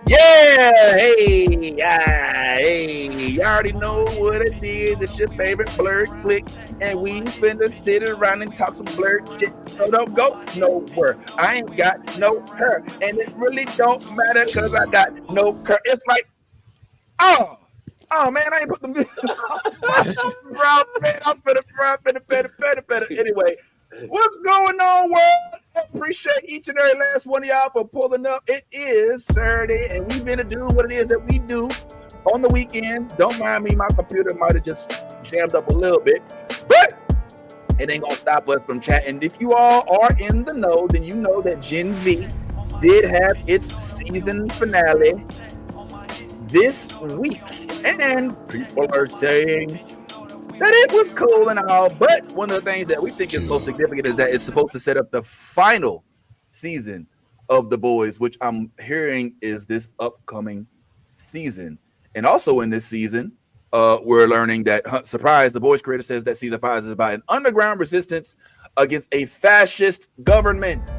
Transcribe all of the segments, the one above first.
Yeah, hey, you already know what it is. It's your favorite blurred click, and we finna sit around and talk some blurred shit. So don't go nowhere. I ain't got no her, and it really don't matter because I got no cur. It's like, oh, oh man, I ain't put them. Bro, man, I was better. Anyway, what's going on, world? I appreciate each and every last one of y'all for pulling up. It is Saturday, and we've been to do what it is that we do on the weekend. Don't mind me, my computer might have just jammed up a little bit, but it ain't gonna stop us from chatting. If you all are in the know, then you know that Gen V did have its season finale this week, and people are saying that it was cool and all, but one of the things that we think is most significant is that it's supposed to set up the final season of The Boyz, which I'm hearing is this upcoming season. And also in this season, we're learning that, surprise, The Boyz creator says that season 5 is about an underground resistance against a fascist government.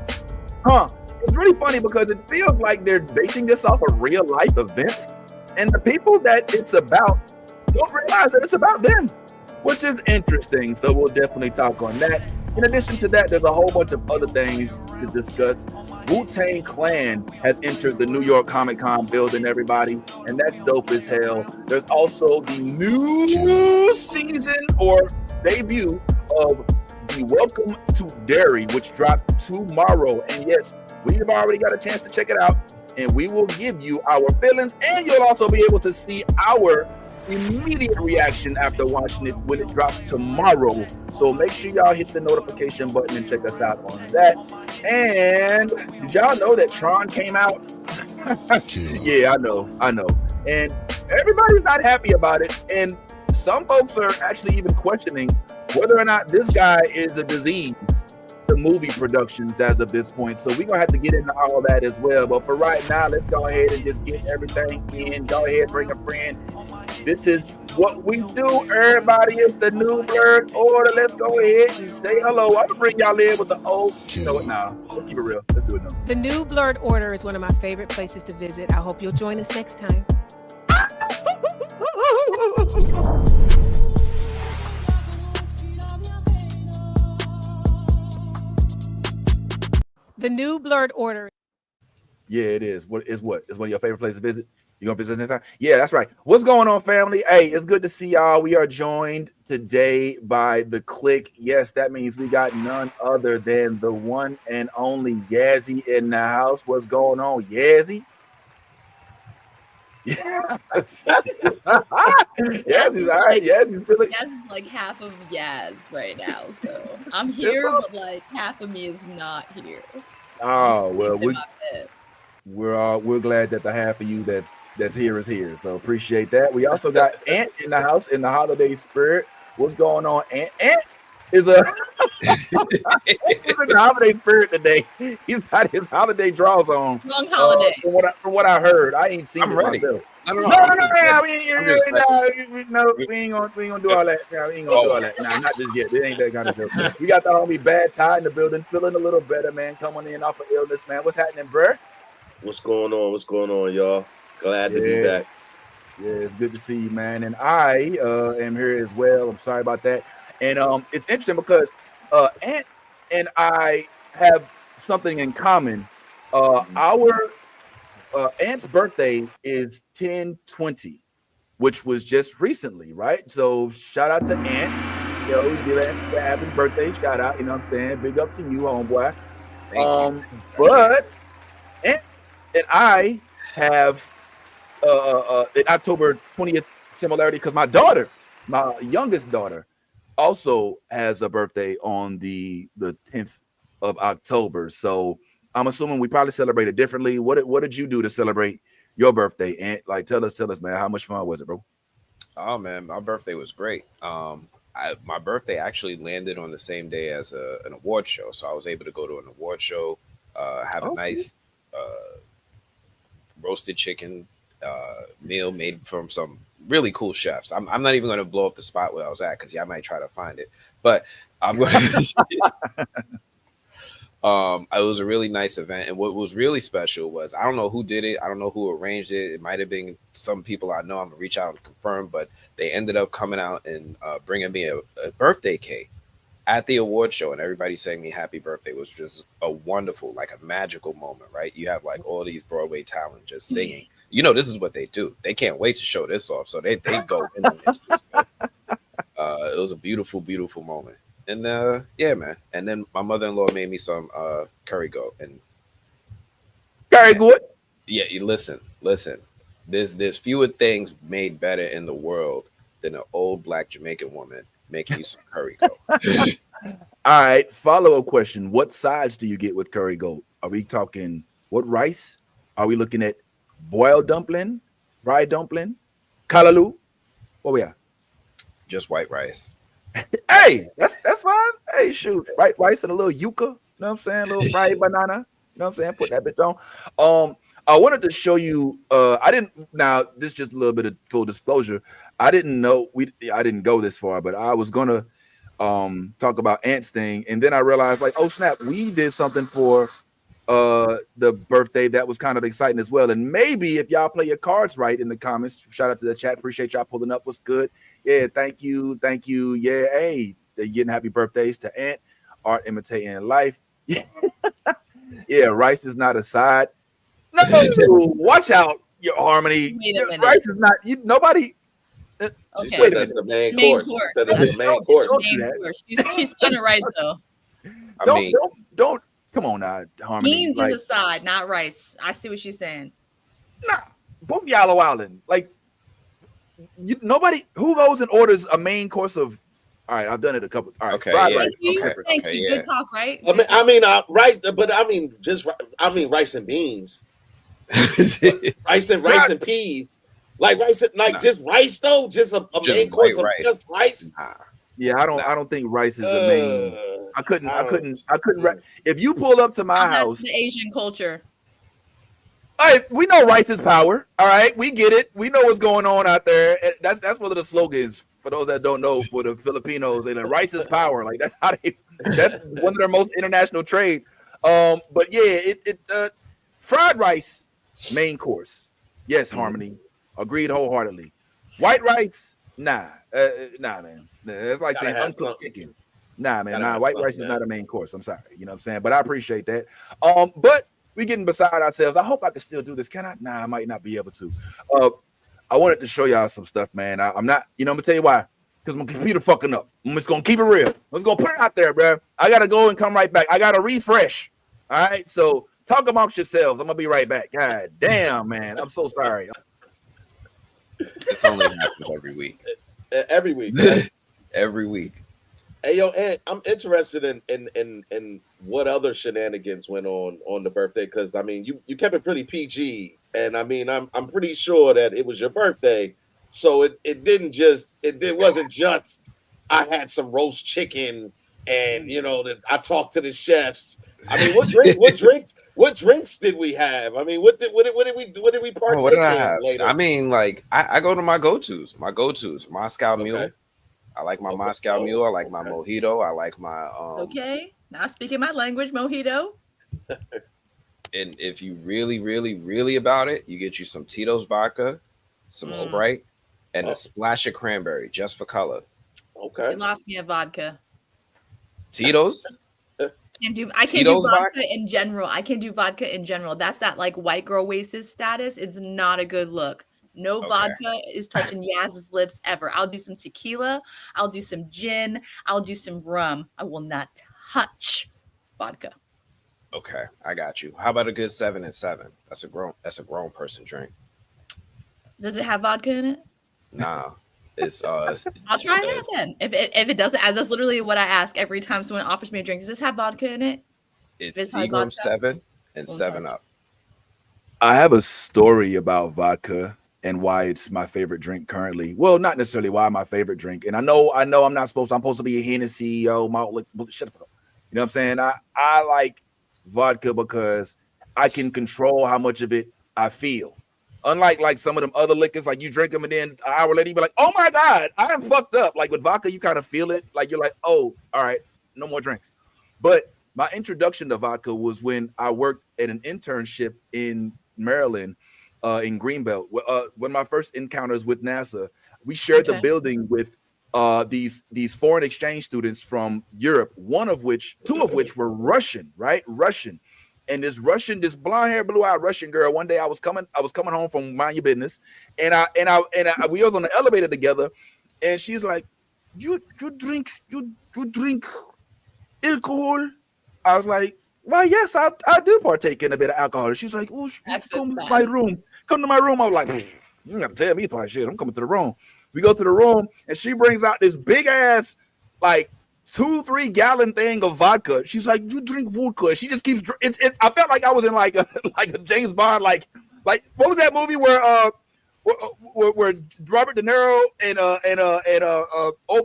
It's really funny because it feels like they're basing this off of real life events, and the people that it's about don't realize that it's about them, which is interesting. So we'll definitely talk on that. In addition to that, there's a whole bunch of other things to discuss. Wu-Tang Clan has entered the New York Comic Con building, everybody, and that's dope as hell. There's also the new season or debut of the Welcome to Derry, which dropped tomorrow. And yes, we've already got a chance to check it out, and we will give you our feelings, and you'll also be able to see our immediate reaction after watching it when it drops tomorrow. So make sure y'all hit the notification button and check us out on that. And did y'all know that Tron came out? Yeah, I know. And everybody's not happy about it. And some folks are actually even questioning whether or not this guy is a disease, the movie productions as of this point. So we're gonna have to get into all that as well. But for right now, let's go ahead and just get everything in. Go ahead, bring a friend. This is what we do, everybody. It's the New Blurred Order. Let's go ahead and say hello. I'm gonna bring y'all in with the old. You know what? Nah, let's keep it real. Let's do it now. The New Blurred Order is one of my favorite places to visit. I hope you'll join us next time. The New Blurred Order. Yeah, it is. What is one of your favorite places to visit? You gonna visit next time? Yeah, that's right. What's going on, family? Hey, it's good to see y'all. We are joined today by the Click. Yes, that means we got none other than the one and only Yazzie in the house. What's going on, Yazzie? Yeah. Yazzy's all right. Yazzy's feeling. Yaz is like half of Yaz right now, so I'm here, but like half of me is not here. Oh well, we're glad that the half of you that's here is here. So appreciate that. We also got Ant in the house in the holiday spirit. What's going on, Ant? Ant is a he's in the holiday spirit today. He's got his holiday draws on. Wrong holiday. From what I heard, I ain't seen it ready. myself. No, we ain't gonna do all that. Yeah, we ain't gonna do all that. Nah, not just yet. It ain't that kind of joke. We got the homie Bad Ty in the building, feeling a little better, man. Coming in off of illness, man. What's happening, bruh? What's going on, y'all? Glad to be back. Yeah, it's good to see you, man. And I am here as well. I'm sorry about that. And it's interesting because Ant and I have something in common. Our Ant's birthday is 10/20, which was just recently, right? So shout out to Ant. Yo, happy birthday, shout out, you know what I'm saying? Big up to you, homeboy. But Ant and I have an October 20th similarity because my daughter, my youngest daughter, also has a birthday on the 10th of October. So I'm assuming we probably celebrated differently. What did you do to celebrate your birthday? And like, tell us, man, how much fun was it, bro? Oh man, my birthday was great. My birthday actually landed on the same day as an award show, so I was able to go to an award show, have a nice roasted chicken meal made from some really cool chefs. I'm not even going to blow up the spot where I was at because I might try to find it, but I'm going to. It was a really nice event, and what was really special was I don't know who did it, I don't know who arranged it. It might have been some people I know. I'm gonna reach out and confirm, but they ended up coming out and bringing me a birthday cake at the award show, and everybody saying me happy birthday. Was just a wonderful, like a magical moment, right? You have like all these Broadway talent just singing. You know, this is what they do. They can't wait to show this off, so they go in on this. So, it was a beautiful, beautiful moment. And yeah, man. And then my mother-in-law made me some curry goat. And Very good. yeah, you listen. There's fewer things made better in the world than an old black Jamaican woman making you some curry goat. All right, follow-up question. What sides do you get with curry goat? Are we talking what rice? Are we looking at boiled dumpling, fried dumpling, kalaloo? What we are? Just white rice. Hey, that's fine. Hey, shoot, fried rice and a little yuca. You know what I'm saying? A little fried banana. You know what I'm saying? Put that bitch on. I wanted to show you. I didn't. Now, this is just a little bit of full disclosure. I didn't know I didn't go this far, but I was gonna talk about Ant's thing, and then I realized, like, oh snap, we did something for the birthday that was kind of exciting as well. And maybe if y'all play your cards right in the comments, shout out to the chat. Appreciate y'all pulling up. What's good? Yeah, thank you. Yeah, hey, they're getting happy birthdays to Ant. Art imitating life. Yeah, yeah. Rice is not a side. No, watch out, your Harmony. Wait a minute. Rice is not. Nobody. Okay. Wait a That's minute. the main Main course. course. Instead of the main course. Don't do Main that. course. She's kind of right though. I mean, Don't. Come on now, Harmony. Beans Like, is a side, not rice. I see what she's saying. nah, book Yellow Island. Like, nobody who goes and orders a main course of. All right, I've done it a couple. All right, Okay, fried yeah. rice. Thank you. Okay, Thank okay, you. yeah. Good talk, right? Rice, but rice and beans, rice and peas, like rice, Nah. just rice though, just a Just main course of white rice. just rice. nah. Yeah, I don't think rice is a main. I couldn't. don't- If you pull up to my That's house, the Asian culture. all right, we know rice is power. All right, we get it. We know what's going on out there. That's one of the slogans for those that don't know. For the Filipinos, they like rice is power. Like that's how they. That's one of their most international trades. But yeah, fried rice, main course. Yes, Harmony, agreed wholeheartedly. White rice, nah, man. It's like Gotta saying have uncooked something. chicken. Nah, man, Gotta nah. have White something, rice is man. not a main course. I'm sorry, you know what I'm saying. But I appreciate that. But we getting beside ourselves. I hope I can still do this. Can I? Nah, I might not be able to. I wanted to show y'all some stuff, man. I'm not. You know, I'm gonna tell you why. Because my computer fucking up. I'm just gonna keep it real. I'm just gonna put it out there, bro. I gotta go and come right back. I gotta refresh. All right. So talk amongst yourselves. I'm gonna be right back. God damn, man. I'm so sorry. It's only happens every week. Every week. Right? Every week. Hey yo, and I'm interested in what other shenanigans went on the birthday, because I mean you kept it pretty PG, and I mean I'm pretty sure that it was your birthday, so it wasn't just I had some roast chicken and that I talked to the chefs. I mean, what drinks did we have? I mean, what did we partake What did I in have? later? I mean, like I go to my go-tos. Moscow Mule. Okay. I like my Okay. Moscow Mule. I like my Okay. mojito. I like my Okay, now speaking my language, mojito. And if you really, really, really about it, you get you some Tito's vodka, some Sprite, and a splash of cranberry just for color. Okay. You lost me at vodka. Tito's? I can do Tito's vodka in general. I can do vodka in general. That's that like white girl wasted status. It's not a good look. No Okay. vodka is touching Yaz's lips ever. I'll do some tequila. I'll do some gin. I'll do some rum. I will not touch vodka. Okay, I got you. How about a good 7 and 7? That's a grown person drink. Does it have vodka in it? Nah. It's I'll try it out then. If it doesn't, that's literally what I ask every time someone offers me a drink. Does this have vodka in it? It's This has Seagram vodka? 7 and Don't 7 touch. Up. I have a story about vodka and why it's my favorite drink currently. Well, not necessarily why my favorite drink. And I know I'm supposed to be a Hennessy CEO. Shut the fuck up. You know what I'm saying? I like vodka because I can control how much of it I feel. Unlike like some of them other liquors, like you drink them and then an hour later you be like, oh my God, I am fucked up. Like with vodka, you kind of feel it. Like you're like, oh, all right, no more drinks. But my introduction to vodka was when I worked at an internship in Maryland, in Greenbelt. One of my first encounters with NASA, we shared the Okay. building with these foreign exchange students from Europe. Two of which were Russian, right? Russian. And this blonde hair, blue eyed Russian girl. One day I was coming home from Mind Your Business, and we was on the elevator together, and she's like, "You drink alcohol?" I was like, "Well, yes, I do partake in a bit of alcohol." She's like, "Oh, come to my room. Come to my room." I was like, "You don't have to tell me twice, shit. I'm coming to the room." We go to the room, and she brings out this big ass, like 2-3 gallon thing of vodka. She's like, "You drink vodka." She just keeps. I felt like I was in like a James Bond, like what was that movie where Robert De Niro and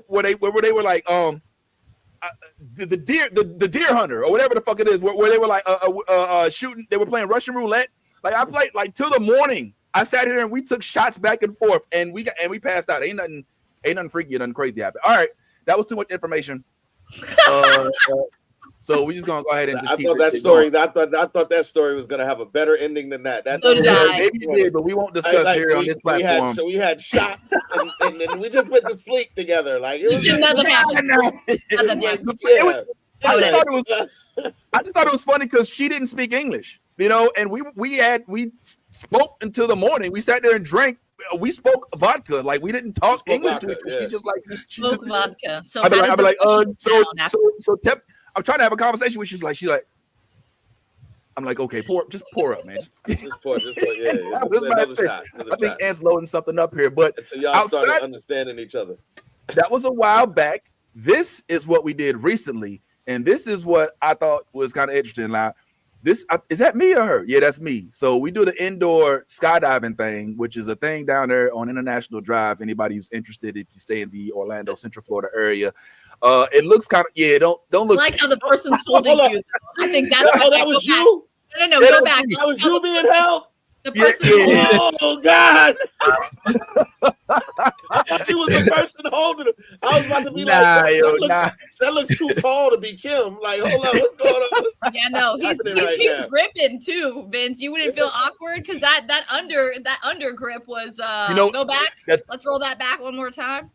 where they were like the deer hunter or whatever the fuck it is, where they were like shooting. They were playing Russian roulette. Like I played like till the morning. I sat here and we took shots back and forth, and we passed out. Ain't nothing freaky, nothing crazy happened. All right, that was too much information. So we just gonna go ahead and just I thought that story was gonna have a better ending than that. So did I. Maybe it did, but we won't discuss here on this platform. We had shots and we just went to sleep together. Like it was Nothing happened. Nothing happened. I just thought it was funny because she didn't speak English, and we spoke until the morning. We sat there and drank. We spoke vodka, like we didn't talk English to each other. She spoke vodka. So I'd be like, I'm trying to have a conversation with you. She's like, I'm like, okay, just pour up, man. Just pour. Yeah. I think Ant's loading something up here, but so y'all started understanding each other. That was a while back. This is what we did recently, and this is what I thought was kind of interesting. Like, is that me or her? Yeah, that's me. So we do the indoor skydiving thing, which is a thing down there on International Drive. Anybody who's interested, if you stay in the Orlando, Central Florida area, it looks kind of don't look like how the person's holding you. I think that's that was you. No, go back. That was you being held. The person. Oh God! I thought she was the person holding him. I was about to be that looks too tall to be Kim. Like, hold on, what's going on? Yeah, no, he's gripping too, Vince. You wouldn't feel awkward because that under grip was go back. Let's roll that back one more time.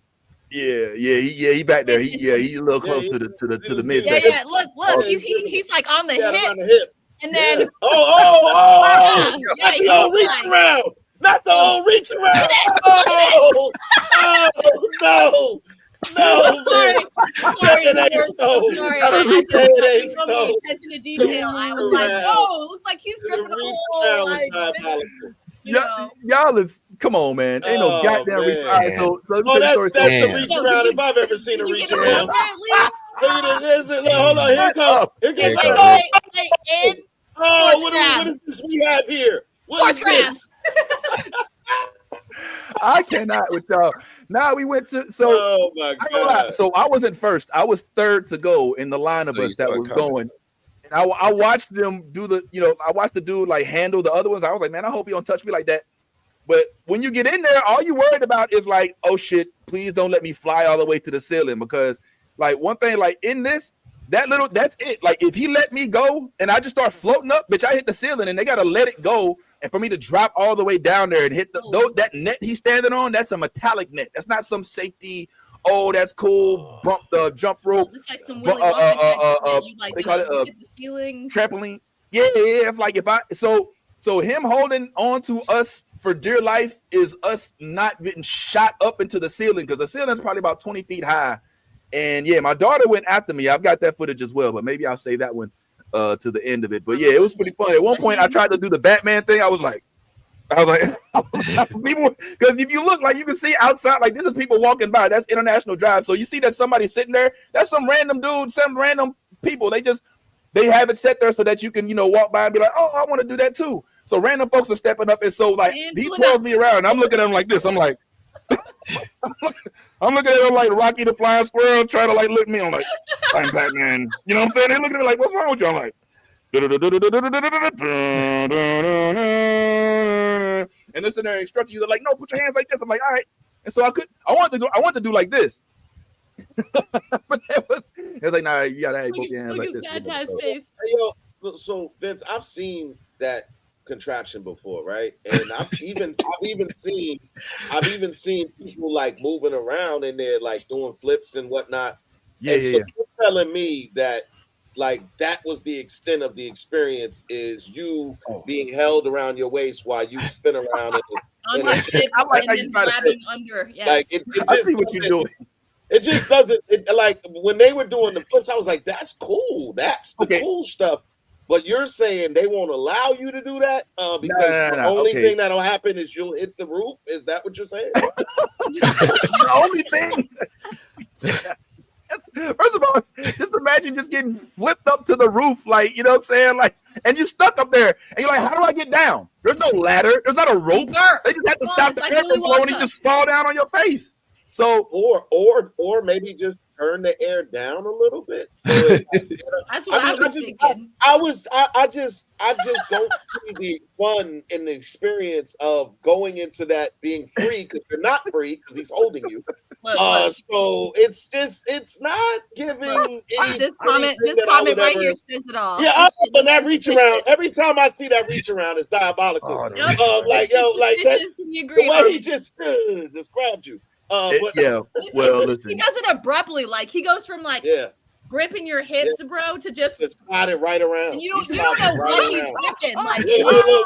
Yeah, he back there. He's a little close to the midsection. Yeah. Look, he's like on the hip. And then not the old reach around. Not the old reach around. Oh no. Sorry. Attention to detail. I was like, oh, looks like he's gripping a whole. Y'all is come on, man. Ain't no goddamn reach. All right, so that's a reach around if I've ever seen a reach around. Look at this. Hold on, here comes. What is this we have here? What is this? I cannot with y'all. Now we went to oh my God. So I wasn't first. I was third to go in the line of us that was going. And I watched them do I watched the dude like handle the other ones. I was like, man, I hope he don't touch me like that. But when you get in there, all you worried about is like, oh shit, please don't let me fly all the way to the ceiling, because like one thing, like in this, that's it. Like if he let me go and I just start floating up, bitch, I hit the ceiling and they gotta let it go. And for me to drop all the way down there and hit that net he's standing on, that's a metallic net. That's not some safety. Oh, that's cool. Bump the jump rope. It's like some Willy Wonka you like, hit the ceiling. Trampoline. Yeah. It's like if I so him holding on to us for dear life is us not getting shot up into the ceiling, because the ceiling's probably about 20 feet high. And yeah, my daughter went after me. I've got that footage as well, but maybe I'll save that one to the end of it. But yeah, it was pretty fun. At one point, I tried to do the Batman thing. I was like, people, because if you look, like you can see outside, like this is people walking by. That's International Drive. So you see that somebody sitting there. That's some random dude, some random people. They have it set there so that you can, walk by and be like, oh, I want to do that too. So random folks are stepping up, and so like he twirls me around. And I'm looking at him like this. I'm like. I'm looking at him like Rocky the Flying Squirrel, trying to like look at me. I'm like, I'm Batman. You know what I'm saying? They're looking at me like, what's wrong with you? I'm like, and this and they're instructing you. They're like, no, put your hands like this. I'm like, all right. And so I wanted to do like this. But it was like, nah, you gotta have both your hands Look like at this. Tad's So, face. Hey, yo, so Vince, I've seen that contraption before, right? And I've even seen people like moving around in there, like doing flips and whatnot. yeah, And yeah, so yeah. you're telling me that like that was the extent of the experience is you being held around your waist while you spin around On his hips I like and how then you try to grabbing under. Yes. like it I just see what you're doing. it just doesn't like when they were doing the flips, I was like, that's cool. That's the cool stuff. But you're saying they won't allow you to do that because the only thing that'll happen is you'll hit the roof. Is that what you're saying? The only thing. First of all, just imagine just getting flipped up to the roof, like, you know what I'm saying? Like, and you're stuck up there, and you're like, how do I get down? There's no ladder, there's not a rope. They just have to stop the air from flowing and just fall down on your face. So or maybe just turn the air down a little bit. So that's what I was thinking. I just don't see the fun and the experience of going into that being free because you're not free because he's holding you. So it's not giving this comment right here says it all. Yeah, I'm on that reach around. Every time I see that reach around, it's diabolical. Like that's the way he just grabbed you. Listen. He does it abruptly. Like he goes from gripping your hips, bro, to just slide it right around. And you don't know what he's gripping. Like,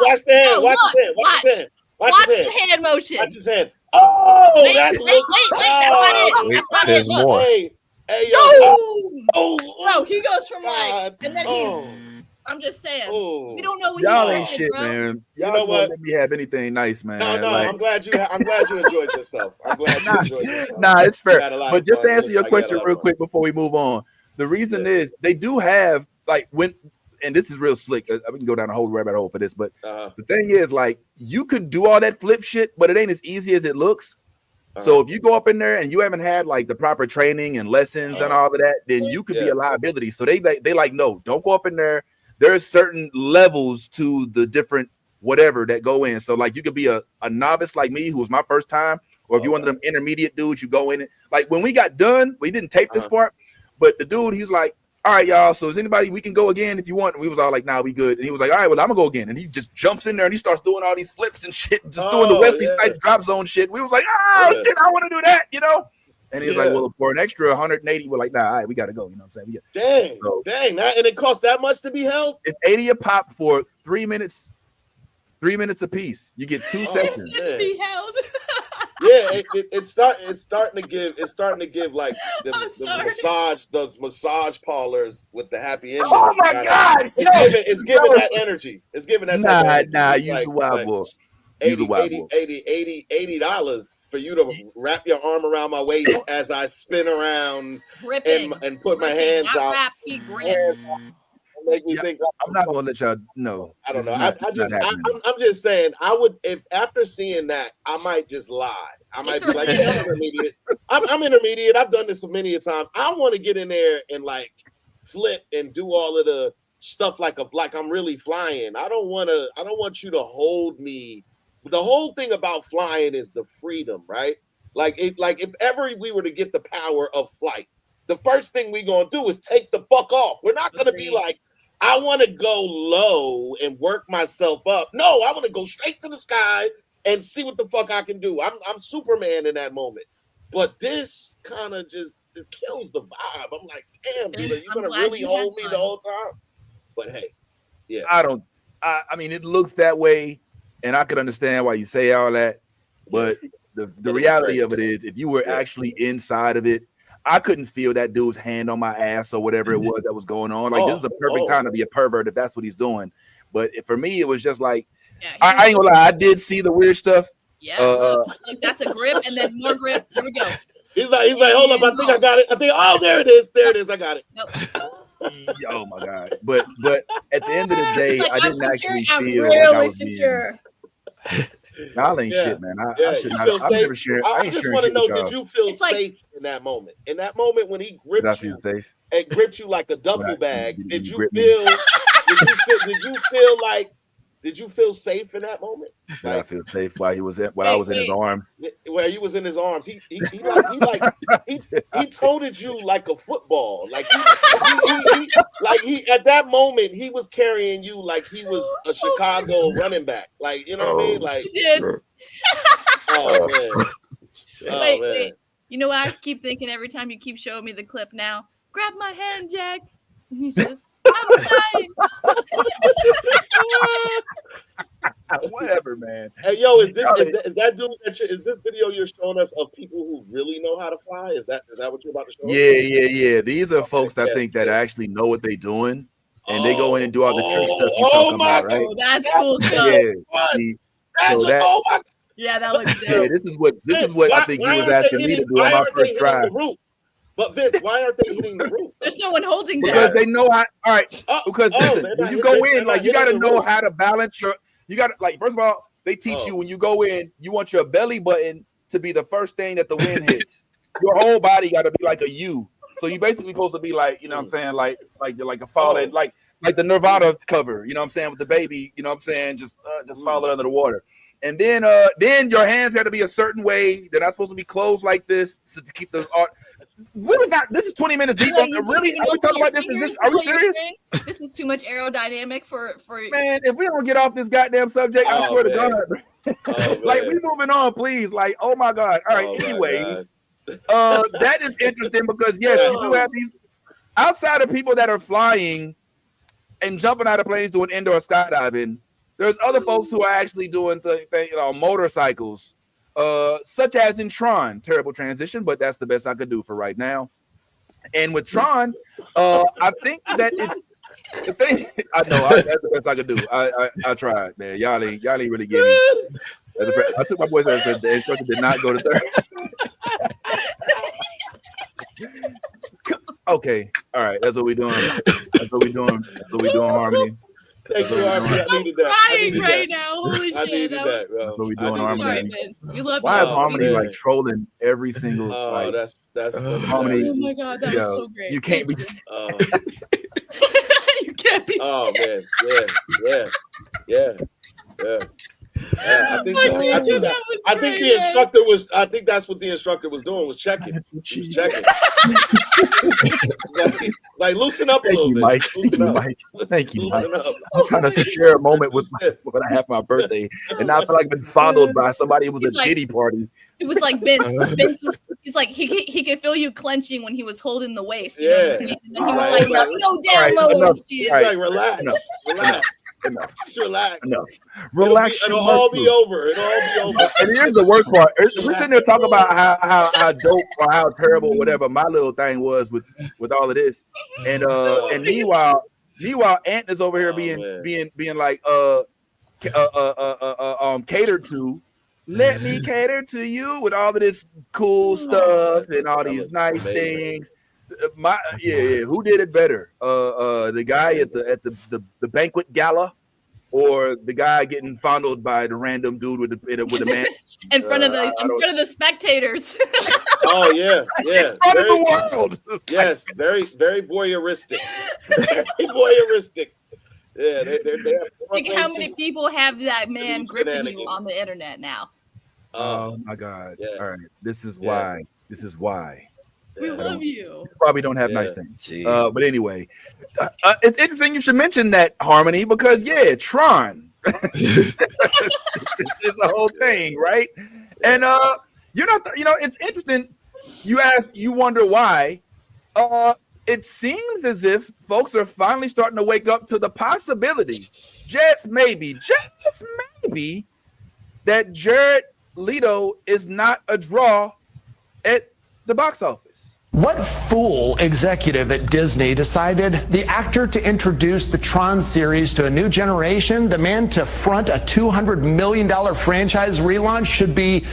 watch the hand. Watch his hand. Watch his hand. Watch the hand motion. Watch his hand. Oh, that looks. Wait. That's not it. There's more. Hey, bro, he goes from and then he's. I'm just saying. We don't know what y'all ain't shit, bro. Man. Y'all know what? Let me have anything nice, man. No. Like, I'm glad you enjoyed yourself. I'm glad you enjoyed yourself. Nah, it's fair. But just to answer your question real quick before we move on, the reason is they do have and this is real slick. We can go down a whole rabbit hole for this, but the thing is, like, you could do all that flip shit, but it ain't as easy as it looks. So if you go up in there and you haven't had like the proper training and lessons and all of that, then you could be a liability. So they like, no, don't go up in there. There's certain levels to the different whatever that go in. So like you could be a novice like me, who was my first time, or if you're one of them intermediate dudes, you go in it. Like when we got done, we didn't tape this part, but the dude, he's like, all right, y'all. So is anybody, we can go again if you want. And we was all like, nah, we good. And he was like, all right, well, I'm gonna go again. And he just jumps in there and he starts doing all these flips and shit, just doing the Wesley Snipes drop zone shit. We was like, shit, I want to do that, you know? And he was like, well, for an extra 180, we're like, nah, all right, we got to go. You know what I'm saying? Dang. And it costs that much to be held? It's 80 a pop for 3 minutes. 3 minutes a piece. You get 2 sessions. Be held. Yeah, it's starting to give like the massage parlors with the happy ending. Oh my God! It's giving that energy. It's giving that type of energy. Nah, use a wild boy. $80 for you to wrap your arm around my waist as I spin around and put my hands out. Make me think. I'm not gonna let y'all know. I don't know. I'm just saying. I would, if after seeing that, I might just lie. I might be like, yeah, I'm intermediate. I'm intermediate. I've done this many a time. I want to get in there and like flip and do all of the stuff like I'm really flying. I don't want you to hold me. The whole thing about flying is the freedom, right? Like if ever we were to get the power of flight, the first thing we're gonna do is take the fuck off. We're not gonna be like, I want to go low and work myself up. No, I want to go straight to the sky and see what the fuck I can do. I'm Superman in that moment. But this kind of just kills the vibe. I'm like, damn, dude, are you gonna really hold me the whole time? But hey, yeah. I mean, it looks that way, and I could understand why you say all that. But the reality of it is, if you were actually inside of it, I couldn't feel that dude's hand on my ass or whatever it was that was going on. Like, this is a perfect time to be a pervert if that's what he's doing. But for me, it was just like, I ain't gonna lie, I did see the weird stuff. Yeah, look, that's a grip and then more grip. Here we go. He's like, hold up, I think I got it. There it is. There it is. I got it. Nope. Oh my God. But at the end of the day, I didn't actually feel really like I was secure. Y'all ain't shit, man. I should not. I'm never sharing. I just want to know, did you feel safe in that moment? In that moment when he gripped you and gripped you like a duffel bag, did you feel like Did you feel safe in that moment? Did I feel safe while I was in his arms? Where he was in his arms, he toted you like a football. Like he at that moment he was carrying you like he was a Chicago running back. Like, you know what I mean? Like, man. Wait. You know what I keep thinking every time you keep showing me the clip now? Grab my hand, Jack. And he's just, I'm dying. Whatever, man. Hey, yo, is this video you're showing us of people who really know how to fly? Is that what you're about to show us? Yeah. These are folks that think that actually know what they're doing, and they go in and do all the trick stuff you're talking about, right? Oh, that's cool stuff. That looks dope. Yeah, this is what I think he was asking me to do on my first try. But Vince, why aren't they hitting the roof? There's no one holding them. Because they know how. All right. Because listen, when you go in, like, you got to know how to balance your. You got to, like, first of all, they teach you when you go in, you want your belly button to be the first thing that the wind hits. Your whole body got to be like a U. So you basically supposed to be like, you know what I'm saying, like you're like a falling, like the Nirvana cover, you know what I'm saying, with the baby, you know what I'm saying, just falling under the water. And then your hands had to be a certain way. They're not supposed to be closed like this to keep the art. What is that? This is 20 minutes deep. Really? Are we talking about this? Are we serious? This is too much aerodynamic for. Man, if we don't get off this goddamn subject, I swear to God. Like, we moving on, please. Like, oh my God. All right. Anyway, that is interesting because yes, you do have these outside of people that are flying and jumping out of planes doing indoor skydiving. There's other folks who are actually doing motorcycles, such as in Tron. Terrible transition, but that's the best I could do for right now. And with Tron, I think that the thing. I know that's the best I could do. I tried, man. Y'all ain't really getting me. I took my boys as the instructor did not go to third. Okay, all right. That's what we're doing. That's what we're doing, Harmony. Thank you, Harmony. I needed that. Crying right now. Holy I shit. needed that, bro. That's what we're doing, Harmony. We love Why you. is Harmony like trolling every single? That's Harmony. Oh my God, that's so great. You can't be. You can't be. Oh man, yeah. I think the instructor was. I think that's what the instructor was doing. Was checking. He was checking. like loosen up a little bit. Mike. Thank you, Mike. I'm trying to share a moment when I have my birthday, and I feel like I've been fondled by somebody. It was a Diddy party. It was like Vince. He's like he could feel you clenching when he was holding the waist. Yeah. And then he was like, let me go down low. He's like, relax. Enough. Just relax. Relax. It'll all be over. And here's the worst part. We're sitting there talking about how dope or how terrible whatever my little thing was with all of this, and meanwhile Ant is over here being like catered to. Let me cater to you with all of this cool stuff and all these nice things. Who did it better? The guy at the banquet gala, or the guy getting fondled by the random dude with a man in front of the spectators. Oh yeah. In front of the world. Yes, very very voyeuristic. Very voyeuristic. Yeah, they think how many people have that man gripping you on the internet now. Oh my God! Yes. All right, this is why. We love you. Probably don't have nice things. But anyway, it's interesting you should mention that, Harmony, because Tron is the whole thing, right? And you're not. It's interesting. You wonder why. It seems as if folks are finally starting to wake up to the possibility, just maybe, that Jared Leto is not a draw at the box office. What fool executive at Disney decided the actor to introduce the Tron series to a new generation, the man to front a $200 million franchise relaunch, should be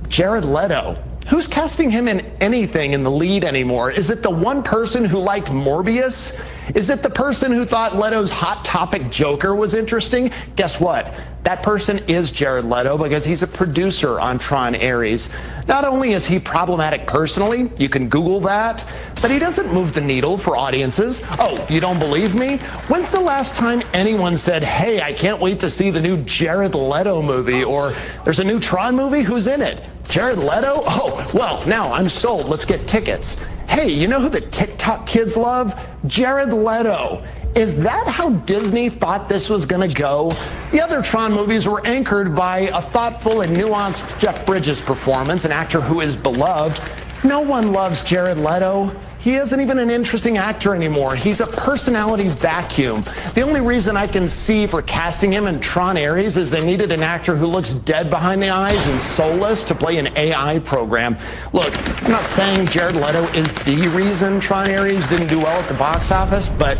Jared Leto? Who's casting him in anything in the lead anymore? Is it the one person who liked Morbius? Is it the person who thought Leto's Hot Topic Joker was interesting? Guess what? That person is Jared Leto because he's a producer on Tron Ares. Not only is he problematic personally, you can Google that, but he doesn't move the needle for audiences. Oh, you don't believe me? When's the last time anyone said, hey, I can't wait to see the new Jared Leto movie, or there's a new Tron movie? Who's in it? Jared Leto? Oh, well, now I'm sold. Let's get tickets. Hey, you know who the TikTok kids love? Jared Leto. Is that how Disney thought this was going to go? The other Tron movies were anchored by a thoughtful and nuanced Jeff Bridges performance, an actor who is beloved. No one loves Jared Leto. He isn't even an interesting actor anymore. He's a personality vacuum. The only reason I can see for casting him in Tron Ares is they needed an actor who looks dead behind the eyes and soulless to play an AI program. Look, I'm not saying Jared Leto is the reason Tron Ares didn't do well at the box office, but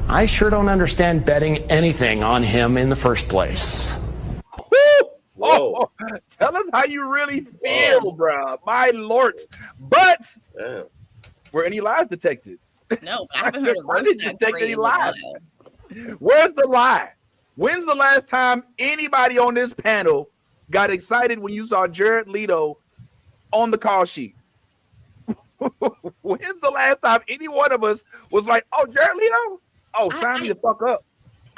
I sure don't understand betting anything on him in the first place. Oh, tell us how you really feel, bro. My lord. But were any lies detected? No, I haven't heard of I didn't detect any lies. Where's the lie? When's the last time anybody on this panel got excited when you saw Jared Leto on the call sheet? When's the last time any one of us was like, oh, Jared Leto? Oh, sign me the fuck up.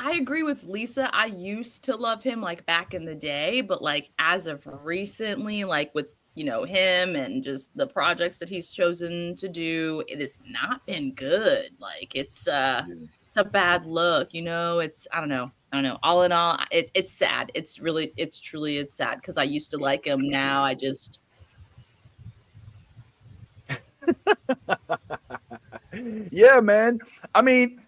I agree with Lisa. I used to love him like back in the day, but like as of recently, like with him and just the projects that he's chosen to do, it has not been good. Like it's a bad look, it's I don't know. All in all, it's sad. It's truly sad because I used to like him. Now I just yeah, man. I mean,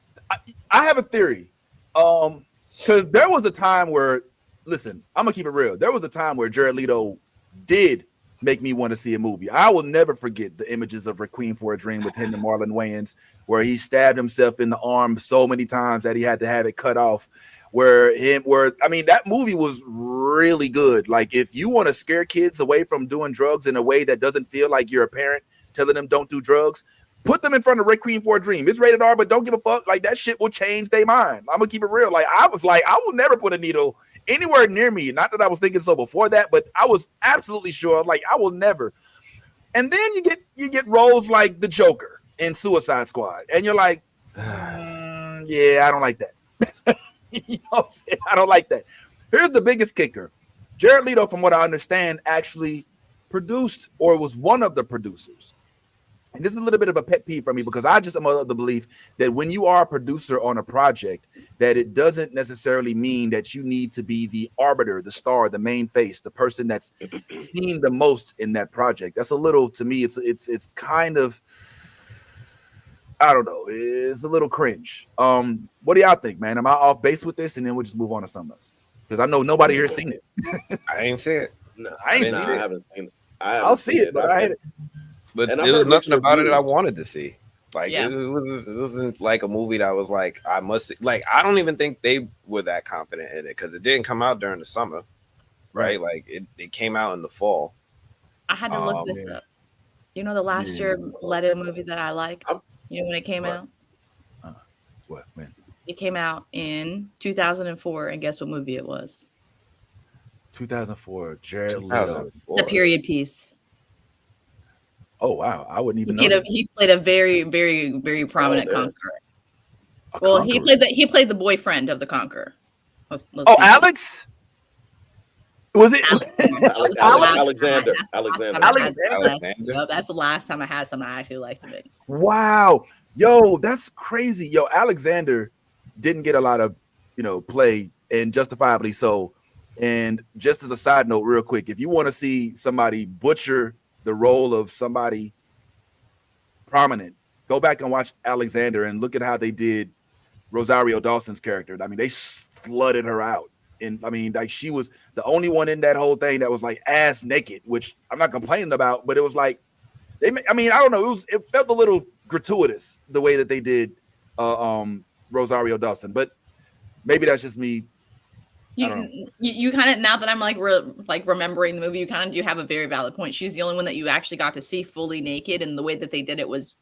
I have a theory. Because there was a time where, listen, I'm gonna keep it real. There was a time where Jared Leto did make me want to see a movie. I will never forget the images of Requiem for a Dream with him and Marlon Wayans, where he stabbed himself in the arm so many times that he had to have it cut off. That movie was really good. Like, if you want to scare kids away from doing drugs in a way that doesn't feel like you're a parent telling them don't do drugs, put them in front of Requiem for a Dream. It's rated R, but don't give a fuck. Like, that shit will change their mind. I'm gonna keep it real. Like, I was like, I will never put a needle anywhere near me. Not that I was thinking so before that, but I was absolutely sure. Like, I will never. And then you get roles like the Joker in Suicide Squad, and you're like, yeah, I don't like that. You know what I'm saying? I don't like that. Here's the biggest kicker. Jared Leto, from what I understand, actually produced or was one of the producers. And this is a little bit of a pet peeve for me because I just am of the belief that when you are a producer on a project, that it doesn't necessarily mean that you need to be the arbiter, the star, the main face, the person that's seen the most in that project. That's a little, to me, it's kind of, I don't know, it's a little cringe. What do y'all think, man? Am I off base with this? And then we'll just move on to something else because I know nobody here has seen it. I ain't seen it. No, I ain't seen it. I haven't seen it. I'll see it, but I haven't. But there was nothing about it that I wanted to see. Like it wasn't like a movie that was like I must see. Like I don't even think they were that confident in it because it didn't come out during the summer, right? Like it came out in the fall. I had to look this up. You know the last year Leto movie that I liked? You know when it came out? What? When? It came out in 2004, and guess what movie it was? 2004. Jared Leto. The period piece. Oh wow! I wouldn't even know. He played a very, very, very prominent conqueror. Well, he played the boyfriend of the conqueror. Alex. Was it Alexander? Alexander. That's the last time I had something I actually liked him in. Wow, yo, that's crazy. Yo, Alexander didn't get a lot of play, and justifiably so. And just as a side note, real quick, if you want to see somebody butcher the role of somebody prominent, go back and watch Alexander and look at how they did Rosario Dawson's character. I mean, they flooded her out. And I mean, like she was the only one in that whole thing that was like ass naked, which I'm not complaining about, but it was like, I don't know. It felt a little gratuitous the way that they did Rosario Dawson, but maybe that's just me. You kind of, now that I'm like remembering the movie, you kind of do have a very valid point. She's the only one that you actually got to see fully naked, and the way that they did it was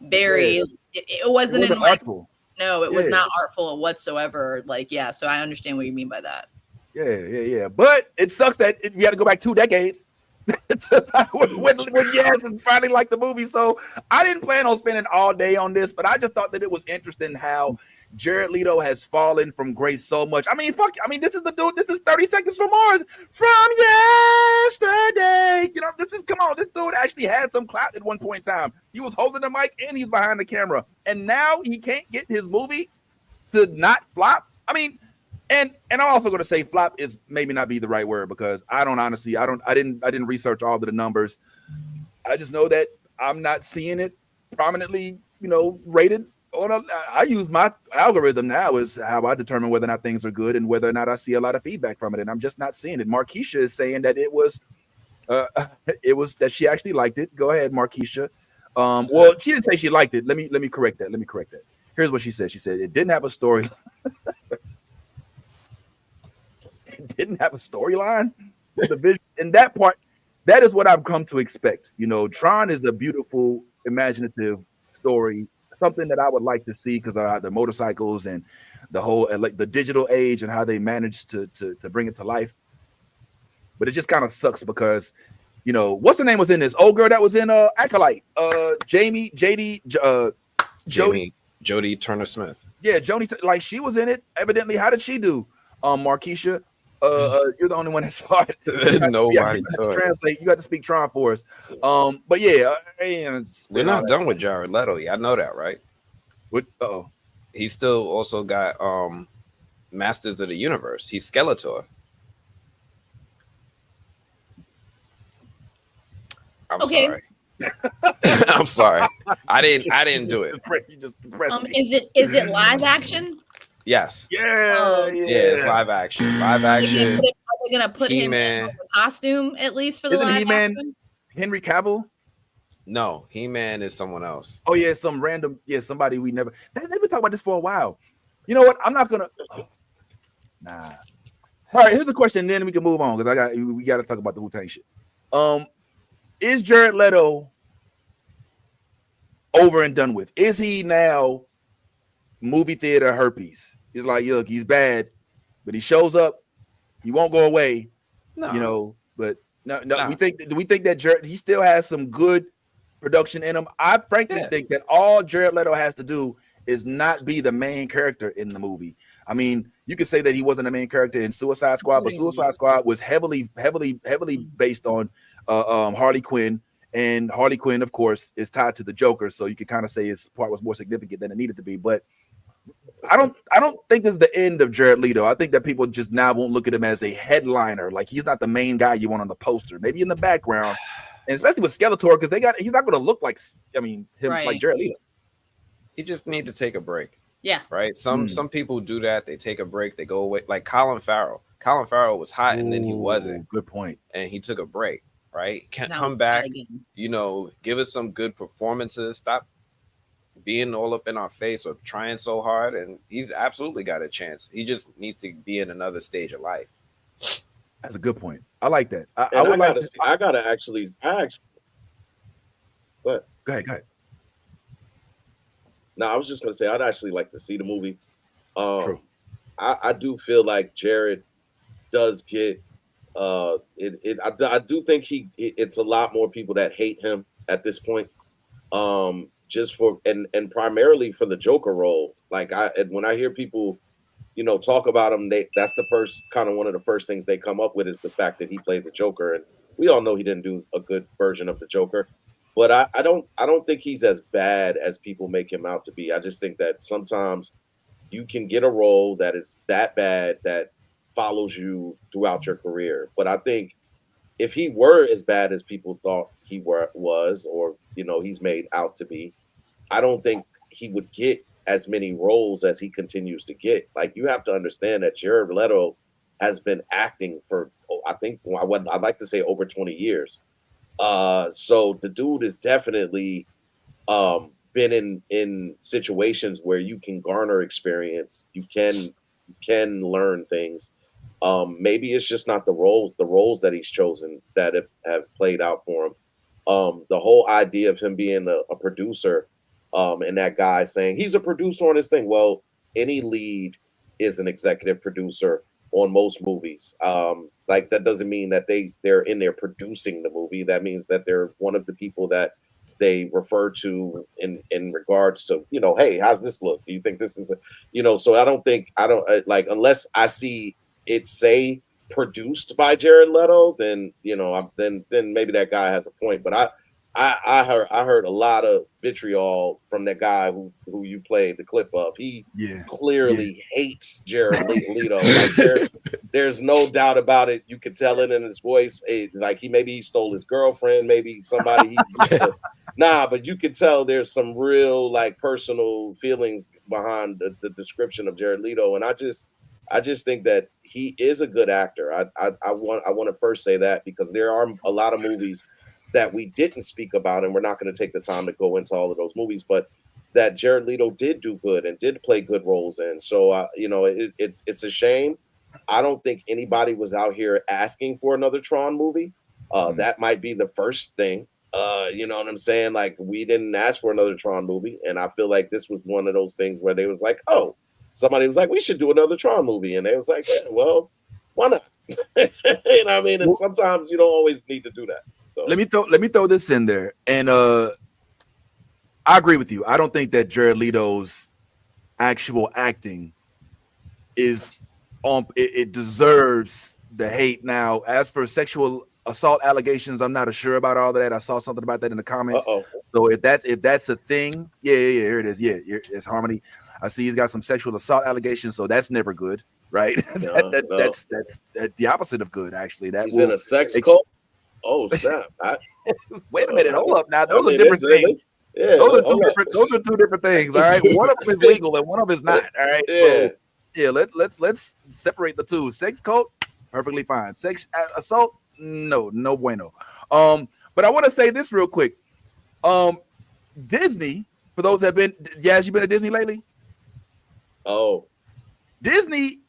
very. Yeah. It It wasn't in wasn't my. artful. No, it was Yeah. not artful whatsoever. Like, yeah, so I understand what you mean by that. Yeah. But it sucks that we had to go back 2 decades when Yaz is finally like the movie. So I didn't plan on spending all day on this, but I just thought that it was interesting how Jared Leto has fallen from grace so much. I mean, this is the dude. This is 30 Seconds from Mars from yesterday. You know, come on. This dude actually had some clout at one point in time. He was holding the mic and he's behind the camera, and now he can't get his movie to not flop. I mean, and I'm also going to say flop is maybe not be the right word, because I didn't research all of the numbers. I just know that I'm not seeing it prominently, rated on I use my algorithm now is how I determine whether or not things are good and whether or not I see a lot of feedback from it. And I'm just not seeing it. Markeisha is saying that it was that she actually liked it. Go ahead, Markeisha. Well, she didn't say she liked it. Let me correct that. Here's what she said. She said it didn't have a story. It didn't have a storyline. The vision and that part, that is what I've come to expect. Tron is a beautiful, imaginative story, something that I would like to see because the motorcycles and the whole like the digital age and how they managed to bring it to life. But it just kind of sucks because, what's the name was in this? Old girl that was in Acolyte, Jodie Turner Smith. Yeah, Joni, like she was in it. Evidently, how did she do? Markeisha, you're the only one that saw it. Nobody saw it. Translate. You got to speak Tron for us. But yeah, we're not done with Jared Leto. Y'all know that, right? What? He still also got Masters of the Universe. He's Skeletor. I'm sorry. I'm sorry. I didn't do it. You just depressed me. Is it live action? Yes. Yeah. It's live action. Live action. Are they gonna put him in a costume at least for the Isn't live He-Man action? Henry Cavill? No, He-Man is someone else. Oh yeah, some random somebody we never. They've been talking about this for a while. You know what? I'm not gonna. Nah. All right. Here's a question. Then we can move on because we got to talk about the Wu-Tang shit. Is Jared Leto over and done with? Is he now movie theater herpes? He's like, look, he's bad, but he shows up. He won't go away. No. But no. We think that Jared, he still has some good production in him. I frankly think that all Jared Leto has to do is not be the main character in the movie. I mean, you could say that he wasn't a main character in Suicide Squad, but Suicide Squad was heavily based on Harley Quinn, and Harley Quinn, of course, is tied to the Joker, so you could kind of say his part was more significant than it needed to be. But I don't think this is the end of Jared Leto. I think that people just now won't look at him as a headliner. Like he's not the main guy you want on the poster. Maybe in the background, and especially with Skeletor, because he's not going to look like him like Jared Leto. He just needs to take a break. Yeah. Right. Some people do that. They take a break. They go away. Like Colin Farrell. Colin Farrell was hot and then he wasn't. Good point. And he took a break. Right. Can't come back. Give us some good performances. Stop being all up in our face or trying so hard. And he's absolutely got a chance. He just needs to be in another stage of life. That's a good point. I like that. I actually. What? Go ahead. No, I was just gonna say I'd actually like to see the movie. True. I do feel like Jared does get I do think it's a lot more people that hate him at this point. Just for and primarily for the Joker role. Like when I hear people, talk about him, that's the first kind of one of the first things they come up with is the fact that he played the Joker, and we all know he didn't do a good version of the Joker. But I don't think he's as bad as people make him out to be. I just think that sometimes you can get a role that is that bad that follows you throughout your career. But I think if he were as bad as people thought he was, or he's made out to be, I don't think he would get as many roles as he continues to get. Like, you have to understand that Jared Leto has been acting for, I think, I'd like to say over 20 years. So the dude has definitely been in situations where you can garner experience, you can learn things. Maybe it's just not the roles that he's chosen that have played out for him. The whole idea of him being a producer, And that guy saying he's a producer on this thing. Well, any lead is an executive producer on most movies. Like that doesn't mean that they're in there producing the movie. That means that they're one of the people that they refer to in regards to, hey, how's this look? Do you think this is so I don't like, unless I see it say produced by Jared Leto, then then maybe that guy has a point. But I heard a lot of vitriol from that guy who you played the clip of. He clearly hates Jared Leto. Like there's no doubt about it. You could tell it in his voice. Like maybe he stole his girlfriend, maybe somebody he used to, but you could tell there's some real like personal feelings behind the description of Jared Leto. And I just think that he is a good actor. I want to first say that, because there are a lot of movies that we didn't speak about, and we're not going to take the time to go into all of those movies, but that Jared Leto did do good and did play good roles in. So, it's a shame. I don't think anybody was out here asking for another Tron movie. That might be the first thing. You know what I'm saying? Like, we didn't ask for another Tron movie, and I feel like this was one of those things where they was like, oh, somebody was like, we should do another Tron movie, and they was like, yeah, well, why not? You know what I mean? And sometimes you don't always need to do that. So let me throw this in there, and I agree with you. I don't think that Jared Leto's actual acting is on. It deserves the hate. Now, as for sexual assault allegations, I'm not sure about all of that. I saw something about that in the comments. So if that's a thing, here it is. Yeah, it's Harmony. I see he's got some sexual assault allegations, so that's never good, right? That's the opposite of good, actually. That he's in a sex cult. Oh snap! Wait a minute, hold up. Now those are different things. Yeah, those are two different things. All right, one of them is legal and one of them is not. All right, so let's separate the two. Sex cult, perfectly fine. Sex assault, no bueno. But I want to say this real quick. Disney, for those that have been, Yaz, you been to Disney lately? Oh, Disney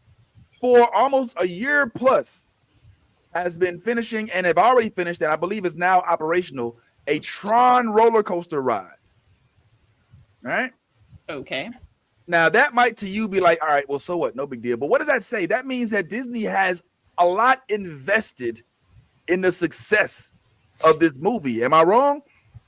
for almost a year plus has been finishing, and have already finished, and I believe is now operational, a Tron roller coaster ride. All right. Okay. Now that might to you be like, all right, well, so what? No big deal. But what does that say? That means that Disney has a lot invested in the success of this movie. Am I wrong?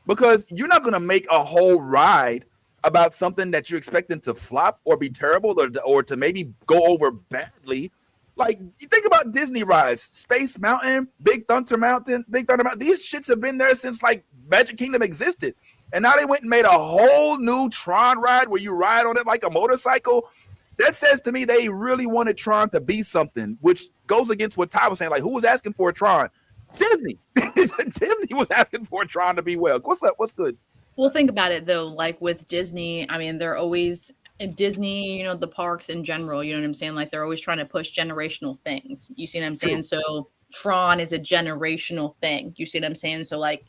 Because you're not going to make a whole ride about something that you're expecting to flop or be terrible or to maybe go over badly. Like, you think about Disney rides, Space Mountain, Big Thunder Mountain. These shits have been there since like Magic Kingdom existed. And now they went and made a whole new Tron ride where you ride on it like a motorcycle. That says to me they really wanted Tron to be something, which goes against what Ty was saying. Like, who was asking for a Tron? Disney. Disney was asking for a Tron to be well. What's up? What's good? Well, think about it though. Like with Disney, I mean, they're always Disney, the parks in general, you know what I'm saying? Like they're always trying to push generational things. You see what I'm saying? True. So Tron is a generational thing. You see what I'm saying? So like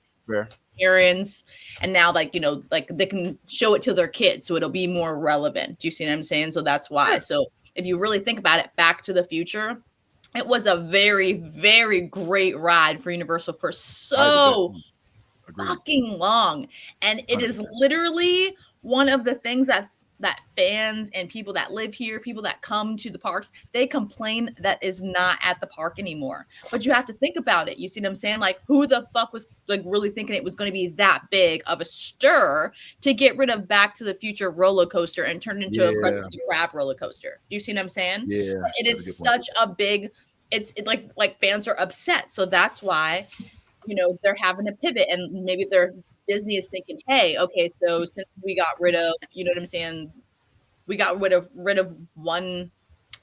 parents, and now like, like they can show it to their kids, so it'll be more relevant. Do you see what I'm saying? So that's why. So if you really think about it, Back to the Future, it was a very, very great ride for Universal for so fucking long. And it is literally one of the things that fans and people that live here, people that come to the parks, they complain that is not at the park anymore. But you have to think about it. You see what I'm saying? Like, who the fuck was like really thinking it was going to be that big of a stir to get rid of Back to the Future roller coaster and turn it into a Krusty the Krab roller coaster? You see what I'm saying? Yeah. It is such a big, it's like fans are upset. So that's why, they're having to pivot, and maybe Disney is thinking, hey, okay, so since we got rid of, you know what I'm saying, we got rid of one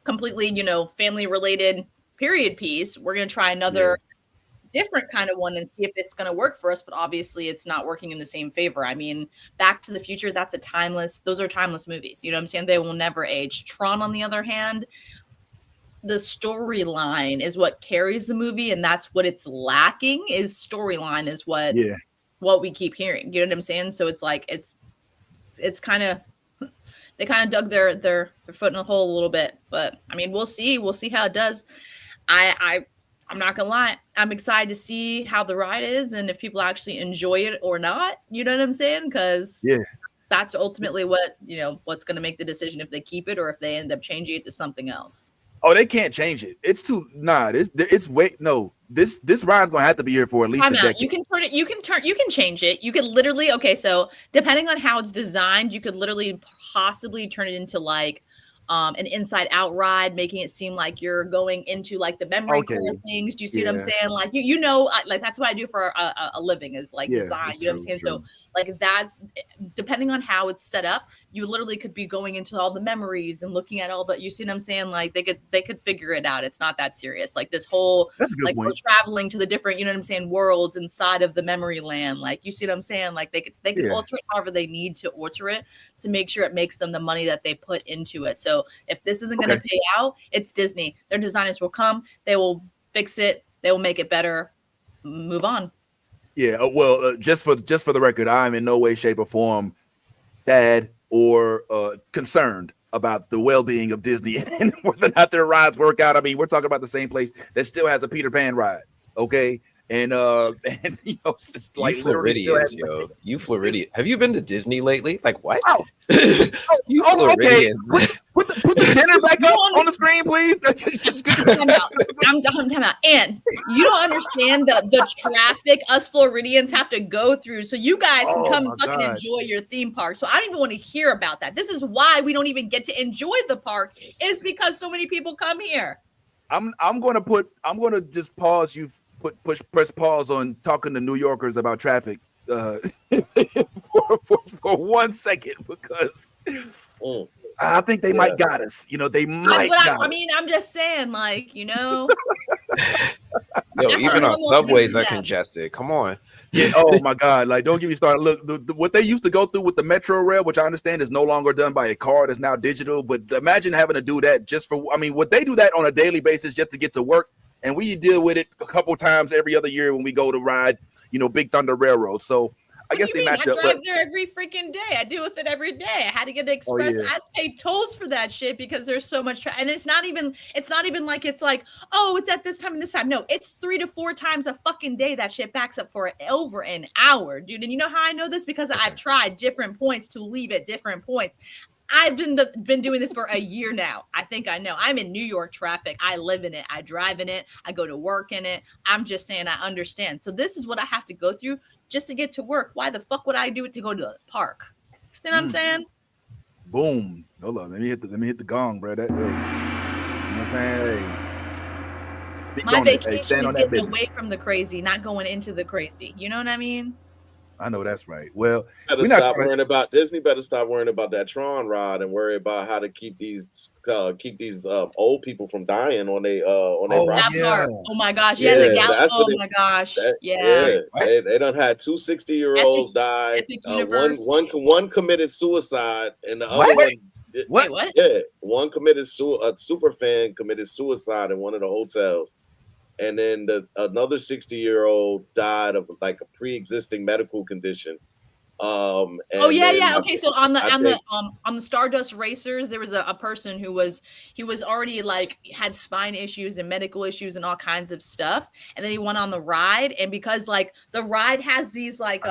completely, family related period piece, we're going to try another different kind of one and see if it's going to work for us. But obviously it's not working in the same favor. I mean, Back to the Future, those are timeless movies. You know what I'm saying? They will never age. Tron, on the other hand, the storyline is what carries the movie, and that's what it's lacking. Is storyline is what we keep hearing. You know what I'm saying? So it's like it's kind of, they kind of dug their foot in a hole a little bit. But I mean, we'll see how it does. I'm not gonna lie, I'm excited to see how the ride is and if people actually enjoy it or not. You know what I'm saying? Because that's ultimately what, what's going to make the decision if they keep it or if they end up changing it to something else. Oh, they can't change it. It's too It's wait. No, this ride's gonna have to be here for at least a decade. You can turn it. You can change it. You could literally. Okay, so depending on how it's designed, you could literally possibly turn it into like an inside out ride, making it seem like you're going into like the memory core things. Do you see what I'm saying? Like like that's what I do for a living is like design. You know what I'm saying? True. So like that's depending on how it's set up, you literally could be going into all the memories and looking at all that. You see what I'm saying? Like they could figure it out. It's not that serious. Like this whole like point. We're traveling to the different, you know what I'm saying, worlds inside of the memory land. Like you see what I'm saying? Like they could alter it however they need to alter it to make sure it makes them the money that they put into it. So if this isn't going to pay out, it's Disney. Their designers will come, they will fix it, they will make it better, move on. Yeah, well, just for the record, I'm in no way, shape, or form sad or concerned about the well-being of Disney and whether or not their rides work out. I mean, we're talking about the same place that still has a Peter Pan ride, okay? And it's just like you Floridians, yo. You Floridian. Have you been to Disney lately? Like what? You Floridians. Okay. Put the dinner back up on the screen, please. I'm talking about. And you don't understand the traffic us Floridians have to go through so you guys can come and fucking enjoy your theme park. So I don't even want to hear about that. This is why we don't even get to enjoy the park is because so many people come here. I'm gonna just pause you. Press pause on talking to New Yorkers about traffic for 1 second because I think they might got us. They might. I mean, I'm just saying, like, Yo, even our subways are congested. Come on. Yeah. Oh my God! Like, don't get me started. Look, what they used to go through with the Metro Rail, which I understand is no longer done by a car, that's now digital. But imagine having to do that just for. I mean, would they do that on a daily basis just to get to work? And we deal with it a couple times every other year when we go to ride, Big Thunder Railroad. So I guess they match up. I drive there every freaking day. I deal with it every day. I had to get an express. I pay tolls for that shit because there's so much and it's not even like it's like, oh, it's at this time and this time. No, it's 3 to 4 times a fucking day that shit backs up for over an hour, dude. And you know how I know this? Because I've tried different points to leave at different points. I've been doing this for a year now. I think I know. I'm in New York traffic. I live in it. I drive in it. I go to work in it. I'm just saying I understand. So this is what I have to go through just to get to work. Why the fuck would I do it to go to the park? You know what I'm saying? Boom. Hold on. Let me hit the gong, bro. That, you know what I'm saying? Hey. My vacation is getting away from the crazy, not going into the crazy. You know what I mean? I know that's right. Well, Disney better stop worrying about that Tron ride and worry about how to keep these old people from dying on their that part. Oh my gosh, the gallop. Oh my gosh, They done had 2 60-year-olds die. One committed suicide, and the other one. What? Yeah, one committed a super fan committed suicide in one of the hotels. And then another 60-year-old died of like a pre-existing medical condition. Okay, so on the Stardust Racers, there was a person who was already like had spine issues and medical issues and all kinds of stuff, and then he went on the ride, and because like the ride has these like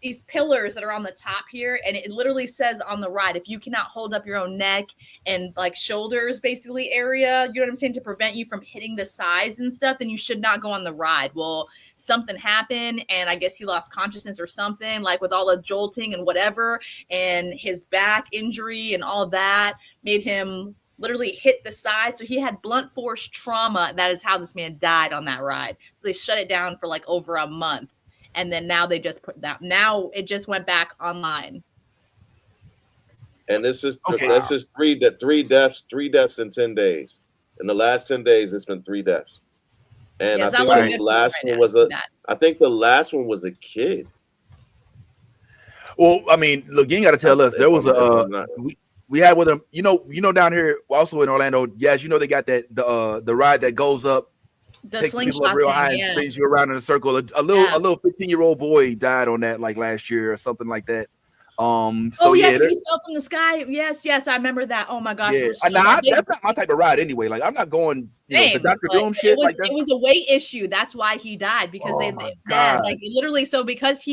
these pillars that are on the top here, and it literally says on the ride, if you cannot hold up your own neck and like shoulders basically area, you know what I'm saying, to prevent you from hitting the sides and stuff, then you should not go on the ride. Well, something happened, and I guess he lost consciousness or something, like with all the jolting and whatever, and his back injury and all that made him literally hit the side. So he had blunt force trauma. That is how this man died on that ride. So they shut it down for like over a month. And then now they just put that. Now it just went back online. And this is three deaths in 10 days. In the last 10 days, it's been 3 deaths. And I think the last one was the last one was a kid. Well, I mean, look, you ain't got to tell us. There was we had with them. You know, down here also in Orlando. Yes, they got that the ride that goes up. The take slingshot people up real high and spins you around in a circle. A little 15-year-old boy died on that like last year or something like that. So yeah, yeah, he fell from the sky. Yes, I remember that. Oh my gosh, it yeah. was so Nah, bad. that's not my type of ride anyway. Like I'm not going, the Same, Doctor but Doom shit. Like it that's was a weight issue. That's why he died because oh they my then god. like literally so because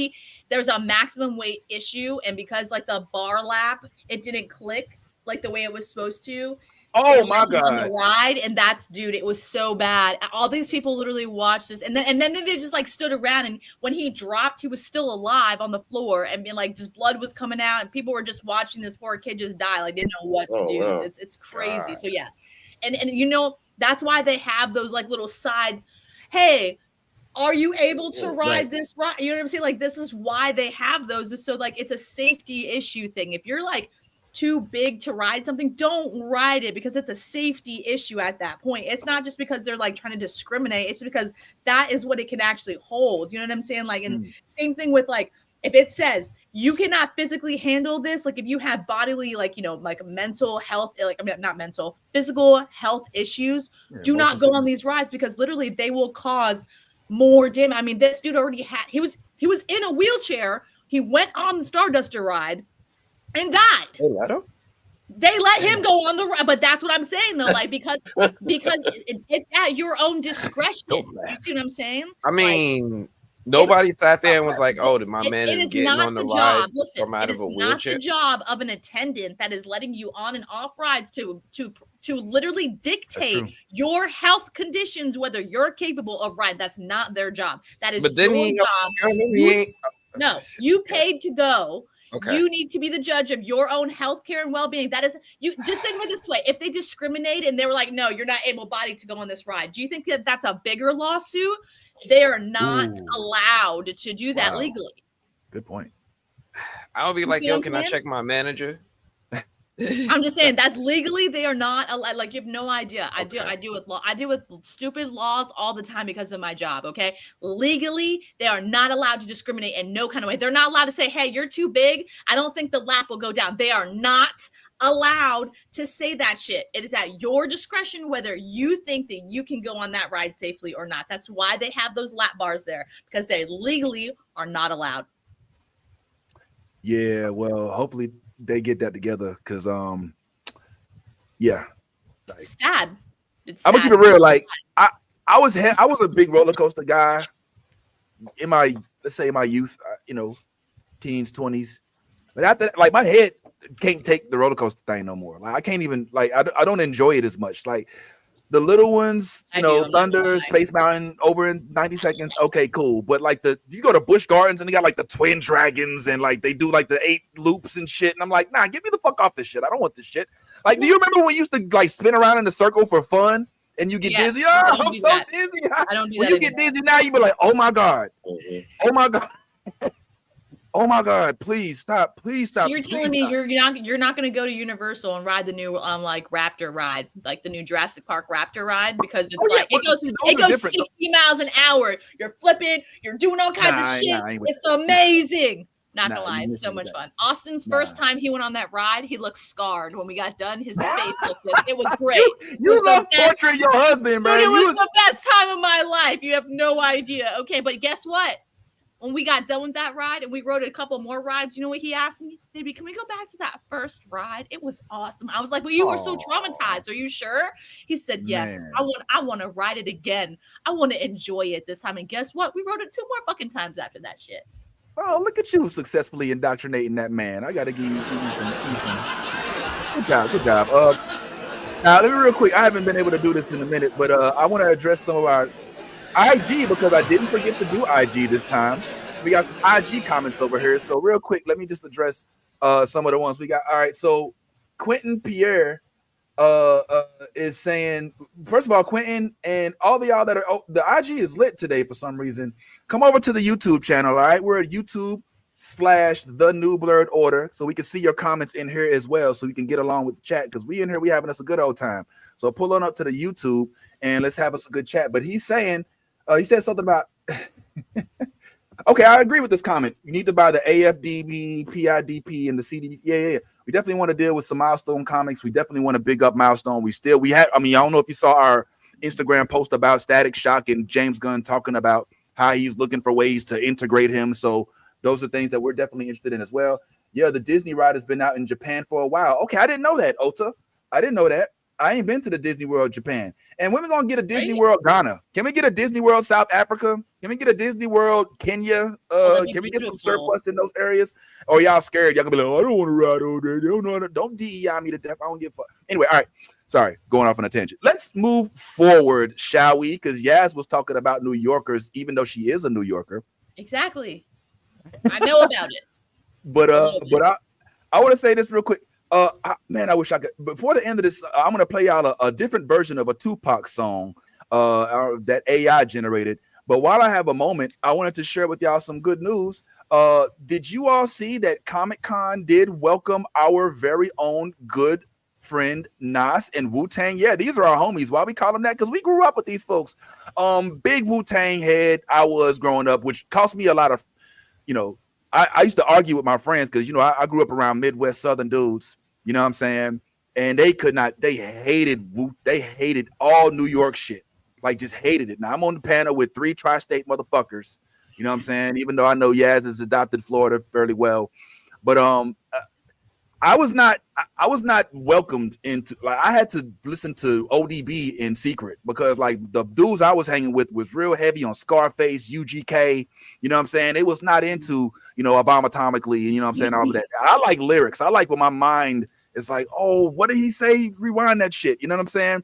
there's a maximum weight issue and because like the bar lap it didn't click like the way it was supposed to. They Oh let my him on god. the ride, and dude, it was so bad. All these people literally watched this, and then they just like stood around. And when he dropped, he was still alive on the floor, and being like, just blood was coming out, and people were just watching this poor kid just die, like they didn't know what to Oh, do. wow. So it's crazy. God. So yeah, and that's why they have those like little side. Hey, are you able to ride this ride? You know what I'm saying? Like this is why they have those. Is so like it's a safety issue thing. If you're like too big to ride something, don't ride it because it's a safety issue at that point. It's not just because they're like trying to discriminate. It's because that is what it can actually hold. You know what I'm saying? Like, and same thing with like, if it says you cannot physically handle this, like if you have bodily, like, like mental health, like, I mean, not mental, physical health issues, do not go on these rides because literally they will cause more damage. I mean, this dude already he was in a wheelchair. He went on the Starduster ride and died. They let him go on the ride, but that's what I'm saying though, like because it's at your own discretion. You see what I'm saying? I mean, nobody sat there and was like, "Oh, my man is getting on the ride from out of a wheelchair." Not the job of an attendant that is letting you on and off rides to literally dictate your health conditions, whether you're capable of riding. That's not their job. That is your job. No, you paid to go. Okay. You need to be the judge of your own health care and well-being. That is, you just think of it this way. If they discriminate and they were like, no, you're not able-bodied to go on this ride, do you think that that's a bigger lawsuit? They are not allowed to do that legally. Good point. I would be like, yo, can I check my manager? I'm just saying that's legally they are not allowed. Like you have no idea. I deal with law. I deal with stupid laws all the time because of my job. Okay, legally they are not allowed to discriminate in no kind of way. They're not allowed to say, "Hey, you're too big. I don't think the lap will go down." They are not allowed to say that shit. It is at your discretion whether you think that you can go on that ride safely or not. That's why they have those lap bars there because they legally are not allowed. Yeah, well, hopefully they get that together because yeah, like, sad. I'm gonna keep it real. Like I was a big roller coaster guy in my, let's say, my youth, teens, 20s, but after like my head can't take the roller coaster thing no more. Like I can't even, like, I don't enjoy it as much. Like the little ones, Thunder, Space Mountain, over in 90 seconds. Okay, cool. But like you go to Busch Gardens and they got like the twin dragons and like they do like the 8 loops and shit. And I'm like, nah, get me the fuck off this shit. I don't want this shit. Like, do you remember when we used to like spin around in a circle for fun and you get dizzy? Oh, I'm so dizzy. I don't do when that you get dizzy now, you be like, oh my God. Oh my God. Oh my God! Please stop! Please stop! So you're telling me you're not going to go to Universal and ride the new like Raptor ride, like the new Jurassic Park Raptor ride, because it's it goes 60 miles an hour. You're flipping, you're doing all kinds of shit. It's amazing. Not gonna lie, it's so much fun. Austin's first time he went on that ride, he looked scarred. When we got done, his face looked like it was great. You love torturing your husband, man. Dude, it was the best time of my life. You have no idea. Okay, but guess what? When we got done with that ride and we rode a couple more rides, you know what he asked me? Baby, can we go back to that first ride? It was awesome. I was like, well, you were so traumatized. Are you sure? He said, yes. Man. I want to ride it again. I want to enjoy it this time. And guess what? We rode it 2 more fucking times after that shit. Oh, look at you successfully indoctrinating that man. I got to give you some. Good job. Now, let me real quick. I haven't been able to do this in a minute, but I want to address some of our IG because I didn't forget to do IG this time. We got some IG comments over here. So real quick, let me just address some of the ones we got. All right. So Quentin Pierre is saying, first of all, Quentin and all the y'all that are, the IG is lit today for some reason. Come over to the YouTube channel. All right. We're at YouTube/The New Blurred Order. So we can see your comments in here as well. So we can get along with the chat because we in here, we having us a good old time. So pull on up to the YouTube and let's have us a good chat. But he's saying, he said something about, okay, I agree with this comment. You need to buy the AFDB, PIDP, and the CDB. Yeah. We definitely want to deal with some Milestone comics. We definitely want to big up Milestone. I don't know if you saw our Instagram post about Static Shock and James Gunn talking about how he's looking for ways to integrate him. So those are things that we're definitely interested in as well. Yeah, the Disney ride has been out in Japan for a while. Okay, I didn't know that, Ota. I didn't know that. I ain't been to the Disney World Japan. And when we gonna get a Disney World Ghana? Can we get a Disney World South Africa? Can we get a Disney World Kenya? Can we get some surplus in those areas? Or y'all scared? Y'all gonna be like, oh, I don't want to ride over there. They don't know. Don't DEI me to death. I don't give a fuck. Anyway, all right. Sorry, going off on a tangent. Let's move forward, shall we? Because Yaz was talking about New Yorkers, even though she is a New Yorker. Exactly. I know about it. But I want to say this real quick. Man, I wish I could. Before the end of this, I'm gonna play out a different version of a Tupac song that AI generated. But while I have a moment, I wanted to share with y'all some good news. Did you all see that Comic-Con did welcome our very own good friend Nas and Wu-Tang? Yeah, these are our homies. Why we call them that? Because we grew up with these folks. Big Wu-Tang head I was growing up, which cost me a lot of, I used to argue with my friends because, I grew up around Midwest Southern dudes, you know what I'm saying? And they hated all New York shit. Like, just hated it. Now, I'm on the panel with 3 tri-state motherfuckers, you know what I'm saying? Even though I know Yaz has adopted Florida fairly well. But I was not welcomed into, like, I had to listen to ODB in secret because, like, the dudes I was hanging with was real heavy on Scarface, UGK, you know what I'm saying? They was not into, Obama Atomically, you know what I'm saying? All of that. I like lyrics. I like when my mind is like, oh, what did he say? Rewind that shit. You know what I'm saying?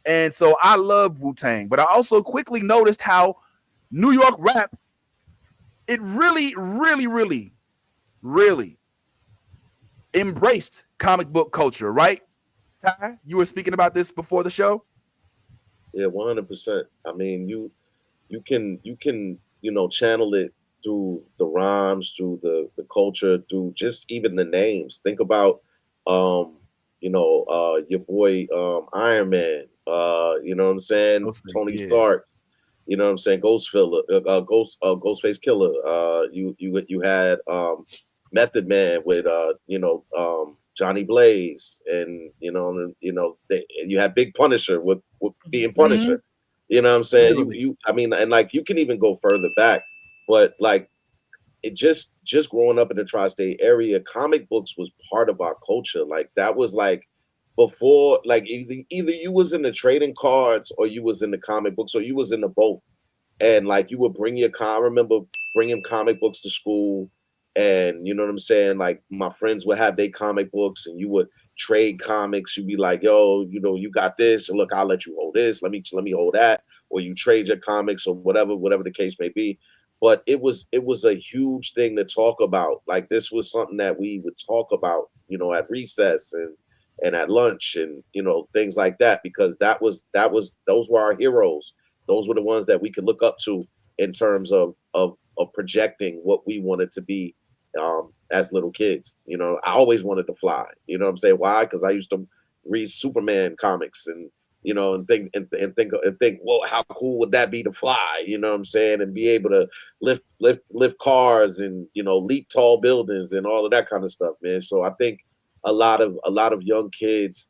And so I love Wu-Tang, but I also quickly noticed how New York rap, it really, really, really, really embraced comic book culture, right? Ty, you were speaking about this before the show. Yeah, 100%. I mean, you can channel it through the rhymes, through the culture, through just even the names. Think about your boy Iron Man, you know what I'm saying? Ghostface, Tony yeah. Stark, you know what I'm saying? Ghostface Killer. You had Method Man with Johnny Blaze, and you had Big Punisher with being Punisher. You know what I'm saying? You can even go further back, but like it just growing up in the tri-state area, comic books was part of our culture. Like that was like before, like either you was in the trading cards or you was in the comic books, or you was in the both. And like you would bring I remember bringing comic books to school, and you know what I'm saying? Like my friends would have their comic books and you would trade comics. You'd be like, yo, you got this, and look, I'll let you hold this. Let me hold that. Or you trade your comics or whatever the case may be. But it was a huge thing to talk about. Like this was something that we would talk about, at recess and at lunch and things like that, because those were our heroes. Those were the ones that we could look up to in terms of projecting what we wanted to be as little kids. I always wanted to fly. You know what I'm saying? Why? Because I used to read Superman comics and think, well, how cool would that be to fly? You know what I'm saying? And be able to lift cars and leap tall buildings and all of that kind of stuff, man. So I think a lot of young kids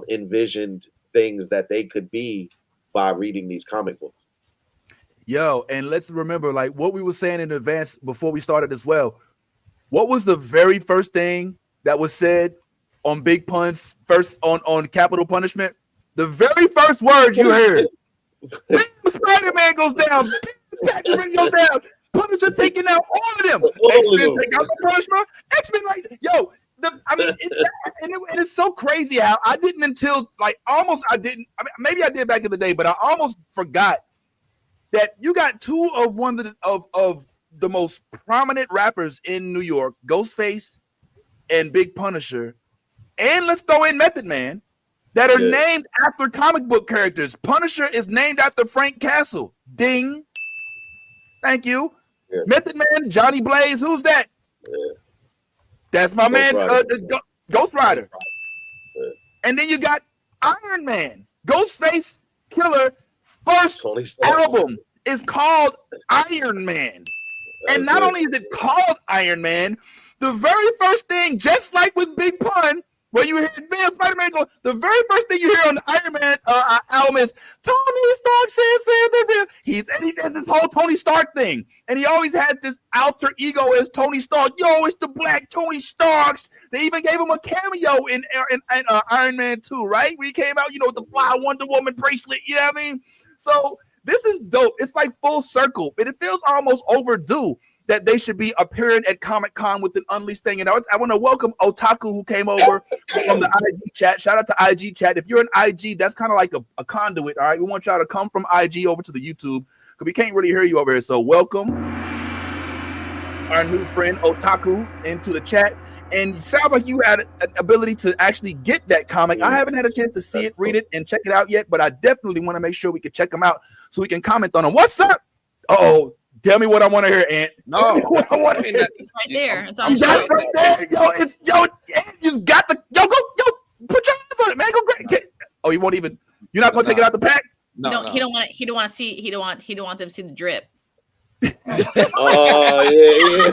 envisioned things that they could be by reading these comic books. Yo, and let's remember, like what we were saying in advance before we started as well. What was the very first thing that was said on Big Pun's first on Capital Punishment? The very first words you heard, Spider-Man goes down, Batman goes down, Punisher taking out all of them. X-Men take out the punishment. X-Men, like, yo, it's so crazy how I didn't until like almost I didn't. I mean, maybe I did back in the day, but I almost forgot that you got two of of the most prominent rappers in New York, Ghostface and Big Punisher, and let's throw in Method Man, that are named after comic book characters. Punisher is named after Frank Castle. Ding. Thank you. Yeah. Method Man, Johnny Blaze. Who's that? Yeah. That's my man, Ghost Rider. Yeah. And then you got Iron Man. Ghostface Killer first album is called Iron Man. And not only is it called Iron Man, the very first thing, just like with Big Pun, where you hear Spider-Man go, the very first thing you hear on the Iron Man album is Tony Stark says he has this whole Tony Stark thing, and he always has this alter ego as Tony Stark. Yo, it's the Black Tony Starks. They even gave him a cameo in Iron Man 2, right? When he came out, with the fly Wonder Woman bracelet. You know what I mean? So this is dope. It's like full circle, but it feels almost overdue that they should be appearing at Comic-Con with an Unleashed thing. And I want to welcome Otaku, who came over from the IG chat. Shout out to IG chat. If you're an IG, that's kind of like a conduit, all right? We want y'all to come from IG over to the YouTube because we can't really hear you over here. So welcome our new friend Otaku into the chat. And it sounds like you had an ability to actually get that comic. I haven't had a chance to see it, read it, and check it out yet, but I definitely want to make sure we can check them out so we can comment on them. What's up? Oh, tell me what I want to hear, Ant. No, It's right there. It's on right there. You got the go, put your hands on it, man. Go great. Oh, you won't even. You're not gonna take it out the pack. No, he don't want it. He don't want to see. He don't want them to see the drip. Oh yeah.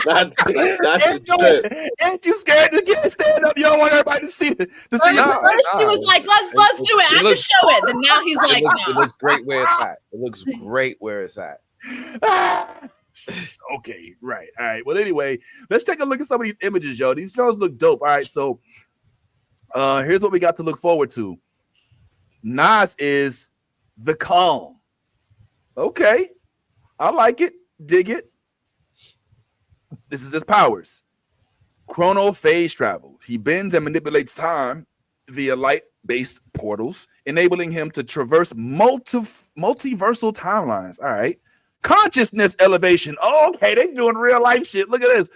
Not the drip. Ain't you scared to get stand up? You don't want everybody to see it. First he was like, let's do it. I can show it. And now he's like, it looks great where it's at. It looks great where it's at. Okay, right. All right. Well, anyway, let's take a look at some of these images, yo. These shows look dope. All right, so here's what we got to look forward to. Nas is the calm. Okay, I like it. Dig it. This is his powers. Chrono phase travel. He bends and manipulates time via light-based portals, enabling him to traverse multiversal timelines. All right. Consciousness elevation. Oh, okay, they doing real life shit. Look at this.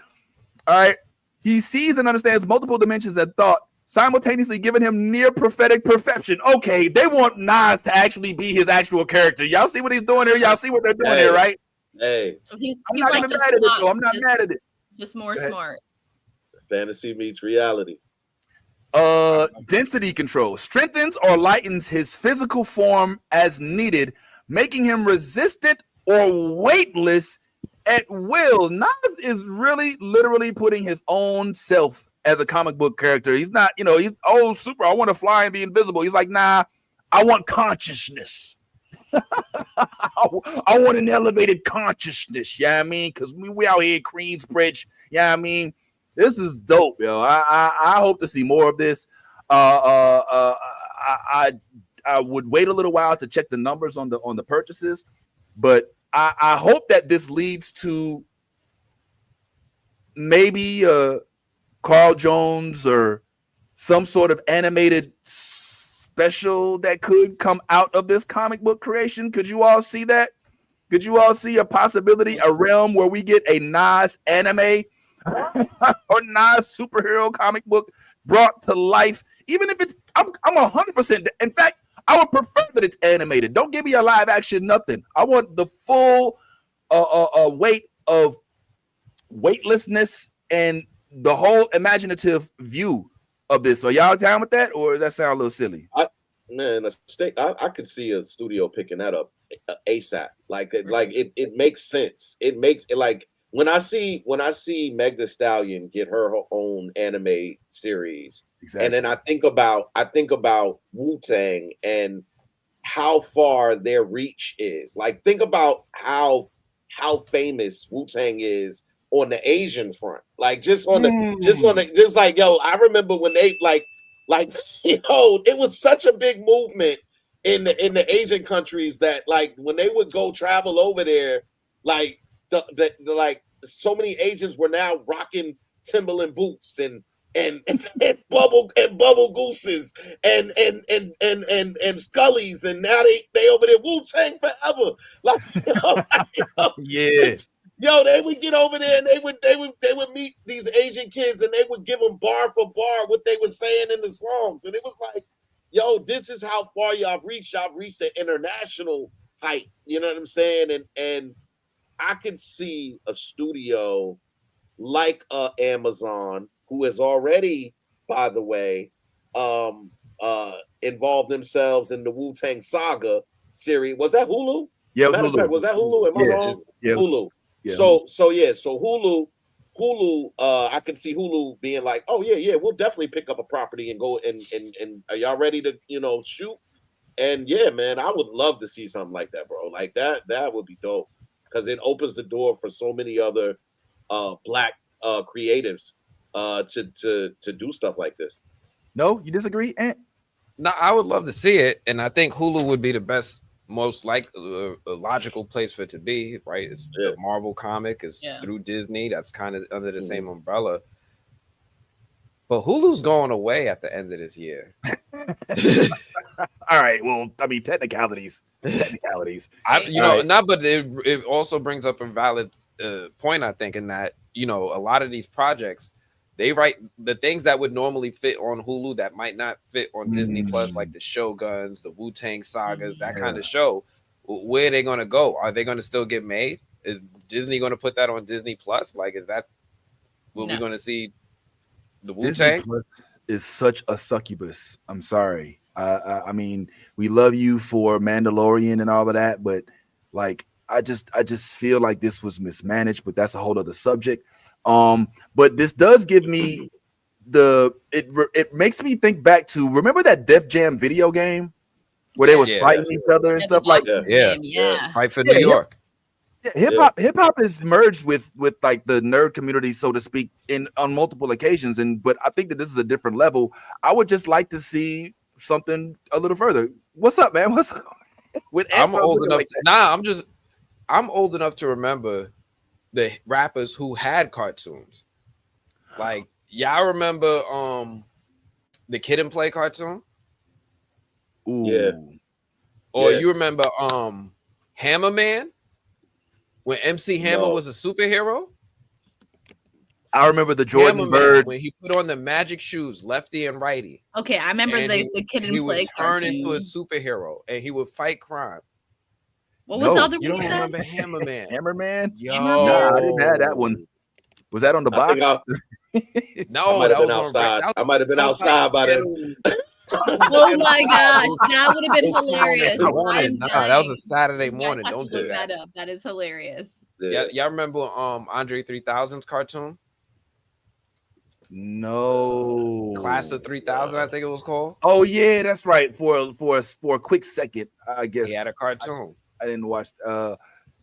All right. He sees and understands multiple dimensions and thought, simultaneously giving him near prophetic perception. Okay, they want Nas to actually be his actual character. Y'all see what he's doing here? Y'all see what they're doing here, right? Hey. So he's I'm not like even mad at it, though. I'm not mad at it. Just more smart. Fantasy meets reality. Density control strengthens or lightens his physical form as needed, making him resistant or weightless at will. Nas is really literally putting his own self as a comic book character. He's not, he's super. I want to fly and be invisible. He's like, nah, I want consciousness. I want an elevated consciousness. Yeah, I mean, because we out here in Queensbridge. Yeah, I mean, this is dope, yo. I hope to see more of this. I would wait a little while to check the numbers on the purchases, but I hope that this leads to maybe Carl Jones or some sort of animated special that could come out of this comic book creation. Could you all see that? Could you all see a possibility, a realm where we get a Nas anime or Nas superhero comic book brought to life? Even if it's, I'm 100%. In fact, I would prefer that it's animated. Don't give me a live action, nothing. I want the full weight of weightlessness and the whole imaginative view of this. So y'all down with that, or does that sound a little silly? I could see a studio picking that up ASAP. Like it makes sense. It makes it like when I see Meg Thee Stallion get her own anime series, exactly. And then I think about Wu-Tang and how far their reach is. Like think about how famous Wu-Tang is on the Asian front, like just like, yo, I remember when they like, it was such a big movement in the Asian countries that like when they would go travel over there, like the so many Asians were now rocking Timberland boots and bubble gooses and Scullies, and now they over there Wu-Tang forever. Like yeah. Yo, they would get over there and they would meet these Asian kids and they would give them bar for bar what they were saying in the songs. And it was like, yo, this is how far y'all have reached. Y'all reached the international height. You know what I'm saying? And I could see a studio like Amazon, who has already, by the way, involved themselves in the Wu-Tang Saga series. Was that Hulu? Yeah, Matter of fact, was that Hulu? Am I wrong? Yeah. Hulu. Yeah. So Hulu Hulu, I can see Hulu being like, oh yeah, we'll definitely pick up a property and go and are y'all ready to shoot? And yeah, man, I would love to see something like that, bro. Like that would be dope because it opens the door for so many other black creatives to do stuff like this. No, you disagree, Ant? No, I would love to see it, and I think Hulu would be the best, most logical place for it to be. Right? It's the Marvel comic is through Disney. That's kind of under the same umbrella. But Hulu's going away at the end of this year. All right. Well, I mean, technicalities. But it also brings up a valid point, I think, in that a lot of these projects, they write the things that would normally fit on Hulu that might not fit on Disney Plus, like the Shoguns, the Wu-Tang sagas, that kind of show. Where are they going to go? Are they going to still get made? Is Disney going to put that on Disney Plus? Like, is that what we're going to see? The Wu-Tang Disney Plus is such a succubus. I'm sorry. I mean, we love you for Mandalorian and all of that, but like, I just feel like this was mismanaged. But that's a whole other subject. But this does give me it makes me think back to, remember that Def Jam video game where they was fighting each other and stuff like that. Fight for New York. Yeah, hip hop is merged with like the nerd community, so to speak, on multiple occasions. But I think that this is a different level. I would just like to see something a little further. What's up, man? What's up? I'm old enough. I'm old enough to remember the rappers who had cartoons. Like, y'all remember the Kid and Play cartoon? Ooh. Yeah. Or you remember Hammer Man? When MC Hammer was a superhero? I remember the Jordan Hammer Bird Man, when he put on the magic shoes, lefty and righty. Okay, I remember the Kid and Play He would turn cartoon. into a superhero and he would fight crime. What was the other one you don't you said? remember Hammer Man? Hammer Man? Yo. Nah, I didn't have that one. Was that on the box? No, I might have been outside. I might have been outside by then. Oh my gosh, that would have been hilarious. That was a Saturday morning. Don't do that up. That is hilarious. Yeah, y'all remember Andre 3000's cartoon? No. Class of 3000, I think it was called. Oh yeah, that's right. For a quick second, I guess he had a cartoon. I didn't watch.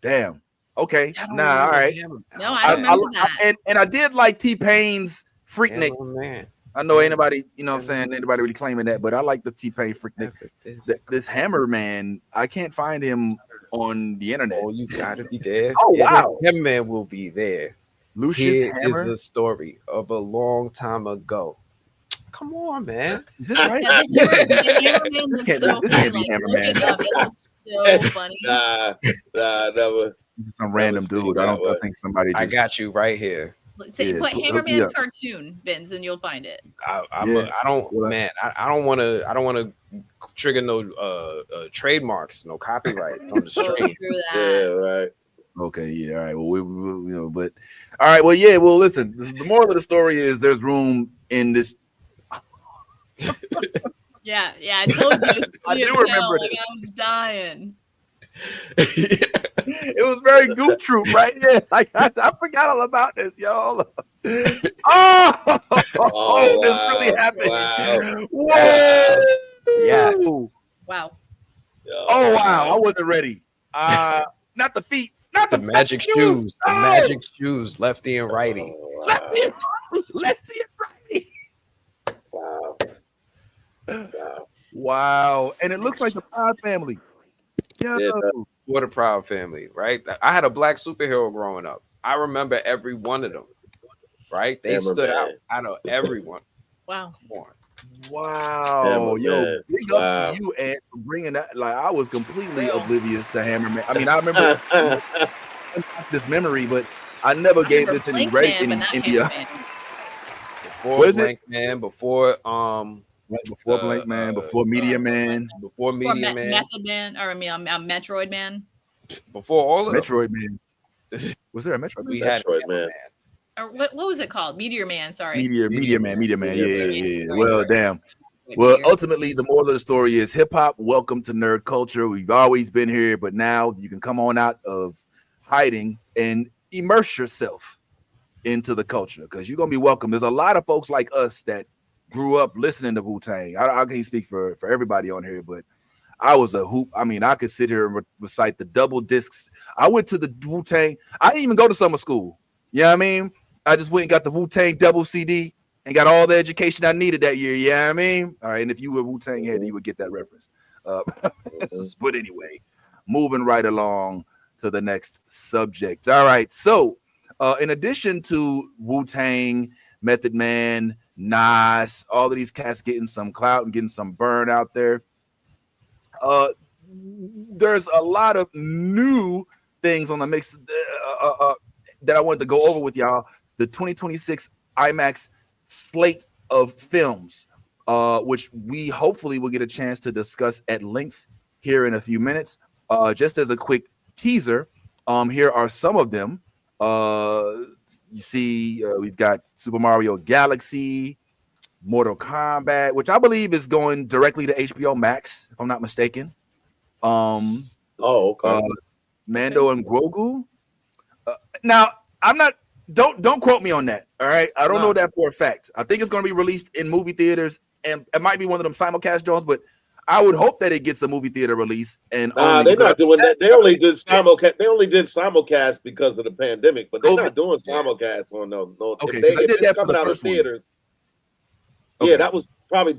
Damn. Okay. Nah. All right. No, I don't remember that. And I did like T-Pain's Freaknik. Man. I know ain't nobody, you know what I'm saying, anybody really claiming that, but I like the T-Pain Freaknik. This Hammer Man, I can't find him on the internet. Oh, you gotta be there. Oh wow. Hammer Man will be there. Lucius Hammer is a story of a long time ago. Come on, man. Is this right? This can't be Hammer Man. It's so funny. Nah, never. This is some random dude. I think somebody just... I got you right here. Say put Hammerman cartoon, Vince, and you'll find it. I don't want to trigger no trademarks, no copyrights on the stream. Yeah, right. Okay, yeah, all right. Well, we but all right. Well, yeah. Well, listen. The moral of the story is there's room in this. Yeah. I told you. I do remember it. Like I was dying. It was very Goop Troop, right? Yeah, like I forgot all about this, y'all. This really happened. Wow. Whoa! Yeah. Wow. Oh wow! I wasn't ready. Not the feet. Not the magic shoes. The magic shoes, lefty and righty. Lefty and righty. Wow. And it looks like the Proud Family. Yeah. What a Proud Family, right? I had a black superhero growing up. I remember every one of them, right? They stood out of everyone. Wow. Wow. Yo, big up to you, Ant, for bringing that. Like, I was completely oblivious to Hammerman. I mean, I remember this memory, but I never gave this any rate in India. Before Blank Man, before Blank Man, before Meteor Man, before Meteor Man, Method Man, or Metroid Man. Before all of Metroid Man. Was there a Metroid Man? We had Metroid Man. Or what was it called? Meteor Man. Sorry. Meteor Man. Yeah. Well, damn. Well, ultimately, the moral of the story is hip hop. Welcome to nerd culture. We've always been here, but now you can come on out of hiding and immerse yourself into the culture, because you're gonna be welcome. There's a lot of folks like us that grew up listening to Wu-Tang. I can't speak for everybody on here, but I was a hoop. I mean, I could sit here and recite the double discs. I went to the Wu-Tang. I didn't even go to summer school. You know what I mean? I just went and got the Wu-Tang double CD and got all the education I needed that year. You know what I mean? All right. And if you were Wu-Tang head, you would get that reference. But anyway, moving right along to the next subject. All right. So in addition to Wu-Tang, Method Man, Nas, all of these cats getting some clout and getting some burn out there, there's a lot of new things on the mix that I wanted to go over with y'all. The 2026 IMAX slate of films, which we hopefully will get a chance to discuss at length here in a few minutes. Just as a quick teaser, here are some of them. You see, we've got Super Mario Galaxy, Mortal Kombat, which I believe is going directly to HBO Max, if I'm not mistaken. Okay. Mando and Grogu. Now, I'm not. Don't quote me on that. All right, I don't know that for a fact. I think it's going to be released in movie theaters, and it might be one of them simulcast Jones, but I would hope that it gets a movie theater release. And they're not doing that. They only did simulcast. They only did simulcast because of the pandemic, but they're not doing simulcast on no. Okay, if so it's that coming out of theaters. Okay. Yeah, that was probably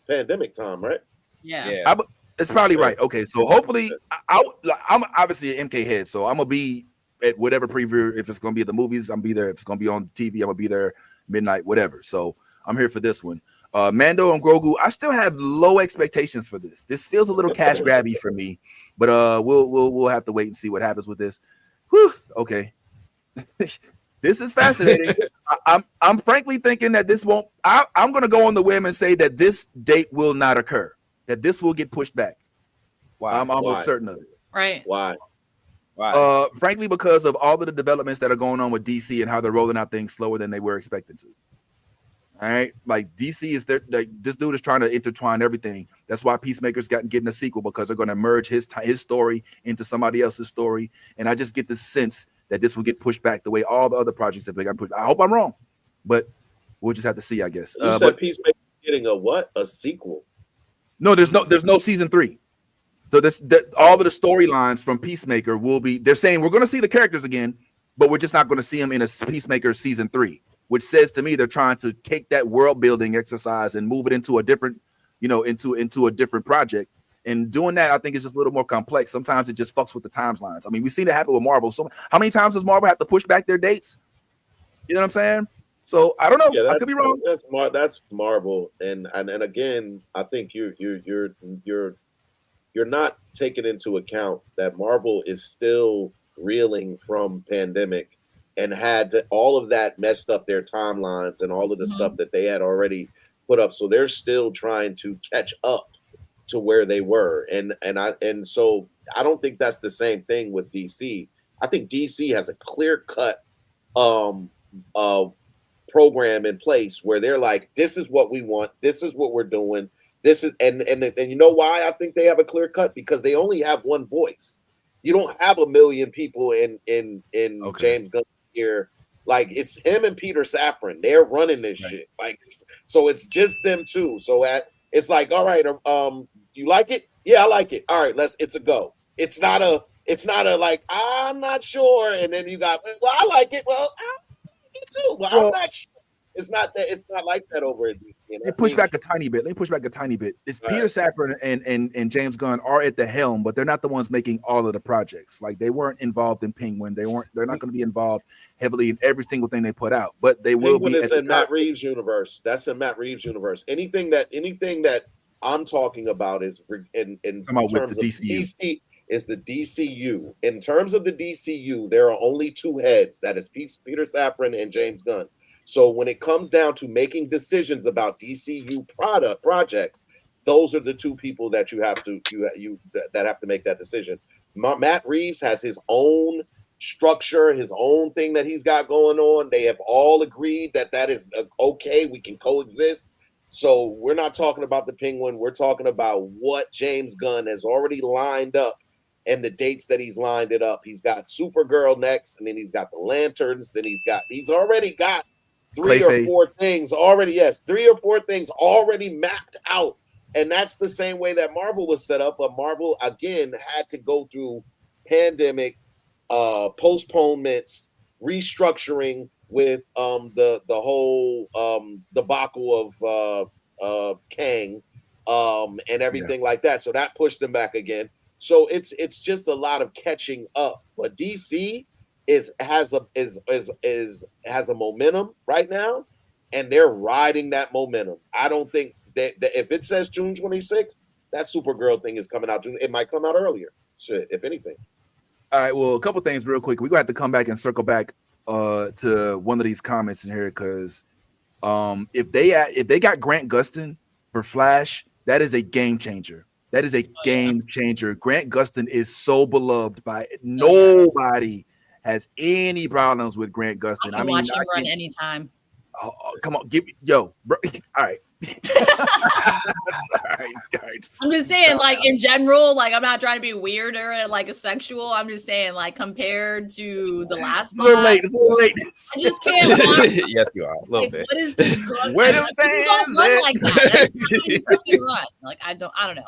pandemic time, right? Yeah. It's probably right. Okay, so hopefully, I'm obviously an MK head, so I'm gonna be at whatever preview. If it's gonna be at the movies, I'm gonna be there. If it's gonna be on TV, I'm gonna be there midnight, whatever. So I'm here for this one. Mando and Grogu, I still have low expectations for this. This feels a little cash grabby for me, but we'll have to wait and see what happens with this. Whew, okay. This is fascinating. I'm frankly thinking that this won't. I'm going to go on the whim and say that this date will not occur. That this will get pushed back. Why? I'm almost certain of it. Right. Why? Frankly, because of all of the developments that are going on with DC and how they're rolling out things slower than they were expected to. All right, like DC is there. Like, this dude is trying to intertwine everything. That's why Peacemaker's getting a sequel, because they're going to merge his story into somebody else's story. And I just get the sense that this will get pushed back the way all the other projects have been got pushed. I hope I'm wrong, but we'll just have to see, I guess. You said Peacemaker getting a what? A sequel? No, there's no season 3. So all of the storylines from Peacemaker will be. They're saying we're going to see the characters again, but we're just not going to see them in a Peacemaker season 3. Which says to me they're trying to take that world building exercise and move it into a different, into a different project. And doing that, I think, is just a little more complex. Sometimes it just fucks with the timelines. I mean, we've seen it happen with Marvel. So how many times does Marvel have to push back their dates? You know what I'm saying? So I don't know. Yeah, I could be wrong. That's Marvel, and again, I think you're not taking into account that Marvel is still reeling from pandemic. And had all of that messed up their timelines and all of the stuff that they had already put up. So they're still trying to catch up to where they were. And so I don't think that's the same thing with DC. I think DC has a clear-cut program in place where they're like, this is what we want, this is what we're doing. This is and you know why I think they have a clear cut? Because they only have one voice. You don't have a million people in James Gunn here. Like, it's him and Peter Safran. They're running this shit. Like, so it's just them two. So it's like, all right, do you like it? Yeah, I like it. All right, it's a go. It's not a like, I'm not sure. And then you got, well, I like it. Well, I like it too. Well, I'm not sure. It's not like that over at DC. They push back a tiny bit. It's Peter Safran and James Gunn are at the helm, but they're not the ones making all of the projects. Like, they weren't involved in Penguin. They're not going to be involved heavily in every single thing they put out. But they will be. Penguin is in Matt Reeves' universe. That's in Matt Reeves' universe. Anything that I'm talking about is in terms of DC is the DCU. In terms of the DCU, there are only two heads. That is Peter Safran and James Gunn. So when it comes down to making decisions about DCU projects, those are the two people that you have to make that decision. Matt Reeves has his own structure, his own thing that he's got going on. They have all agreed that is okay. We can coexist. So we're not talking about the Penguin. We're talking about what James Gunn has already lined up and the dates that he's lined it up. He's got Supergirl next, and then he's got the Lanterns. Then he's already got three or four things already mapped out. And that's the same way that Marvel was set up. But Marvel, again, had to go through pandemic, postponements, restructuring with the whole debacle of Kang and everything like that. So that pushed them back again. So it's just a lot of catching up. But DC has a momentum right now, and they're riding that momentum. I don't think that if it says June 26th, that Supergirl thing is coming out June. It might come out earlier. Shit, if anything. All right. Well, a couple things real quick. We're gonna have to come back and circle back to one of these comments in here because if they got Grant Gustin for Flash, that is a game changer. That is a game changer. Grant Gustin is so beloved by nobody has any problems with Grant Gustin. I can watch him run anytime. Oh, come on, give me bro. All right. All right. I'm just saying, like in general, like I'm not trying to be weird or like a sexual. I'm just saying, like compared to the last It's a little late. I just can't watch. Yes, you are a little bit. What is this drug? Where them Don't run like that. That's not run. Like I don't know.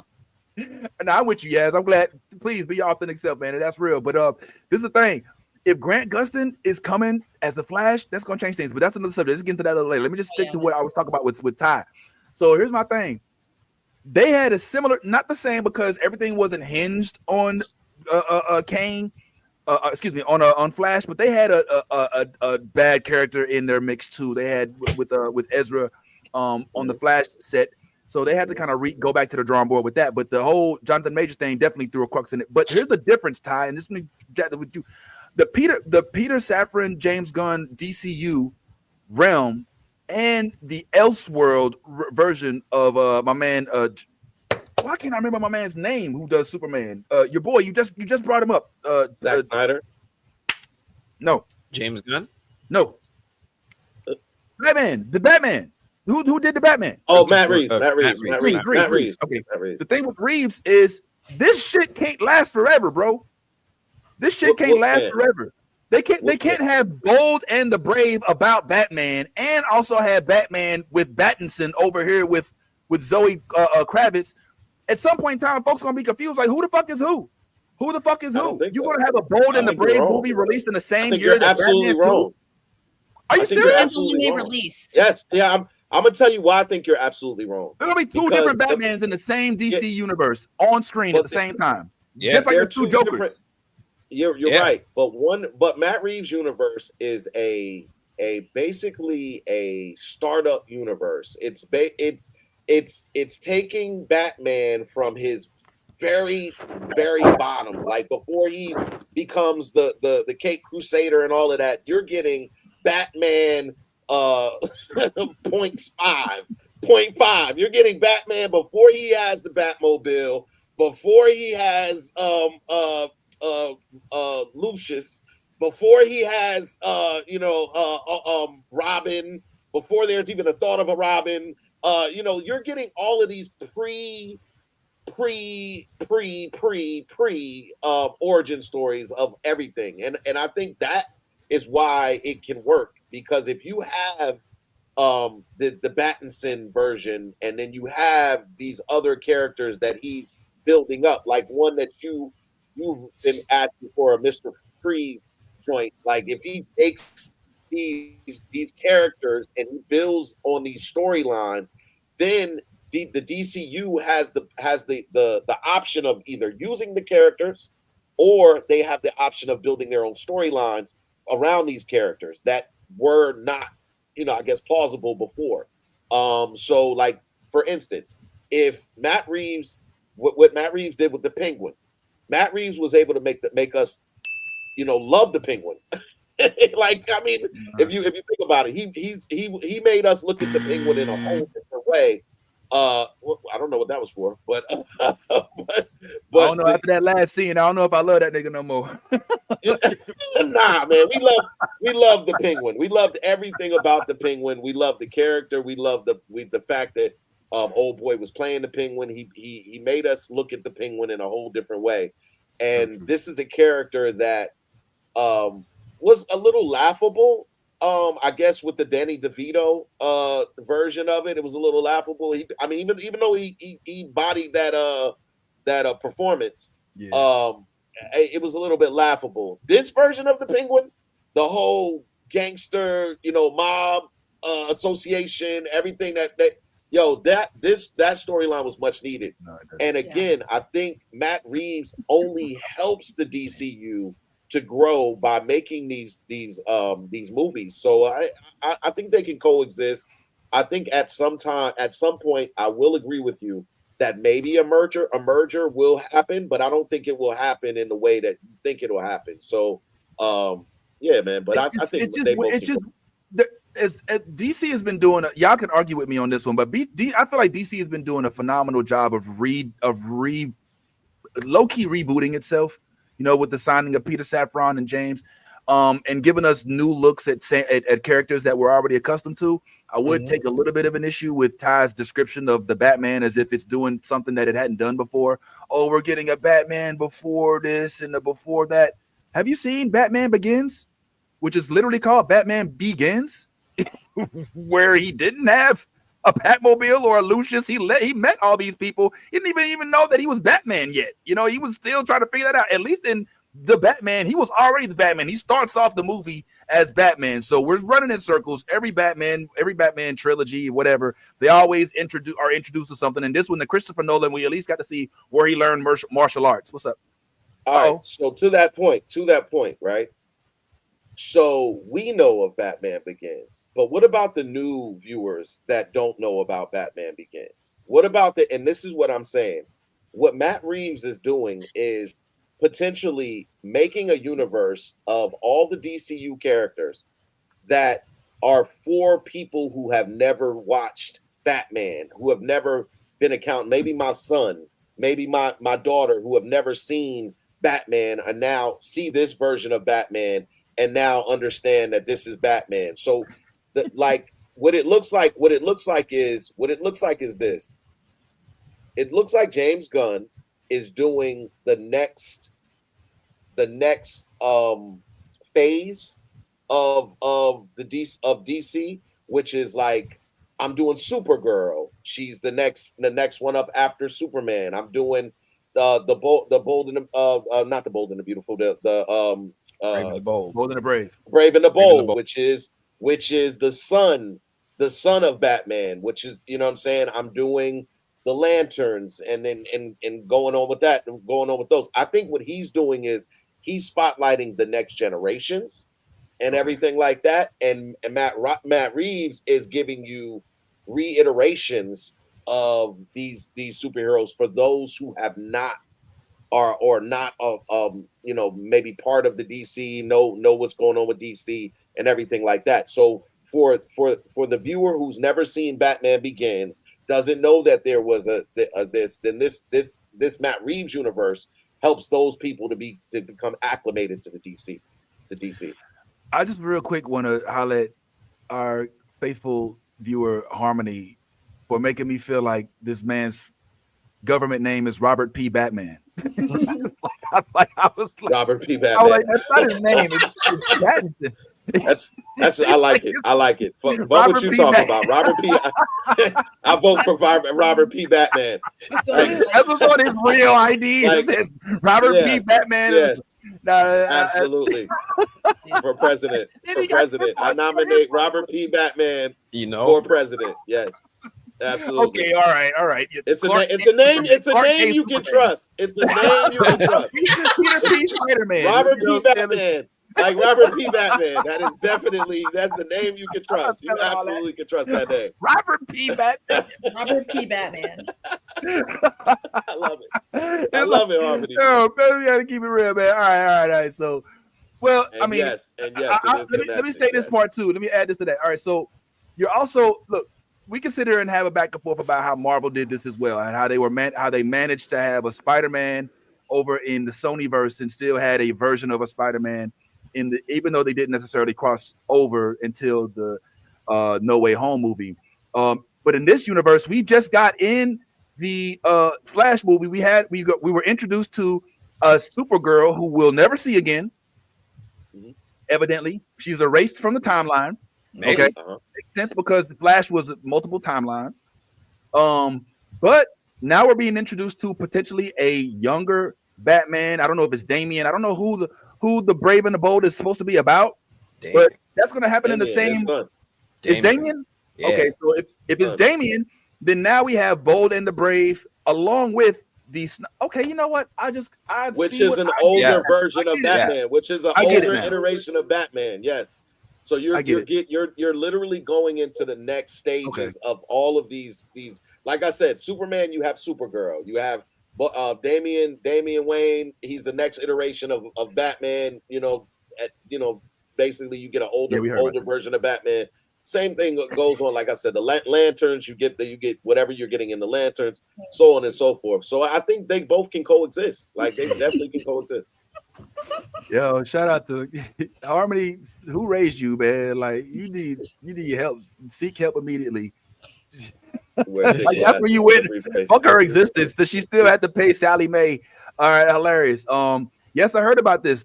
No, I'm with you, Yaz. I'm glad. Please be your authentic self, man. That's real. But this is the thing. If Grant Gustin is coming as the Flash, that's gonna change things. But that's another subject. Let's get into that a little later. Let me just stick to what I was talking about with Ty. So here's my thing. They had a similar, not the same because everything wasn't hinged on Kane. On Flash, but they had a bad character in their mix too. They had with Ezra on the Flash set. So they had to kind of go back to the drawing board with that. But the whole Jonathan Majors thing definitely threw a crux in it. But here's the difference, Ty, and this is with you. The Peter Safran, James Gunn DCU realm and the Elseworld version of my man. Why can't I remember my man's name? Who does Superman? Your boy. You just brought him up. Zack Snyder. No. James Gunn. No. Batman. The Batman. Who did the Batman? Oh, Matt Reeves. Matt Reeves. Okay. The thing with Reeves is this shit can't last forever, bro. This shit can't last forever. They can't have Bold and the Brave about Batman and also have Batman with Pattinson over here with Zoe Kravitz. At some point in time, folks gonna be confused. Like, who the fuck is who? Who the fuck is who? You gonna have a Bold and the Brave movie released in the same year that Batman 2? Are you serious? That's when they release. Yes. Yeah. I'm gonna tell you why I think you're absolutely wrong. There's gonna be two different Batmans in the same DC universe on screen at the same time. Yeah, just like the two Jokers. You're right, but Matt Reeves' universe is a basically a startup universe. It's taking Batman from his very bottom, like before he becomes the Caped Crusader and all of that. You're getting Batman 0.5. You're getting Batman before he has the Batmobile, before he has Lucius, before he has Robin, before there's even a thought of a Robin. You're getting all of these pre origin stories of everything, and I think that is why it can work, because if you have the Pattinson version and then you have these other characters that he's building up, like one that you've been asking for, a Mr. Freeze joint. Like if he takes these characters and he builds on these storylines, then the DCU has the option of either using the characters, or they have the option of building their own storylines around these characters that were not, I guess, plausible before. So like, for instance, if Matt Reeves, what Matt Reeves did with the Penguin, Matt Reeves was able to make us, love the Penguin. Like, I mean, if you think about it, he made us look at the Penguin in a whole different way. I don't know what that was for, but I don't know. After that last scene, I don't know if I love that nigga no more. Nah, man, we love the Penguin. We loved everything about the Penguin. We loved the character. We loved the fact that old boy was playing the Penguin. He made us look at the Penguin in a whole different way. and this is a character that was a little laughable. I guess with the Danny DeVito version of it, it was a little laughable. Even though he bodied that performance, it was a little bit laughable. This version of the Penguin, the whole gangster, mob association, everything that storyline was much needed. And again, I think Matt Reeves only helps the DCU to grow by making these movies. So I think they can coexist. I think at some point, I will agree with you that maybe a merger will happen, but I don't think it will happen in the way that you think it will happen. So yeah, man. But I think DC has been doing. Y'all can argue with me on this one, but I feel like DC has been doing a phenomenal job of low-key rebooting itself. With the signing of Peter Safran and James, and giving us new looks at characters that we're already accustomed to. I would take a little bit of an issue with Ty's description of the Batman as if it's doing something that it hadn't done before. Oh, we're getting a Batman before this and before that. Have you seen Batman Begins, which is literally called Batman Begins, where he didn't have a Batmobile or a Lucius? He met all these people. He didn't even know that he was Batman yet. He was still trying to figure that out. At least in the Batman, he was already the Batman. He starts off the movie as Batman. So we're running in circles. Every Batman trilogy, whatever, they always are introduced to something. And this one, the Christopher Nolan, we at least got to see where he learned martial arts. What's up? All right. So to that point, right? So we know of Batman Begins, but what about the new viewers that don't know about Batman Begins? What about and this is what I'm saying. What Matt Reeves is doing is potentially making a universe of all the DCU characters that are for people who have never watched Batman, who have never been accounted. Maybe my son, maybe my daughter, who have never seen Batman, and now see this version of Batman and now understand that this is Batman. So what it looks like is this. It looks like James Gunn is doing the next phase of DC, which is like, I'm doing Supergirl. She's the next one up after Superman. I'm doing the Bold and not the Bold and the Beautiful, the Brave and the Bold. Bold and the Brave. Brave and the Bold, which is the son of Batman, which is, what I'm saying, I'm doing the Lanterns and then and going on with that, going on with those. I think what he's doing is he's spotlighting the next generations and everything like that. And Matt Reeves is giving you reiterations of these superheroes for those who have not or not maybe part of the DC, know what's going on with DC and everything like that. So for the viewer who's never seen Batman Begins, doesn't know that there was this Matt Reeves universe helps those people to become acclimated to DC. I just real quick want to highlight our faithful viewer Harmony for making me feel like this man's government name is Robert P. Batman. I was like, Robert P. Batman. I was like, that's not his name. It's Pattinson. That's I like it. I like it. Vote what you talking about, Robert P. I vote for Robert P. Batman. That's what's on his real ID. It says Robert P. Batman. Yes, absolutely. For president. I nominate Robert P. Batman. For president. Yes, absolutely. Okay, all right. It's a name you can trust. It's a name you can trust. Peter P. Spider-Man. Robert P. Batman. Like Robert P. Batman. That's a name you can trust. You absolutely can trust that name. Robert P. Batman. Robert P. Batman. I love it. I love it, Harmony. No, we gotta keep it real, man. All right. So, well, let me say this part too. Let me add this to that. All right, so you're also we consider and have a back and forth about how Marvel did this as well, and how they managed to have a Spider-Man over in the Sonyverse and still had a version of a Spider-Man even though they didn't necessarily cross over until the No Way Home movie. But in this universe, we just got in the Flash movie. We were introduced to a Supergirl who we'll never see again. Mhm. Evidently, she's erased from the timeline. Maybe. Okay, Uh-huh. makes sense because the Flash was multiple timelines. But now we're being introduced to potentially a younger Batman. I don't know if it's Damian. I don't know who the Brave and the Bold is supposed to be about, but that's going to happen in the Damian, same. his son. It's Damian. Yeah. Okay, so if it's Damian, then now we have Bold and the Brave along with these. Okay, you know what? Which is an older version of it. Batman, which is an I get it older now. iteration of Batman. Yes. So you're literally going into the next stages of all of these. Like I said, Superman, you have Supergirl, you have Damian Wayne. He's the next iteration of Batman. Basically you get an older version of Batman. Same thing goes on. Like I said, the lanterns, you get whatever you're getting in the lanterns, so on and so forth. So I think they both can coexist. Like they definitely can coexist. Yo, shout out to Harmony. Who raised you, man? Like you need help. Seek help immediately. Like that's where you went. Fuck her existence. Does she still have to pay Sally Mae? All right, hilarious. Yes, I heard about this.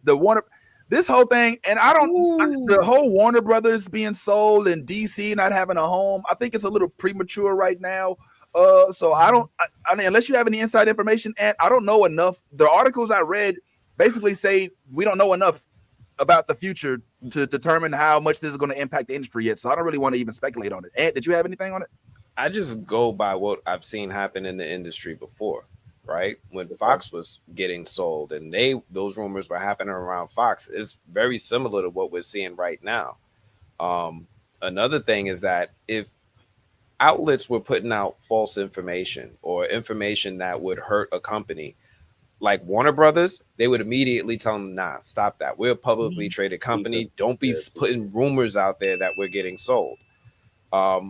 This whole thing, and the whole Warner Brothers being sold and DC not having a home. I think it's a little premature right now. So I mean, unless you have any inside information, and I don't know enough. The articles I read basically say we don't know enough about the future to determine how much this is going to impact the industry yet. So I don't really want to even speculate on it. Ant, did you have anything on it? I just go by what I've seen happen in the industry before, right? When Fox was getting sold and those rumors were happening around Fox, it's very similar to what we're seeing right now. Another thing is that if outlets were putting out false information or information that would hurt a company, like Warner Brothers, they would immediately tell them, nah, stop that. We're a publicly traded company. Don't be putting rumors out there that we're getting sold. I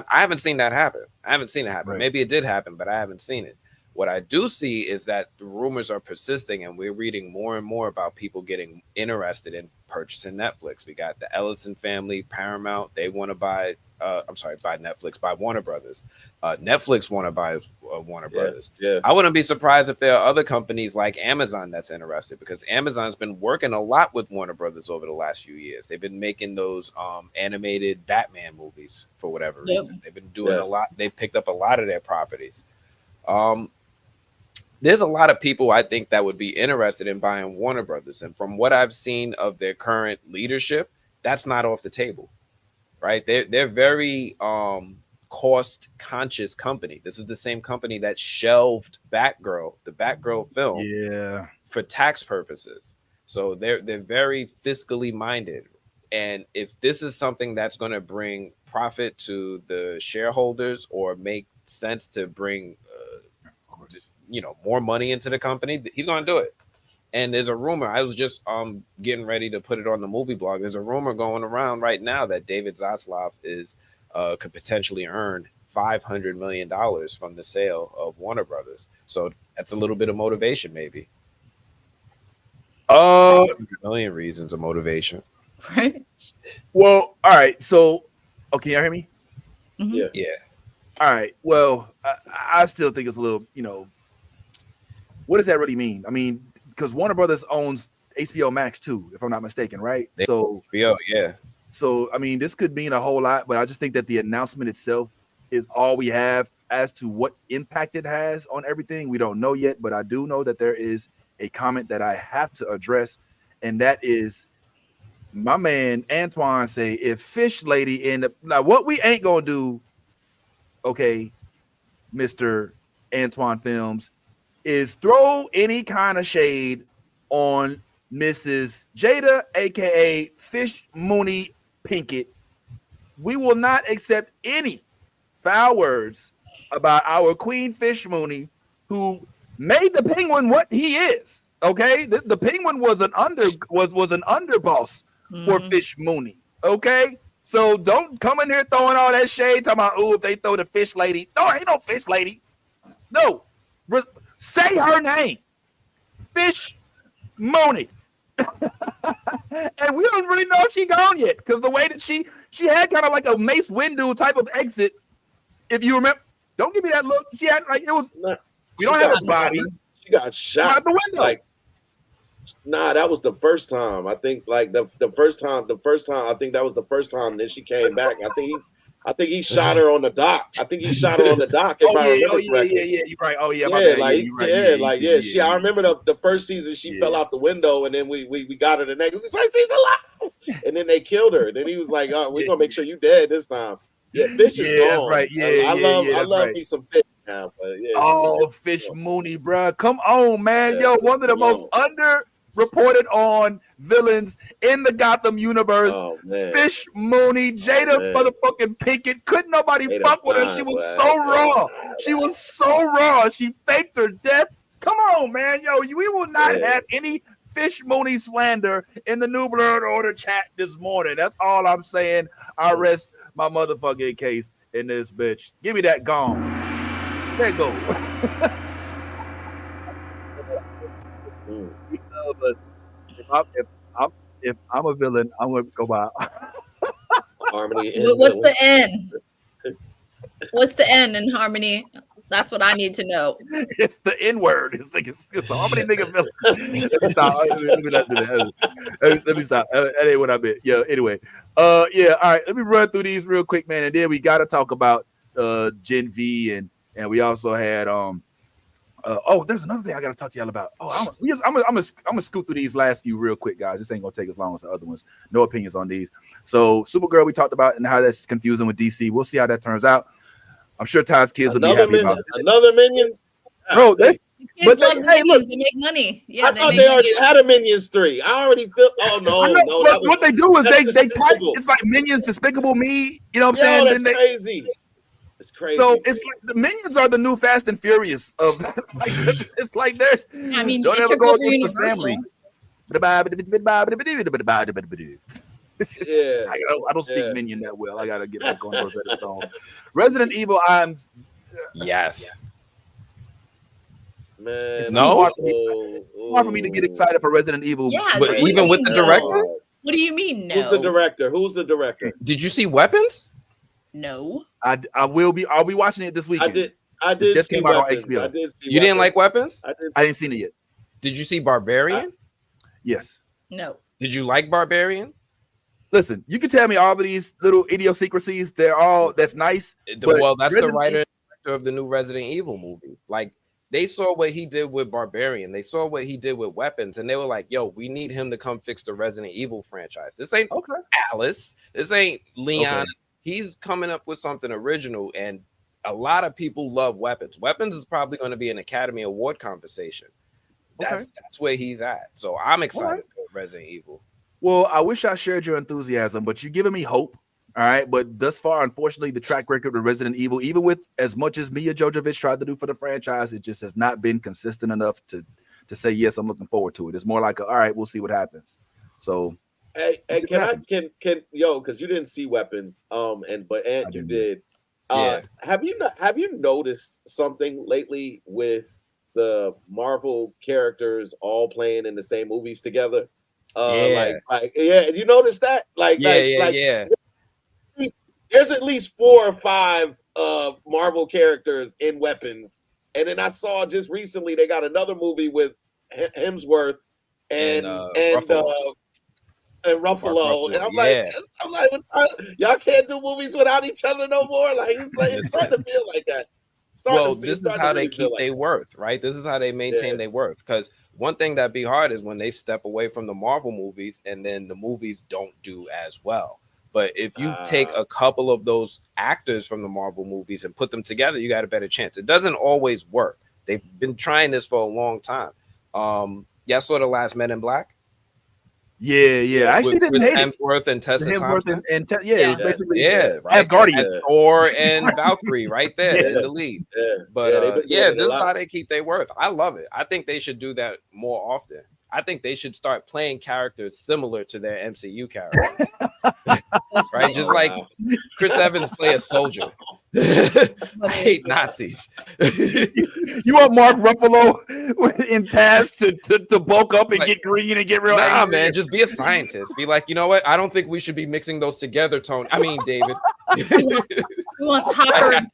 haven't seen that happen. Right. Maybe it did happen, but I haven't seen it. What I do see is that the rumors are persisting and we're reading more and more about people getting interested in purchasing Netflix. We got the Ellison family, Paramount. They want to buy Netflix, buy Warner Brothers. Netflix want to buy Warner Brothers. Yeah. I wouldn't be surprised if there are other companies like Amazon that's interested, because Amazon's been working a lot with Warner Brothers over the last few years. They've been making those animated Batman movies for whatever reason. They've been doing a lot. They picked up a lot of their properties. There's a lot of people I think that would be interested in buying Warner Brothers. And from what I've seen of their current leadership, that's not off the table. Right? They're very cost conscious company. This is the same company that shelved Batgirl, the Batgirl film, for tax purposes. So they're very fiscally minded. And if this is something that's going to bring profit to the shareholders or make sense to bring more money into the company, he's going to do it. And there's a rumor, I was just getting ready to put it on the movie blog. There's a rumor going around right now that David Zaslav could potentially earn $500 million from the sale of Warner Brothers. So that's a little bit of motivation, maybe. A million reasons of motivation. Right. Well, all right. So, can you hear me? Mm-hmm. Yeah. All right. Well, I still think it's a little, what does that really mean? I mean, because Warner Brothers owns HBO Max too, if I'm not mistaken, right? So I mean, this could mean a whole lot, but I just think that the announcement itself is all we have as to what impact it has on everything. We don't know yet, but I do know that there is a comment that I have to address, and that is my man Antoine say, if Fish Lady now what we ain't gonna do, okay, Mr. Antoine Films, is throw any kind of shade on Mrs. Jada, aka Fish Mooney Pinkett. We will not accept any foul words about our Queen Fish Mooney, who made the Penguin what he is. Okay, the Penguin was an underboss for Fish Mooney. Okay, so don't come in here throwing all that shade talking about if they throw the Fish Lady. No, ain't no Fish Lady. No. Say her name, Fish Mooney. And we don't really know if she gone yet, because the way that she had kind of like a Mace Windu type of exit. If you remember, don't give me that look. She had like it was. We don't have a body. She got shot out the window. like. Nah, that was the first time. I think like the first time. I think that was the first time. Then she came back. I think he shot her on the dock. I think he shot her on the dock. If I remember correctly. Yeah. You're right. Oh yeah, my Yeah, bad. like You're right. yeah. I remember the first season she fell out the window, and then we got her the next. It's like she's alive, and then they killed her. And then he was like, "Oh, we're gonna make sure you dead this time." Yeah, Fish is gone. Right. I love me some Fish now. But yeah. Oh, Fish Mooney, bro. Come on, man. Yo, one of the most underreported on villains in the Gotham universe. Oh, man. Fish Mooney, Jada motherfucking Pinkett. Couldn't nobody fuck with her. She was so raw. She was so raw. She faked her death. Come on, man. Yo, we will not have any Fish Mooney slander in the New Blood Order chat this morning. That's all I'm saying. I rest my motherfucking case in this bitch. Give me that gong. There go. If I'm a villain, I'm gonna go by Harmony. What's the end? What's the end in Harmony? That's what I need to know. It's the N word. It's like it's a Harmony nigga villain. Let me stop. Let me not do that. Let me stop. That ain't what I meant. Yeah. Anyway. Yeah. All right. Let me run through these real quick, man, and then we gotta talk about Gen V and we also had there's another thing I gotta talk to y'all about. I'm gonna scoot through these last few real quick, guys. This ain't gonna take as long as the other ones. No opinions on these. So Supergirl, we talked about and how that's confusing with DC. We'll see how that turns out. I'm sure Ty's kids will be happy about it. Another Minions, bro. That's but hey, look, they make money. Yeah, I thought they already had a Minions 3. I already feel. Oh no, but what they do is they type. It's like Minions, Despicable Me. You know what I'm saying? That's crazy. It's crazy. So it's like the Minions are the new Fast and Furious of. It's like there's. I mean, don't ever go against the family. Yeah, I don't speak Minion that well. I gotta get back on Rosetta Stone. Resident Evil, yes. Man, it's hard for me to get excited for Resident Evil. Yeah, but even with the director. What do you mean? No. Who's the director? Did you see Weapons? No. I will be. I'll be watching it this weekend. I did. It just came out on HBO. You didn't like Weapons? I didn't seen it yet. Did you see Barbarian? Yes. No. Did you like Barbarian? Listen, you can tell me all of these little idiosyncrasies. That's nice. Well, that's the writer of the new Resident Evil movie. Like, they saw what he did with Barbarian. They saw what he did with Weapons, and they were like, yo, we need him to come fix the Resident Evil franchise. This ain't Alice. This ain't Leon. Okay. He's coming up with something original, and a lot of people love Weapons. Weapons is probably going to be an Academy Award conversation. That's where he's at. So I'm excited for Resident Evil. Well, I wish I shared your enthusiasm, but you're giving me hope. All right. But thus far, unfortunately, the track record of Resident Evil, even with as much as Mia Jovovich tried to do for the franchise, it just has not been consistent enough to say, yes, I'm looking forward to it. It's more like, all right, we'll see what happens. So, hey, can because you didn't see Weapons, but you did. Have you noticed something lately with the Marvel characters all playing in the same movies together? You noticed that? There's at least 4 or 5 Marvel characters in Weapons, and then I saw just recently they got another movie with Hemsworth and Ruffalo, and I'm like, y'all can't do movies without each other no more. Like it's starting to feel like that. This is how they keep their worth, right? This is how they maintain their worth. Because one thing that'd be hard is when they step away from the Marvel movies and then the movies don't do as well. But if you take a couple of those actors from the Marvel movies and put them together, you got a better chance. It doesn't always work. They've been trying this for a long time. Y'all saw the last Men in Black? Yeah. I actually didn't hate Hemsworth and Tessa Thompson. Basically, right? Asgardian. Thor and Valkyrie right there in the lead. This is how they keep their worth. I love it. I think they should do that more often. I think they should start playing characters similar to their MCU characters. Right? Just like Chris Evans play a soldier. I hate Nazis. You want Mark Ruffalo in task to bulk up and get green and get real angry? Man, just be a scientist. Be like, you know what? I don't think we should be mixing those together, Tony. I mean, David. He wants Hopper and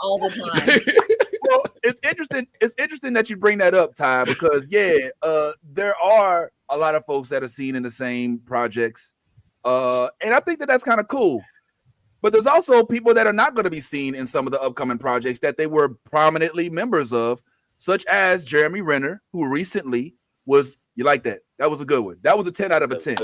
all the time. So it's interesting. It's interesting that you bring that up, Ty, because there are a lot of folks that are seen in the same projects, and I think that that's kind of cool. But there's also people that are not going to be seen in some of the upcoming projects that they were prominently members of, such as Jeremy Renner, who recently was. You like that? That was a good one. That was a 10 out of a 10.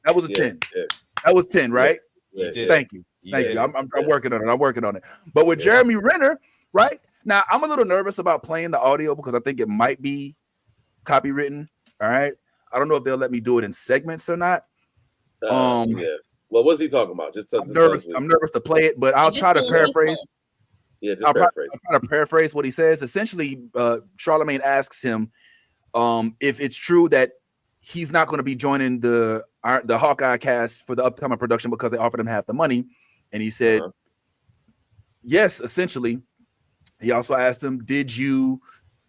That was a 10. Yeah. That was 10, right? Yeah. Thank you. I'm working on it. I'm working on it. But with Jeremy Renner, right now, I'm a little nervous about playing the audio because I think it might be copywritten. All right. I don't know if they'll let me do it in segments or not. Well, what's he talking about? I'm nervous to play it, but I'll try to paraphrase. Yeah, just I'll paraphrase. try to paraphrase what he says. Essentially, Charlemagne asks him if it's true that he's not going to be joining the Hawkeye cast for the upcoming production because they offered him half the money, and he said, yes, essentially. He also asked him,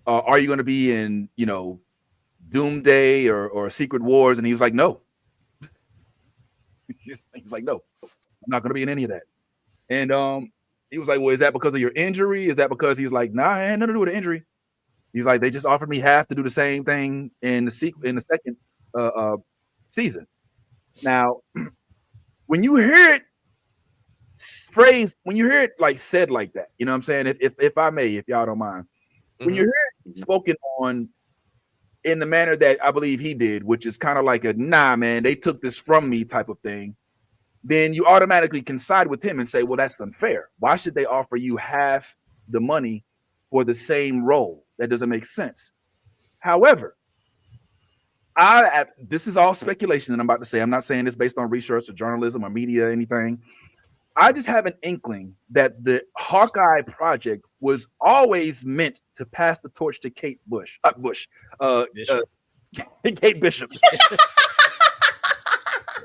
are you going to be in, Doomsday or Secret Wars? And he was like, no. He's like, no, I'm not going to be in any of that. And he was like, well, is that because of your injury? Is that because he's like, nah, it had nothing to do with the injury. He's like, they just offered me half to do the same thing in the second season. Now, when you hear it like said like that, you know what I'm saying? If I may, if y'all don't mind, when you hear it spoken on in the manner that I believe he did, which is kind of like a nah, man, they took this from me type of thing, then you automatically can side with him and say, well, that's unfair. Why should they offer you half the money for the same role? That doesn't make sense. However, this is all speculation that I'm about to say. I'm not saying this based on research or journalism or media or anything. I just have an inkling that the Hawkeye project was always meant to pass the torch to Kate Kate Bishop.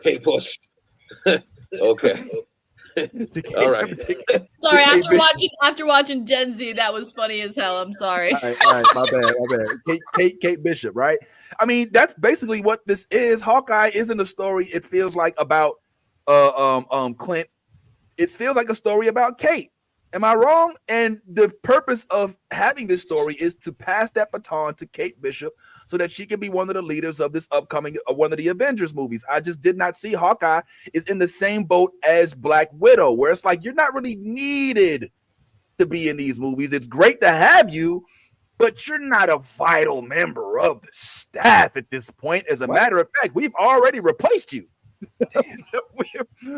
Kate Bush. Okay. All right. Sorry, after watching Gen Z, that was funny as hell. I'm sorry. All right, my bad. Kate Bishop, right? I mean, that's basically what this is. Hawkeye isn't a story. It feels like about Clint. It feels like a story about Kate. Am I wrong? And the purpose of having this story is to pass that baton to Kate Bishop so that she can be one of the leaders of this upcoming one of the Avengers movies. I just did not see Hawkeye is in the same boat as Black Widow, where it's like you're not really needed to be in these movies. It's great to have you, but you're not a vital member of the staff at this point. As a matter of fact, we've already replaced you.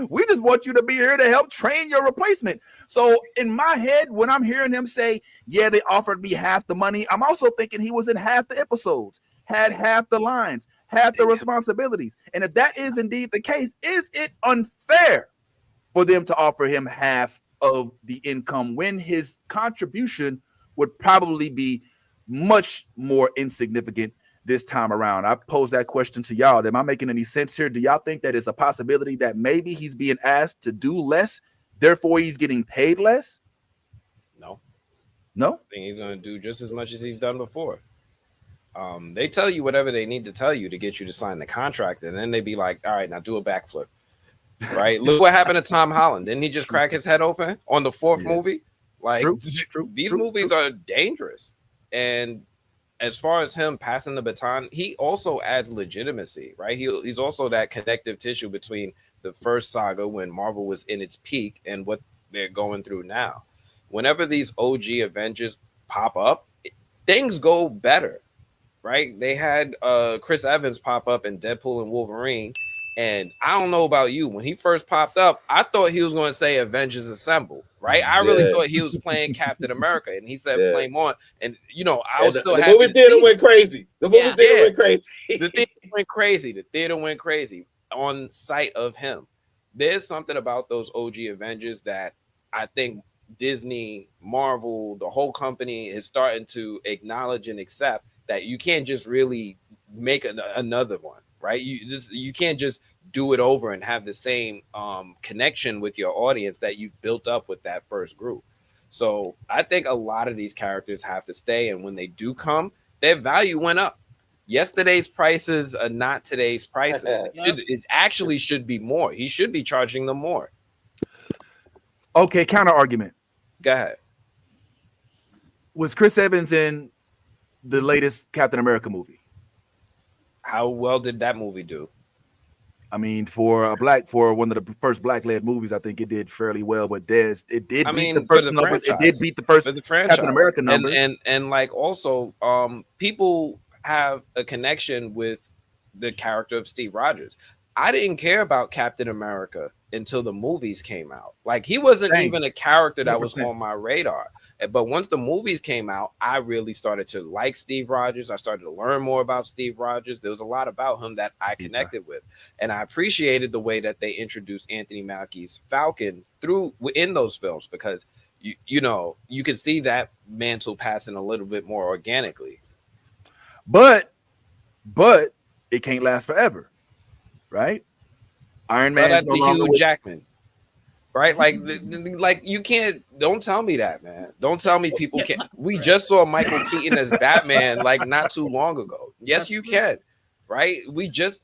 We just want you to be here to help train your replacement. So in my head, when I'm hearing him say, yeah, they offered me half the money, I'm also thinking he was in half the episodes, had half the lines, half the responsibilities. And if that is indeed the case, is it unfair for them to offer him half of the income when his contribution would probably be much more insignificant this time around? I pose that question to y'all. Am I making any sense here? Do y'all think that it's a possibility that maybe he's being asked to do less, therefore he's getting paid less? No. I think he's going to do just as much as he's done before. They tell you whatever they need to tell you to get you to sign the contract, and then they be like, all right, now do a backflip. Right? Look what happened to Tom Holland. Didn't he just crack his head open on the fourth movie? Like, these movies are dangerous. And as far as him passing the baton, he also adds legitimacy, right? He's also that connective tissue between the first saga when Marvel was in its peak and what they're going through now. Whenever these OG Avengers pop up, things go better, right? They had Chris Evans pop up in Deadpool and Wolverine. And I don't know about you, when he first popped up, I thought he was going to say Avengers Assemble, right? I really thought he was playing Captain America, and he said flame on. And, I was still happy. The movie theater went crazy. The movie theater went crazy. The theater went crazy on sight of him. There's something about those OG Avengers that I think Disney, Marvel, the whole company is starting to acknowledge and accept that you can't just really make another one. Right, you can't just do it over and have the same connection with your audience that you built up with that first group. So I think a lot of these characters have to stay, and when they do come, their value went up. Yesterday's prices are not today's prices. It actually should be more. He should be charging them more. Okay, counter argument. Go ahead. Was Chris Evans in the latest Captain America movie? How well did that movie do? I mean, for one of the first black-led movies, I think it did fairly well. But it did beat the for first the numbers. It franchise. did beat the first For the franchise. Captain America numbers. And like also, people have a connection with the character of Steve Rogers. I didn't care about Captain America until the movies came out. Like he wasn't even a character that 100%. was on my radar. But once the movies came out, I really started to like Steve Rogers. I started to learn more about Steve Rogers. There was a lot about him that I connected with. And I appreciated the way that they introduced Anthony Mackie's Falcon in those films, because you know, you could see that mantle passing a little bit more organically. But it can't last forever, right? Iron Man is no longer Hugh Jackman. Right, like you can't. Don't tell me that, man. Don't tell me people can't. We just saw Michael Keaton as Batman like not too long ago. Yes, you can. Right, we just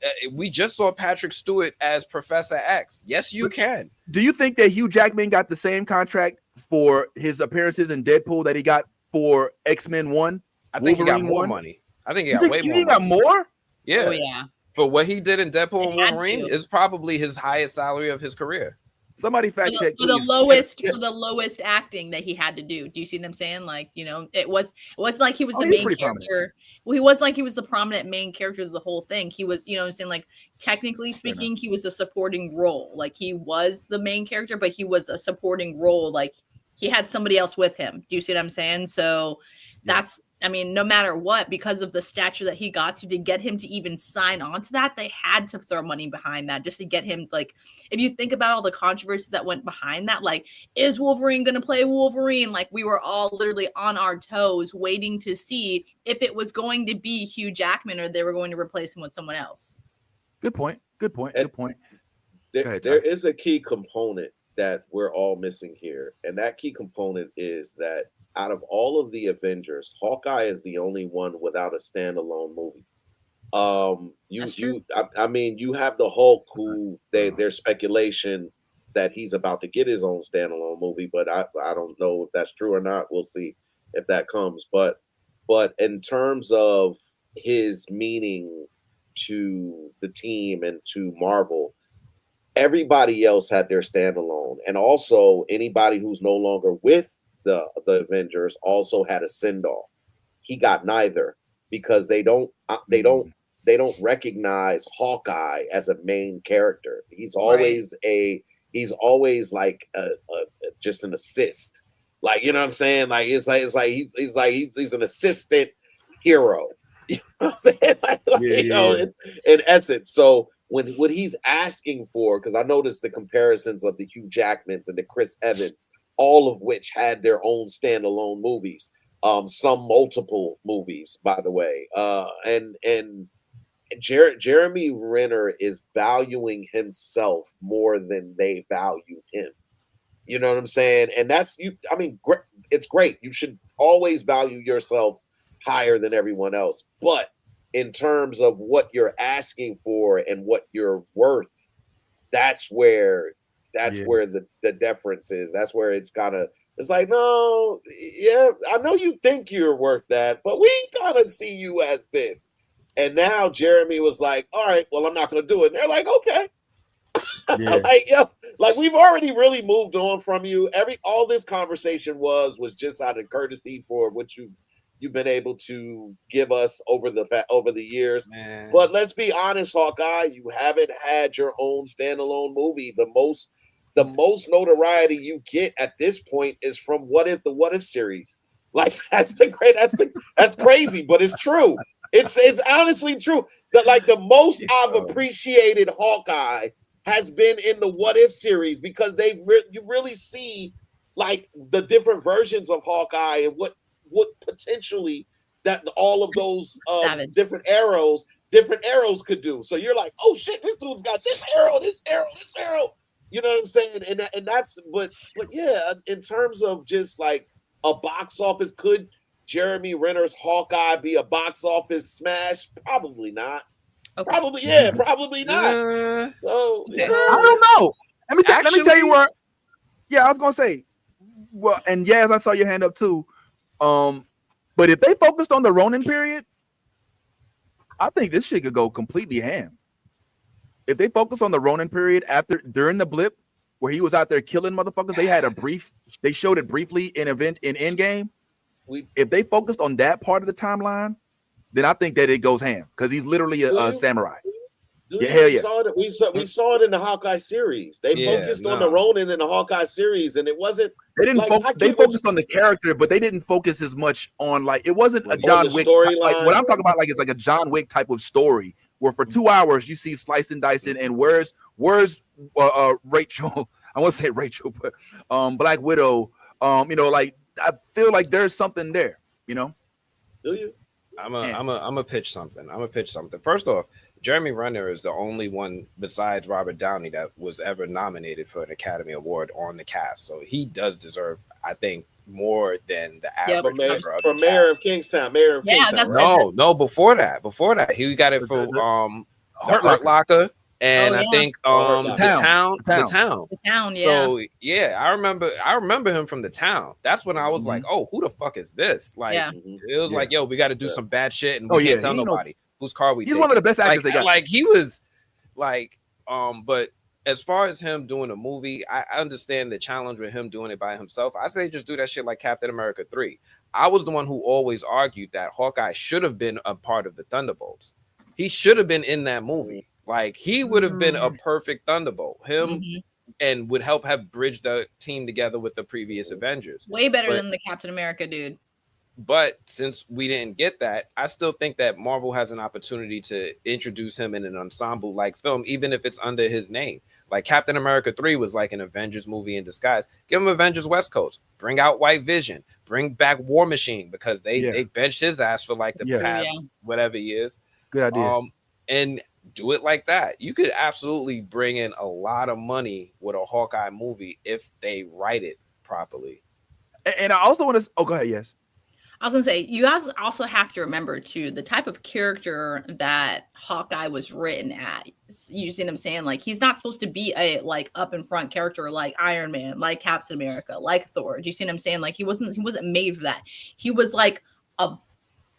saw Patrick Stewart as Professor X. Yes, you can. Do you think that Hugh Jackman got the same contract for his appearances in Deadpool that he got for X-Men 1? I think Wolverine he got more 1? money. I think he got way more. He got more? Yeah. Oh yeah. For what he did in Deadpool and It had Wolverine to. is probably his highest salary of his career. Somebody fact check for the lowest acting that he had to do. Do you see what I'm saying? Like, you know, it was like he was the main character. Well, he was like he was the prominent main character of the whole thing. He was, you know what I'm saying, like technically speaking, he was a supporting role. Like he was the main character, but he was a supporting role. Like he had somebody else with him. Do you see what I'm saying? So that's, I mean, no matter what, because of the stature that he got to get him to even sign on to that, they had to throw money behind that just to get him. Like, if you think about all the controversy that went behind that, like, is Wolverine going to play Wolverine? Like, we were all literally on our toes waiting to see if it was going to be Hugh Jackman or they were going to replace him with someone else. Good point. There is a key component that we're all missing here. And that key component is that out of all of the Avengers, Hawkeye is the only one without a standalone movie. I mean, you have the Hulk, who there's speculation that he's about to get his own standalone movie, but I don't know if that's true or not. We'll see if that comes. But in terms of his meaning to the team and to Marvel, everybody else had their standalone, and also anybody who's no longer with the Avengers also had a send-off. He got neither, because they don't recognize Hawkeye as a main character. He's always like just an assist. Like, you know what I'm saying? Like he's an assistant hero. You know what I'm saying? In essence. So when he's asking for, because I noticed the comparisons of the Hugh Jackmans and the Chris Evans, all of which had their own standalone movies, some multiple movies, by the way. And Jeremy Renner is valuing himself more than they value him. You know what I'm saying? And that's I mean, it's great. You should always value yourself higher than everyone else. But in terms of what you're asking for and what you're worth, that's where the difference is. That's where it's like, no, yeah, I know you think you're worth that, but we kind of see you as this. And now Jeremy was like, all right, well, I'm not going to do it. And they're like, okay. Like we've already really moved on from you. All this conversation was just out of courtesy for what you've been able to give us over the years. Man. But let's be honest, Hawkeye, you haven't had your own standalone movie. The most notoriety you get at this point is from the What If series. Like that's crazy, but it's true. It's honestly true that like the most I've appreciated Hawkeye has been in the What If series, because you really see like the different versions of Hawkeye and what potentially that all of those different arrows could do. So you're like, oh shit, this dude's got this arrow. You know what I'm saying? And that's but yeah, in terms of just like a box office, could Jeremy Renner's Hawkeye be a box office smash? Probably not. Okay. Probably not. So I don't know. Let me tell you where. Yeah, I was gonna say. Well, and yes, I saw your hand up too. But if they focused on the Ronin period, I think this shit could go completely ham. If they focus on the Ronin period during the blip where he was out there killing motherfuckers, they showed it briefly in Endgame. If they focused on that part of the timeline, then I think that it goes ham because he's literally a samurai. Dude, yeah, hell we yeah. saw it. We saw it in the Hawkeye series. They focused on the Ronin in the Hawkeye series, and it wasn't. They didn't. They focused on the character, but they didn't focus as much on it wasn't a John Wick storyline. What I'm talking about, it's like a John Wick type of story where for 2 hours you see slice and dicing and where's Rachel? I won't say Rachel, but Black Widow. I feel like there's something there. Do you? I'm a pitch something. First off, Jeremy Renner is the only one besides Robert Downey that was ever nominated for an Academy Award on the cast. So he does deserve, I think, more than the average member of the Mayor cast. of Kingstown. Mayor of Kingstown. No, before that. He got it for Hurt Locker. And I think the town. Yeah. So yeah, I remember him from The Town. That's when I was like, oh, who the fuck is this? It was like, yo, we got to do some bad shit and we can't tell nobody whose car we take. He's one of the best actors they got. He was but as far as him doing a movie, I understand the challenge with him doing it by himself. I say just do that shit like Captain America 3. I was the one who always argued that Hawkeye should have been a part of the Thunderbolts. He should have been in that movie. He would have been a perfect Thunderbolt. And would help have bridged the team together with the previous Avengers. Way better than the Captain America dude. But since we didn't get that, I still think that Marvel has an opportunity to introduce him in an ensemble-like film, even if it's under his name. Like Captain America 3 was like an Avengers movie in disguise. Give him Avengers West Coast. Bring out White Vision. Bring back War Machine because they benched his ass for the past whatever years. Good idea. And do it like that. You could absolutely bring in a lot of money with a Hawkeye movie if they write it properly. And I also want to... Oh, go ahead. Yes. I was going to say, you guys also have to remember, too, the type of character that Hawkeye was written at. You see what I'm saying? He's not supposed to be a, up in front character like Iron Man, like Captain America, like Thor. Do you see what I'm saying? He wasn't made for that. He was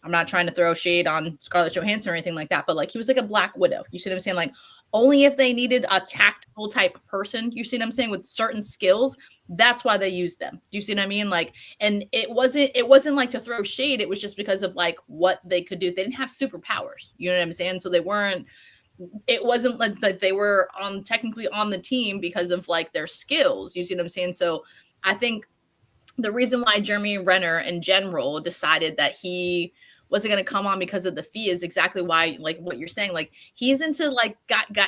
I'm not trying to throw shade on Scarlett Johansson or anything like that, but he was like a Black Widow. You see what I'm saying? Only if they needed a tactical type person, you see what I'm saying, with certain skills, that's why they used them. Do you see what I mean? And it wasn't to throw shade. It was just because of what they could do. They didn't have superpowers. You know what I'm saying? So it wasn't like they were technically on the team because of their skills. You see what I'm saying? So I think the reason why Jeremy Renner in general decided that he wasn't going to come on because of the fee is exactly why, what you're saying, he's into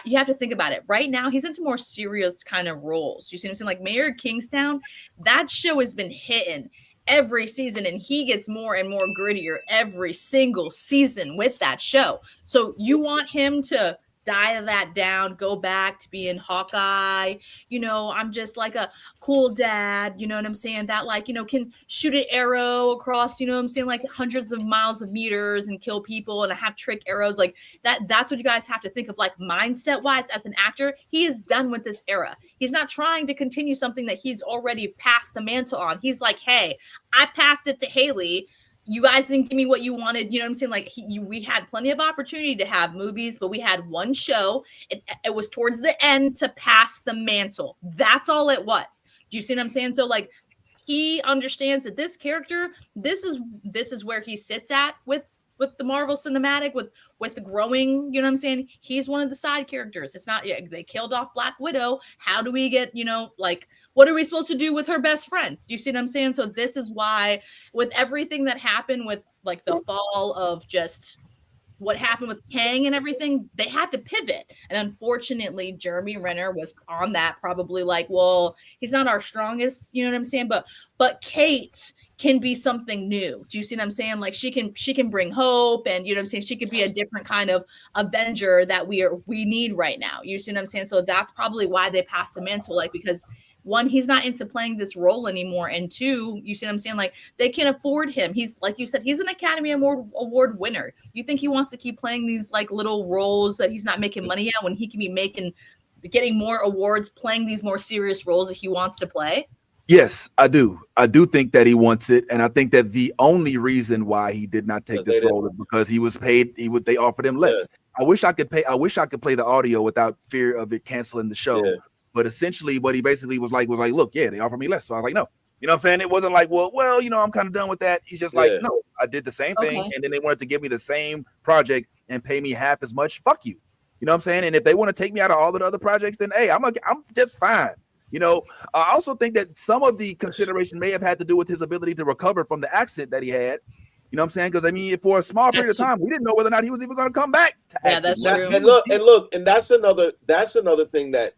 you have to think about it right now. He's into more serious kind of roles. You see what I'm saying? Mayor of Kingstown, that show has been hitting every season and he gets more and more grittier every single season with that show. So you want him to dial that down, go back to being Hawkeye, I'm just a cool dad, you know what I'm saying, that can shoot an arrow across, you know what I'm saying, hundreds of miles of meters and kill people, and I have trick arrows that's what you guys have to think of, mindset wise. As an actor, he is done with this era. He's not trying to continue something that he's already passed the mantle on. He's hey, I passed it to Haley. You guys didn't give me what you wanted. You know what I'm saying? We had plenty of opportunity to have movies, but we had one show. It was towards the end to pass the mantle. That's all it was. Do you see what I'm saying? So he understands that this character, this is where he sits at with the Marvel Cinematic, with the growing, you know what I'm saying? He's one of the side characters. It's not, they killed off Black Widow. How do we get, what are we supposed to do with her best friend? Do you see what I'm saying? So this is why, with everything that happened with the fall of just what happened with Tang and everything, they had to pivot. And unfortunately, Jeremy Renner was on that, probably well, he's not our strongest, you know what I'm saying? But Kate can be something new. Do you see what I'm saying? She can bring hope, and you know what I'm saying? She could be a different kind of Avenger that we need right now. You see what I'm saying? So that's probably why they passed the mantle, because one, he's not into playing this role anymore. And two, you see what I'm saying? They can afford him. He's, like you said, he's an Academy Award winner. You think he wants to keep playing these little roles that he's not making money at when he can be getting more awards, playing these more serious roles that he wants to play? Yes, I do. I do think that he wants it, and I think that the only reason why he did not take this role is because he was paid. They offered him less. I wish I could play the audio without fear of it canceling the show. Yeah. But essentially, what he basically was like, look, yeah, they offered me less, so I was like, no. You know what I'm saying? It wasn't like, well, you know, I'm kind of done with that. He's just like, no, I did the same thing, and then they wanted to give me the same project and pay me half as much. Fuck you. You know what I'm saying? And if they want to take me out of all the other projects, then hey, I'm just fine. You know, I also think that some of the consideration may have had to do with his ability to recover from the accident that he had. You know what I'm saying? Because I mean, for a small period of time, we didn't know whether or not he was even going to come back. That's true. And that's another thing that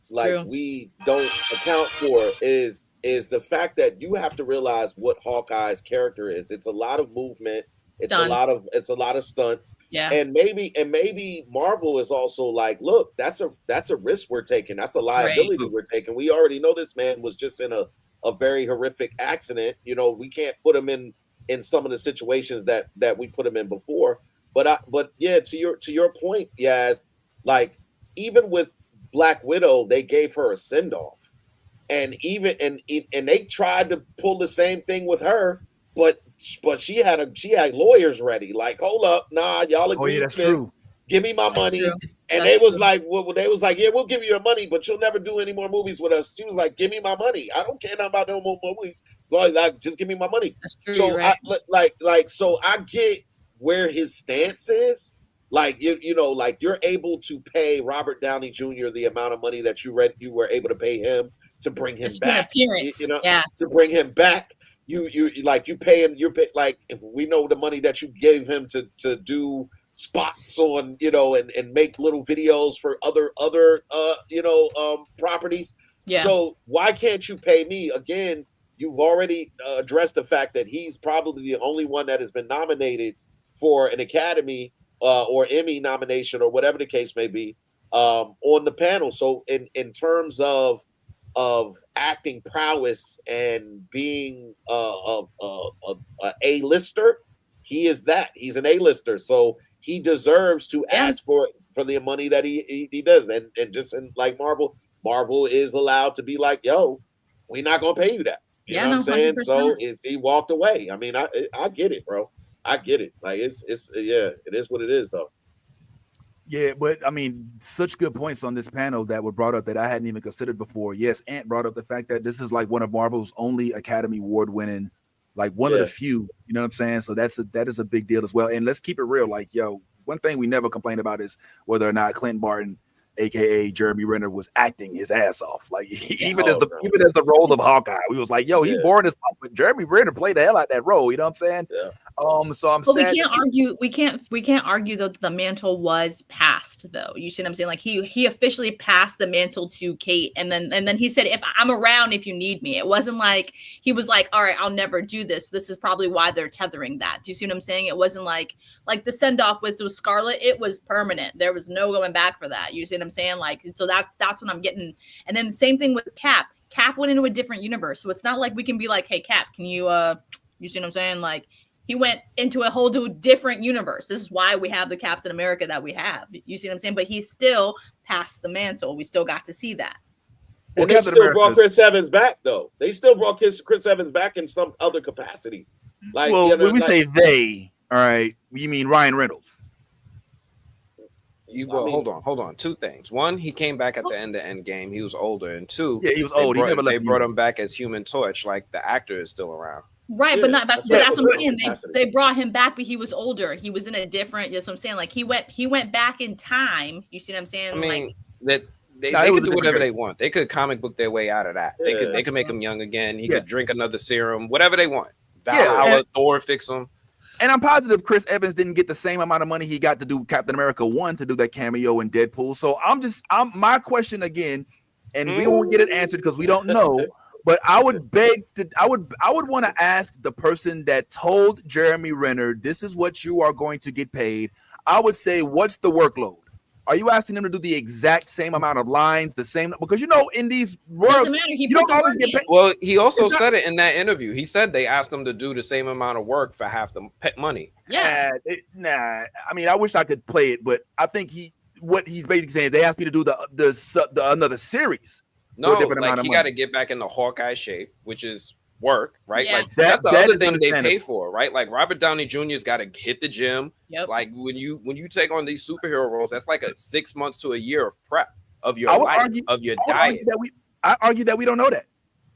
we don't account for is the fact that you have to realize what Hawkeye's character is. It's a lot of movement. It's a lot of stunts. Yeah. And maybe Marvel is also like, look, that's a risk we're taking. That's a liability we're taking. We already know this man was just in a very horrific accident. You know, we can't put him in some of the situations that we put him in before. But yeah, to your point, Yaz, like even with Black Widow, they gave her a send-off. And they tried to pull the same thing with her. But she had lawyers ready. Like, hold up, nah, y'all agree with this. Give me my money. And they was like, yeah, we'll give you your money, but you'll never do any more movies with us. She was like, give me my money. I don't care nothing about no more movies. Like, just give me my money. So so I get where his stance is. Like you know, like you're able to pay Robert Downey Jr. the amount of money that you were able to pay him to bring him back. You know, to bring him back. You pay him. Like if we know the money that you gave him to do spots on, you know, and make little videos for other properties. Yeah. So why can't you pay me? Again, you've already addressed the fact that he's probably the only one that has been nominated for an Academy or Emmy nomination or whatever the case may be on the panel. So in terms of acting prowess and being a A-lister, he is that. He's an A-lister, so he deserves to ask for the money that he does. And just like Marvel is allowed to be like, yo, we're not gonna pay you that. You know what I'm saying? 100%. So he walked away. I mean, I get it, bro. I get it. Like it is what it is, though. Yeah, but I mean, such good points on this panel that were brought up that I hadn't even considered before. Yes, Ant brought up the fact that this is like one of Marvel's only Academy Award winning, like one of the few, you know what I'm saying? So that is a big deal as well. And let's keep it real. Like, yo, one thing we never complain about is whether or not Clint Barton, aka Jeremy Renner, was acting his ass off. Like even as the role of Hawkeye, we was like, yo, he boring as fuck, but Jeremy Renner played the hell out that role. You know what I'm saying? Yeah. So I'm sad. We can't argue that the mantle was passed though. You see what I'm saying? Like he officially passed the mantle to Kate, and then he said, "If I'm around, if you need me." It wasn't like he was like, "All right, I'll never do this." This is probably why they're tethering that. Do you see what I'm saying? It wasn't like the send off with Scarlet. It was permanent. There was no going back for that. You see what I'm saying? Like so that's what I'm getting. And then the same thing with Cap. Cap went into a different universe, so it's not like we can be like, "Hey, Cap, can you you see what I'm saying?" Like. He went into a whole different universe. This is why we have the Captain America that we have. You see what I'm saying? But he still passed the mantle. We still got to see that. And they still brought Chris Evans back, though. They still brought Chris Evans back in some other capacity. Like, well, when we say they, all right, you mean Ryan Reynolds? Hold on. Two things. One, he came back at the end of Endgame. He was older, and two, he was old. They brought him back as Human Torch. Like the actor is still around. Right, but that's what I'm saying. They brought him back, but he was older. He was in a different. That's what I'm saying. Like he went back in time. You see what I'm saying? I mean, they could do whatever they want. They could comic book their way out of that. They could make him young again. He could drink another serum, whatever they want. Valhalla, Thor, fix him. And I'm positive Chris Evans didn't get the same amount of money he got to do Captain America 1 to do that cameo in Deadpool. So my question again, and we won't get it answered because we don't know. But I would want to ask the person that told Jeremy Renner, this is what you are going to get paid. I would say, what's the workload? Are you asking them to do the exact same amount of lines, the same? Because in these worlds, you don't always get paid. Well, he also said it in that interview. He said they asked him to do the same amount of work for half the money. Yeah. I mean, I wish I could play it, but I think what he's basically saying, they asked me to do the another series No, different like amount of he money. got to get back into Hawkeye shape, which is work, right? Yeah. Like that's the That other is thing they pay understandable. for, right? Like Robert Downey Jr.'s got to hit the gym. Yep. Like when you take on these superhero roles, that's like a 6 months to a year of prep of your I would life, argue- of your I would argue diet. that I argue that we don't know that.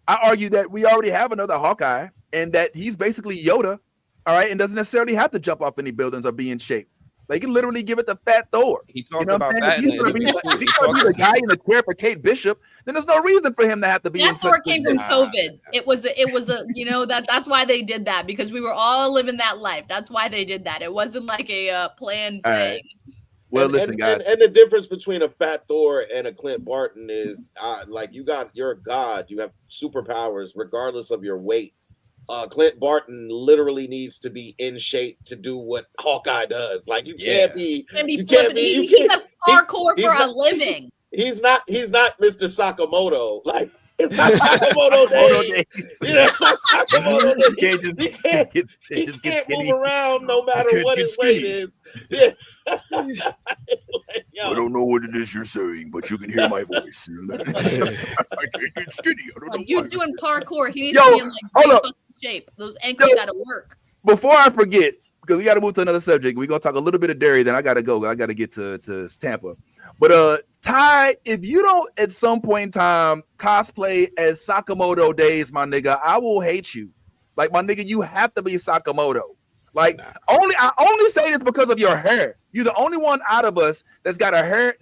I argue that we already have another Hawkeye and that he's basically Yoda, all right, and doesn't necessarily have to jump off any buildings or be in shape. They can literally give it to Fat Thor. He talked You know what about I'm that. saying? If he's going to be, if he's gonna be the guy in the chair for Kate Bishop, then there's no reason for him to have to be in That Thor such came good from shape. COVID. It was a you know, that's why they did that, because we were all living that life. That's why they did that. It wasn't like a planned All thing. right. Well, listen, guys. And the difference between a Fat Thor and a Clint Barton is like you're a god. You have superpowers regardless of your weight. Clint Barton literally needs to be in shape to do what Hawkeye does. Like you can't be. He does parkour for a living. He's not Mr. Sakamoto. Like it's not Sakamoto days. You know, it's not Sakamoto days. He can't move around no matter what his weight is. Yeah. Like, I don't know what it is you're saying, but you can hear my voice. I can't get skinny. I don't know. Dude's doing parkour. He needs Yo, to be in like hold great up. fucking shape. Those ankles gotta work. Before I forget, because we got to move to another subject, we're gonna talk a little bit of Derry, then I gotta go. I gotta get to Tampa. But Ty, if you don't at some point in time cosplay as Sakamoto days, my nigga, I will hate you. Like my nigga, you have to be Sakamoto. Like I only say this because of your hair. You're the only one out of us that's got hair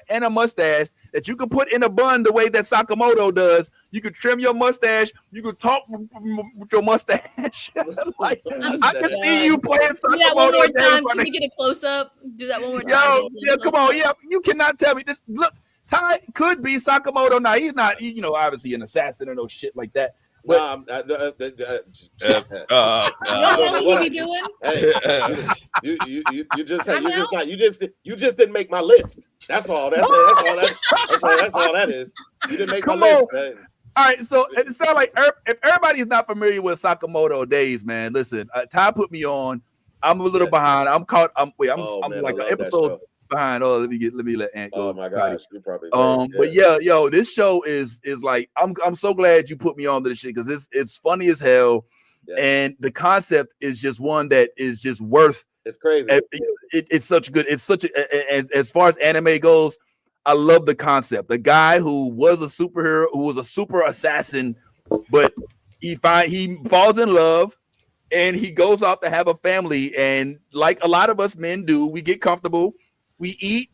and a mustache that you can put in a bun the way that Sakamoto does. You can trim your mustache. You can talk with your mustache. Like I can see you playing Sakamoto. Do that one more days, time. my Can we nigga. get a close up? Do that one more time. Yo, yeah, come on, yeah. You cannot tell me this. Look, Ty could be Sakamoto. Now he's not, you know, obviously an assassin or no shit like that. But You don't know what he be doing? you just didn't make my list. That's all. That's all that is. You didn't make my list. All right, so it sounds like if everybody's not familiar with Sakamoto days, man, listen, Ty put me on. I'm a little behind. I'm caught. I'm like an episode behind. Oh, let me let Ant go. Oh my gosh, you're probably but yeah, yo, this show is like I'm so glad you put me on to this shit because it's funny as hell, and the concept is just one that is just worth. It's crazy. It's such good. It's such a as far as anime goes, I love the concept. The guy who was a superhero, who was a super assassin, but he falls in love. And he goes off to have a family, and like a lot of us men do, we get comfortable, we eat,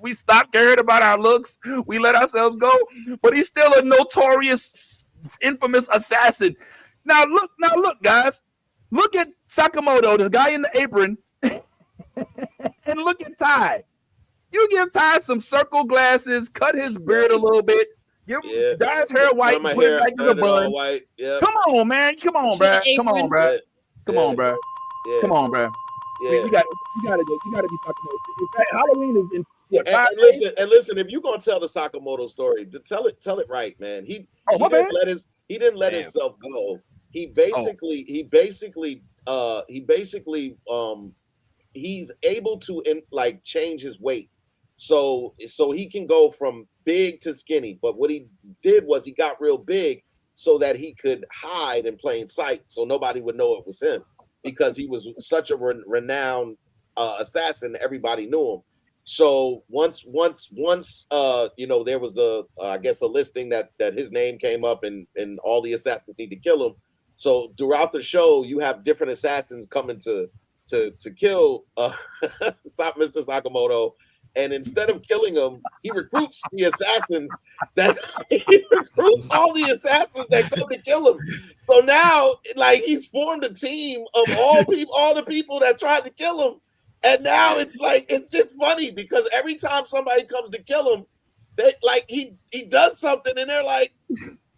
we stop caring about our looks, we let ourselves go. But he's still a notorious, infamous assassin. Now look, guys, look at Sakamoto, the guy in the apron, and look at Ty. You give Ty some circle glasses, cut his beard a little bit. Dye his hair white, put it back in the bun. Yeah. Come on, man. Come on, bro. Come on, bro. Yeah. Come on, bro. Yeah. Come on, bro. Yeah. You gotta be Sakamoto. In fact, Halloween is in what, and listen, if you're gonna tell the Sakamoto story, tell it right, man. He didn't let himself go. He's able to change his weight. So he can go from big to skinny. But what he did was he got real big so that he could hide in plain sight, so nobody would know it was him, because he was such a renowned assassin. Everybody knew him. So once there was a listing that his name came up and all the assassins need to kill him. So throughout the show, you have different assassins coming to kill Mr. Sakamoto. And instead of killing him, he recruits all the assassins that come to kill him. So now, he's formed a team of all the people that tried to kill him. And now it's just funny because every time somebody comes to kill him, he does something and they're like,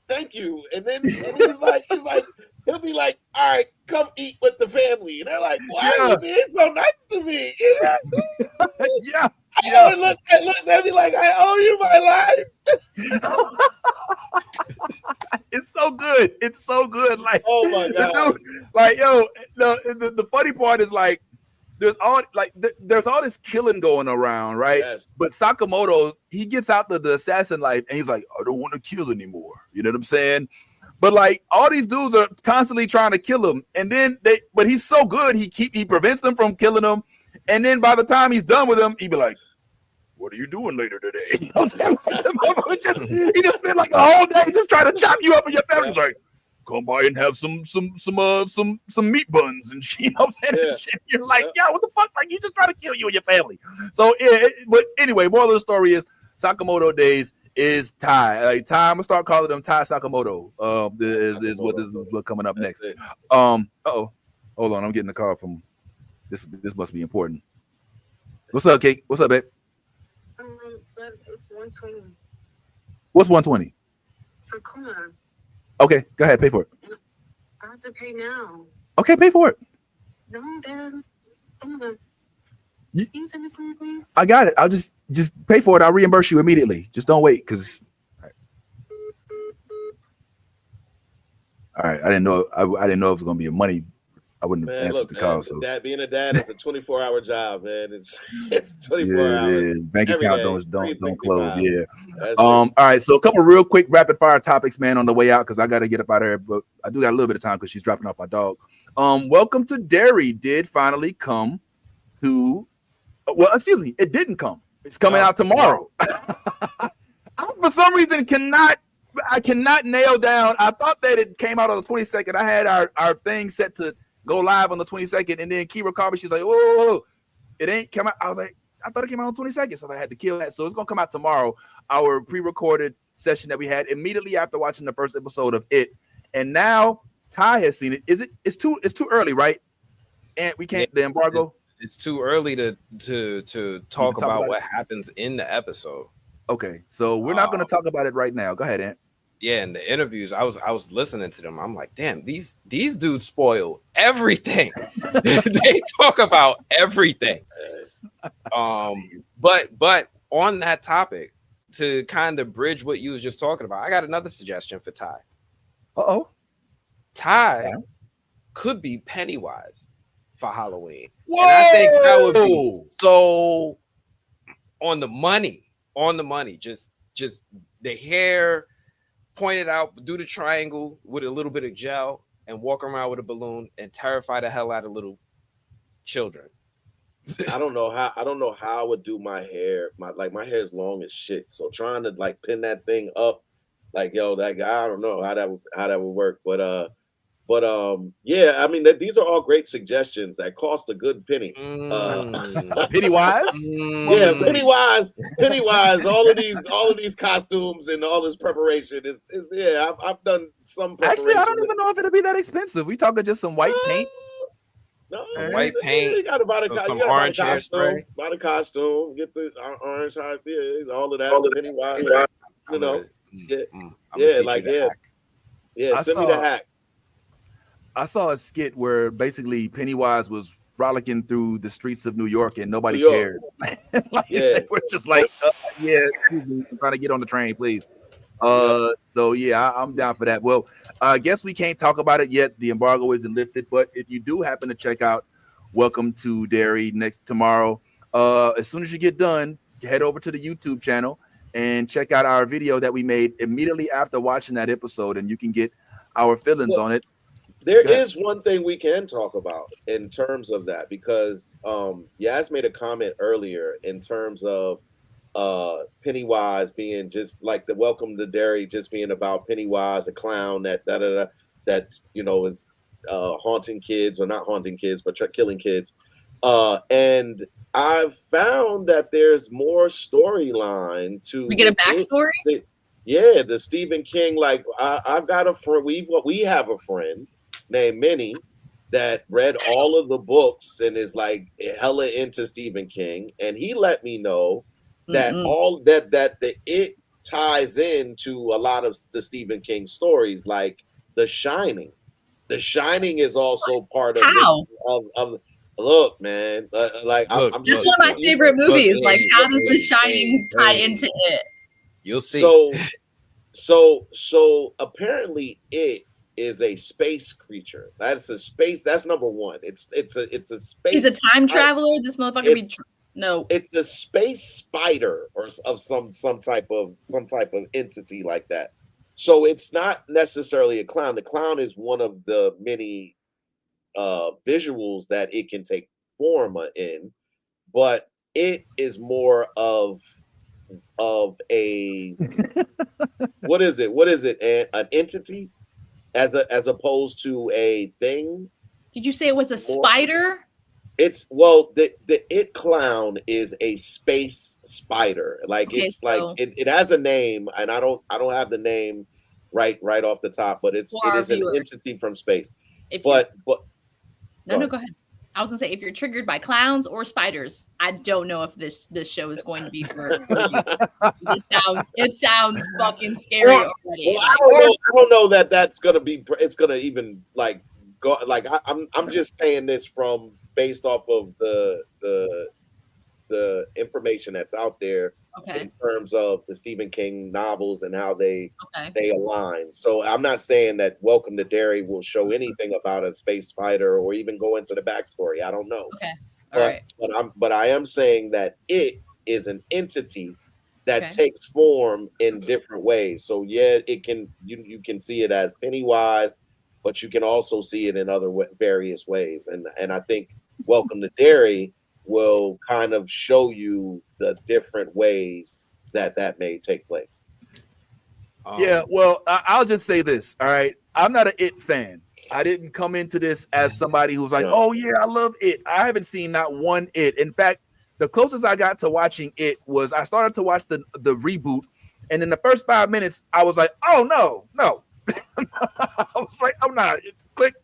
"Thank you." And he's like, he'll be like, "All right, come eat with the family." And they're like, "Why are you being so nice to me?" Yeah. And look, they'll be like, "I owe you my life." It's so good. Oh my god. The funny part is there's all this killing going around, right? Yes. But Sakamoto, he gets out the assassin life and he's like, I don't want to kill anymore. You know what I'm saying? But like all these dudes are constantly trying to kill him, and then but he's so good, he prevents them from killing him, and then by the time he's done with them, he be like, what are you doing later today? You know what I'm saying? He just spent like a whole day just trying to chop you up and your family's like, come by and have some meat buns and shit. You know what I'm saying? Yeah. Shit. You're like, yeah, what the fuck? Like he's just trying to kill you and your family. So but anyway, moral of the story is Sakamoto days is Ty. Like Ty, I'm gonna start calling them Ty Sakamoto. Is what coming up next. Hold on, I'm getting a call from this must be important. What's up, Kate? What's up, babe? It's 120 What's 120? for corn. Okay, go ahead, pay for it. I have to pay now. Okay, pay for it. No, Dad. You- Can you send it to me, please? I got it. I'll just pay for it. I'll reimburse you immediately. Just don't wait, because. All right. I didn't know. I didn't know it was gonna be a money. I wouldn't have answered the call. So being a dad is a 24-hour job, man. It's 24 hours. Bank every account day, don't close. 365. Yeah. That's All right. So a couple real quick rapid fire topics, man, on the way out, because I got to get up out of here. But I do got a little bit of time because she's dropping off my dog. Welcome to Derry did finally come to. Well, excuse me, it didn't come. It's coming out tomorrow. I, for some reason, I cannot nail down. I thought that it came out on the 22nd. I had our thing set to go live on the 22nd, and then Kira called me. She's like, "Oh, it ain't come out." I was like, "I thought it came out on the 22nd," so I had to kill that. So it's gonna come out tomorrow. Our pre-recorded session that we had immediately after watching the first episode of it, and now Ty has seen it. It's too early, right? And we can't the embargo. It's too early to talk about what happens in the episode. Okay, so we're not going to talk about it right now. Go ahead, Ant. Yeah, in the interviews, I was listening to them. I'm like, damn, these dudes spoil everything. They talk about everything. But on that topic, to kind of bridge what you was just talking about, I got another suggestion for Ty. Ty could be Pennywise for Halloween. Whoa! And I think that would be so on the money. Just the hair pointed out, do the triangle with a little bit of gel and walk around with a balloon and terrify the hell out of little children. I don't know how I would do my hair. My hair is long as shit. So trying to like pin that thing up, like that guy, I don't know how that would work. But yeah, I mean these are all great suggestions that cost a good penny. Pennywise? Yeah, Pennywise. All of these costumes and all this preparation is yeah. I've done some preparation. Actually, I don't even know if it'll be that expensive. We talking just some white paint. No, some white paint. You got to buy orange costume. Buy the costume. Get the orange high. Yeah, all of that. All Pennywise. You know. Send me the hack. I saw a skit where basically Pennywise was frolicking through the streets of New York and nobody cared. They were just like, excuse me, I'm trying to get on the train, please. So yeah, I'm down for that. Well, I guess we can't talk about it yet. The embargo isn't lifted, but if you do happen to check out Welcome to Derry tomorrow, as soon as you get done, head over to the YouTube channel and check out our video that we made immediately after watching that episode, and you can get our feelings on it. There is one thing we can talk about in terms of that, because Yaz made a comment earlier in terms of Pennywise being just like the Welcome to Derry, just being about Pennywise, a clown that is haunting kids, or not haunting kids, but killing kids. And I've found that there's more storyline to. We get a backstory. The Stephen King. Like I've got a friend. We have a friend named Minnie that read all of the books and is like hella into Stephen King, and he let me know that all that it ties into a lot of the Stephen King stories, like The Shining. The Shining is also part of of look, man. That's one of my favorite movies. Like, how does The Shining tie into it? You'll see. So apparently it is a space creature. That's a space. That's number one. It's a space. He's a time traveler. This motherfucker be no. It's a space spider or of some type of entity like that. So it's not necessarily a clown. The clown is one of the many visuals that it can take form in, but it is more of a what is it? An entity as opposed to a thing. Did you say it was a spider? It's the it clown is a space spider. Like Okay, it's like it has a name, and I don't have the name right off the top, but it is an entity from space. But no, go ahead. I was gonna say, if you're triggered by clowns or spiders, I don't know if this show is going to be for you. It sounds fucking scary already. Well, I don't know that that's gonna be. It's gonna even like go. Like I'm just saying this from based off of the information that's out there in terms of the Stephen King novels and how they align. So I'm not saying that Welcome to Derry will show anything about a space spider or even go into the backstory. I don't know. Okay. All right. But I am saying that it is an entity that takes form in different ways. So yeah, it can you can see it as Pennywise, but you can also see it in other various ways. And I think Welcome to Derry will kind of show you the different ways that may take place. Yeah, well, I'll just say this. All right, I'm not an It fan. I didn't come into this as somebody who's like, oh yeah, I love It. I haven't seen not one It. In fact, the closest I got to watching It was I started to watch the reboot, and in the first 5 minutes, I was like, oh no. I was like, I'm not. It's click.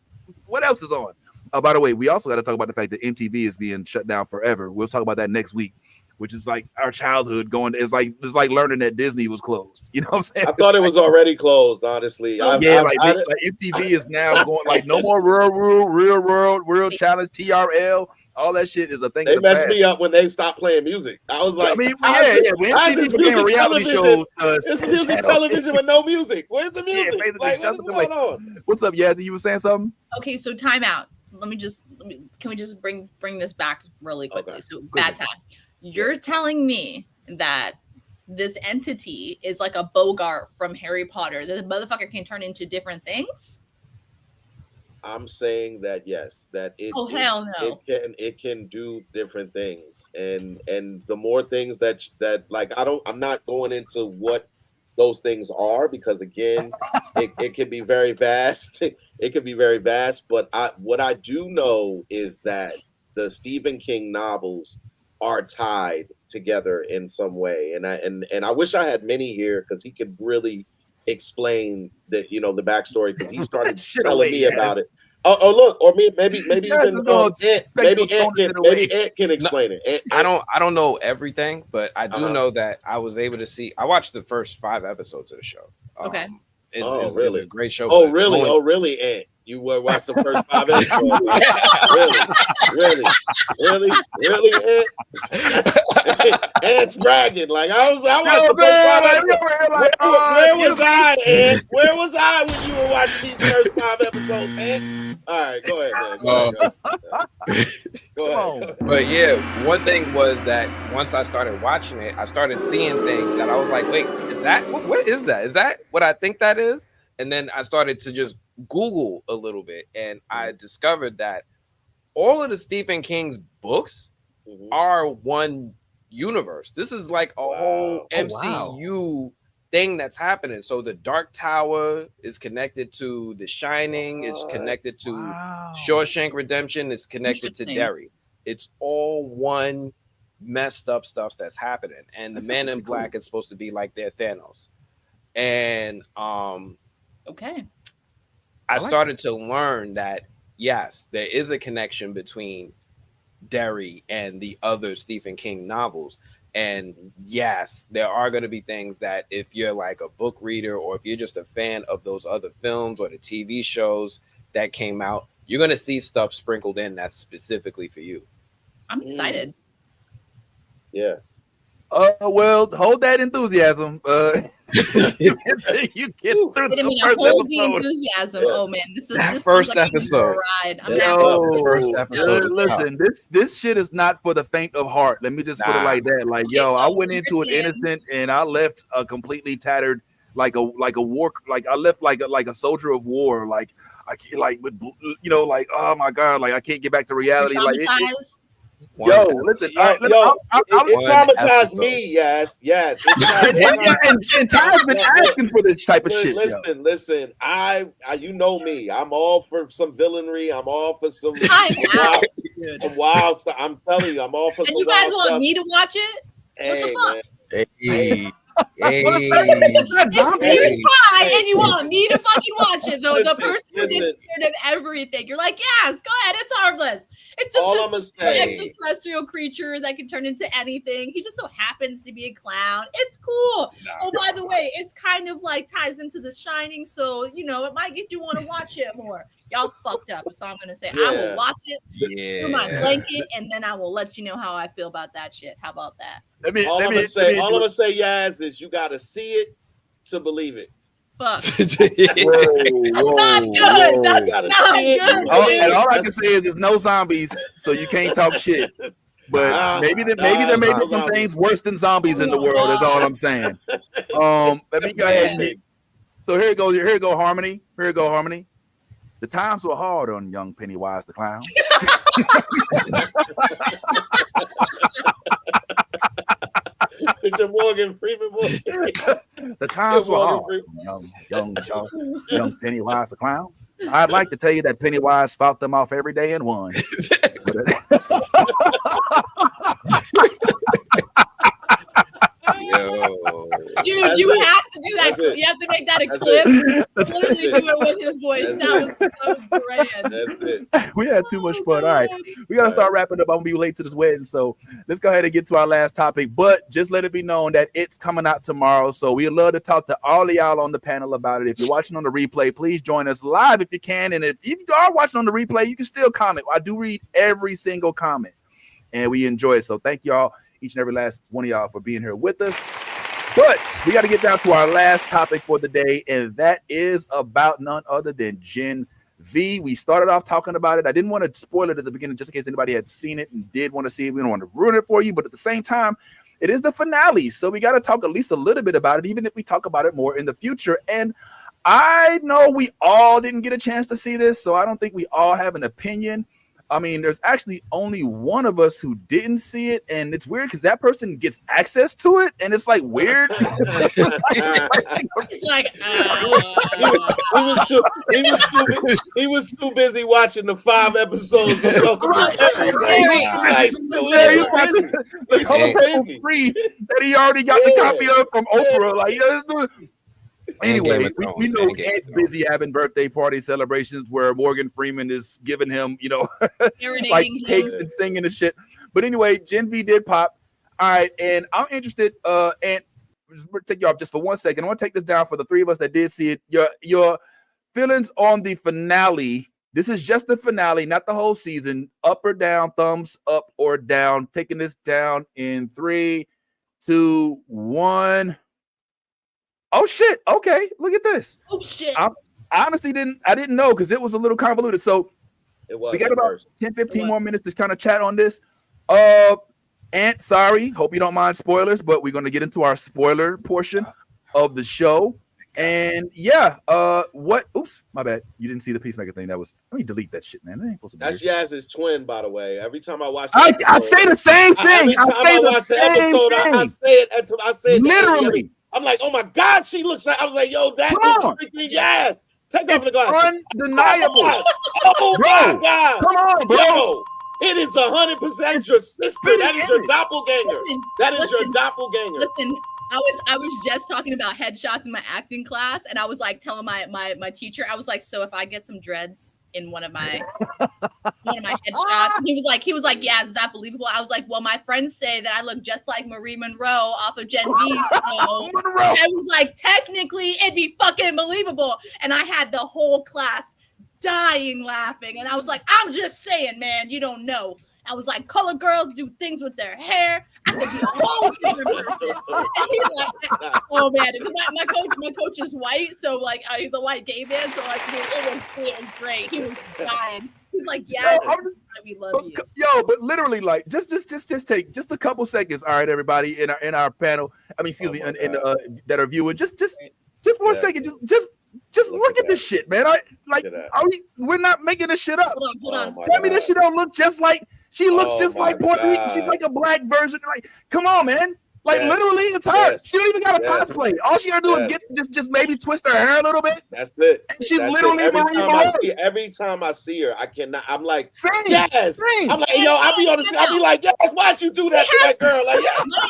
What else is on? By the way, we also got to talk about the fact that MTV is being shut down forever. We'll talk about that next week, which is like our childhood going. It's like learning that Disney was closed. You know what I'm saying? I thought it was already closed, honestly. MTV is now going like no more real world, real challenge, TRL. All that shit is a thing. They messed me up when they stopped playing music. I was like, When MTV became a reality show, it's music television with no music. Where's the music? Yeah, like, what's going on? What's up, Yazzie? You were saying something? Okay, so time out. Can we just bring this back really quickly? Okay. So bad time. You're telling me that this entity is like a Bogart from Harry Potter. The motherfucker can turn into different things? I'm saying that yes, that it. Oh hell no! It can do different things, and the more things that like I'm not going into what those things are because again, it can be very vast. It can be very vast, but what I do know is that the Stephen King novels are tied together in some way, and I wish I had Minnie here because he could really explain the backstory because he started telling me about it. Oh look, or maybe even Ant can explain it. I don't know everything, but I do know that I was able to see. I watched the first 5 episodes of the show. Okay. It's really a great show. Oh really, Ant? You watched the first 5 episodes? really, Ant? Ant's bragging. Like I watched the first 5 episodes. Where was I, Ant? Where was I when you were watching these first 5 episodes, Ant? All right, go ahead, man. Go ahead. But yeah, one thing was that once I started watching it, I started seeing things that I was like, wait, is that what is that? Is that what I think that is? And then I started to just Google a little bit, and I discovered that all of the Stephen King's books are one universe. This is like a whole MCU thing that's happening. So the Dark Tower is connected to The Shining, is connected to Shawshank Redemption, it's connected to Derry. It's all one messed up stuff that's happening. And the Man in Black is supposed to be like their Thanos. And I started to learn that yes, there is a connection between Derry and the other Stephen King novels. And yes, there are going to be things that if you're like a book reader or if you're just a fan of those other films or the TV shows that came out, you're going to see stuff sprinkled in that's specifically for you. I'm excited. Yeah. Well, hold that enthusiasm. until you get through Didn't the mean to first hold the episode. enthusiasm. Oh man, this That sounds first like a episode. ride. I'm Yo, not the first episode is Listen, this shit is not for the faint of heart. Let me just put it Nah. like that. Like, Okay, yo, I so went you're into it saying- innocent and I left a completely tattered, like a war. Like I left like a soldier of war. Like I can't, like with like, oh my god, like I can't get back to You're reality. Like traumatized. yo, listen, Yo, all right, it traumatized episode. me. Yes. and Ty's been asking for this type of shit. yo. Listen. I you know me. I'm all for some villainy. I'm all for some I'm out, wild, dude. some wild stuff. I'm telling you, I'm all for And some you guys wild want stuff. me to watch it? Hey, the fuck? man. Hey, It's Hey. Ty, and you want me to fucking watch it, though. The Listen, person who gets listen. scared of everything. You're like, yes, go ahead. It's harmless. It's just All I'm this gonna say- extraterrestrial creature that can turn into anything. He just so happens to be a clown. It's cool. Oh, by the way, it's kind of like ties into The Shining, so it might get you want to watch it more. Y'all fucked up. That's all I'm gonna say. I Yeah. will watch it through my yeah. blanket, and then I will let you know how I feel about that shit. How about that? All I'm gonna say, Yaz, is you gotta see it to believe it. Fuck. Yeah. That's not good. That's Gotta not see it. good. And all I That's- can say is there's no zombies, so you can't talk shit. But Nah, maybe there nah, may be no some zombies. things worse than zombies in the world. Is all I'm saying. Let me go ahead. So here you go, Harmony. Here you go, Harmony. The times were hard on young Pennywise the clown. It's your Morgan Freeman boy. The times were Morgan hard Freeman. on young Pennywise the clown. I'd like to tell you that Pennywise fought them off every day and won. Yo. Dude, That's you it. have to do that. That's it. You have to make that a That's clip. it. Literally do it with his voice. That's That was grand. That's it. We had too much fun. All right, we gotta start wrapping up. I'm gonna be late to this wedding, so let's go ahead and get to our last topic. But just let it be known that it's coming out tomorrow, so we'd love to talk to all of y'all on the panel about it. If you're watching on the replay, please join us live if you can, and if you are watching on the replay, you can still comment. I do read every single comment, and we enjoy it. So thank y'all, each and every last one of y'all, for being here with us. But we got to get down to our last topic for the day, and that is about none other than Gen V. We started off talking about it. I didn't want to spoil it at the beginning just in case anybody had seen it and did want to see it. We don't want to ruin it for you, but at the same time, it is the finale. So we got to talk at least a little bit about it, even if we talk about it more in the future. And I know we all didn't get a chance to see this, so I don't think we all have an opinion. I mean, there's actually only one of us who didn't see it, and it's weird because that person gets access to it, and it's like weird. It's like, he was too busy watching the 5 episodes of Welcome to Derry. The colorful free that he already got the copy of from Oprah. Like, anyway, we know Ed's busy having birthday party celebrations where Morgan Freeman is giving him, like cakes and singing and shit. But anyway, Gen V did pop. All right, and I'm interested. And we'll take you off just for 1 second. I want to take this down for the three of us that did see it. Your feelings on the finale. This is just the finale, not the whole season. Up or down, thumbs up or down. Taking this down in 3, 2, 1. Oh shit! Okay, look at this. oh shit. I honestly didn't know because it was a little convoluted. So we got about 10-15 more minutes to kind of chat on this. Ant, sorry, hope you don't mind spoilers, but we're gonna get into our spoiler portion of the show. And yeah, oops, my bad. You didn't see the Peacemaker thing. Let me delete that shit, man. That ain't supposed to be That's weird. Yaz's twin, by the way. Every time I watch I say the same thing. I say the same thing. I say it Literally. I'm like, oh my God, she looks like. I was like, yo, that is freaking Yaz. Take off the glasses. Undeniable. Oh my God. Come on, bro. Yo, it is 100% your sister. That is your doppelganger. Listen, That is your listen, doppelganger. Listen, I was just talking about headshots in my acting class, and I was like telling my teacher, I was like, so if I get some dreads in one of my headshots, he was like, yeah, is that believable? I was like, well, my friends say that I look just like Marie Monroe off of Gen V, so I was like, technically, it'd be fucking believable, and I had the whole class dying laughing, and I was like, I'm just saying, man, you don't know. I was like, color girls do things with their hair. I could be a whole different person. And he's like, Oh man, because my coach is white, so like he's a white gay man, so like it was great. He was dying. He's like, yes, we love you. Yo, but literally, like, just take just a couple seconds. All right, everybody in our panel. I mean, excuse me, that are viewing. Just 1 second. Just look at this shit, man. We're not making this shit up. Hold on. Tell me this shit don't look just like she looks just like Puerto Rican. She's like a black version. Like, come on, man. Like literally, it's her. Yes. She don't even got a cosplay. All she gotta do is just maybe twist her hair a little bit. That's it. And she's That's literally it. every time I see her, I cannot. I'm like, same. I'm like, yo, I'll be like, yes, why'd you do that to that girl? Like,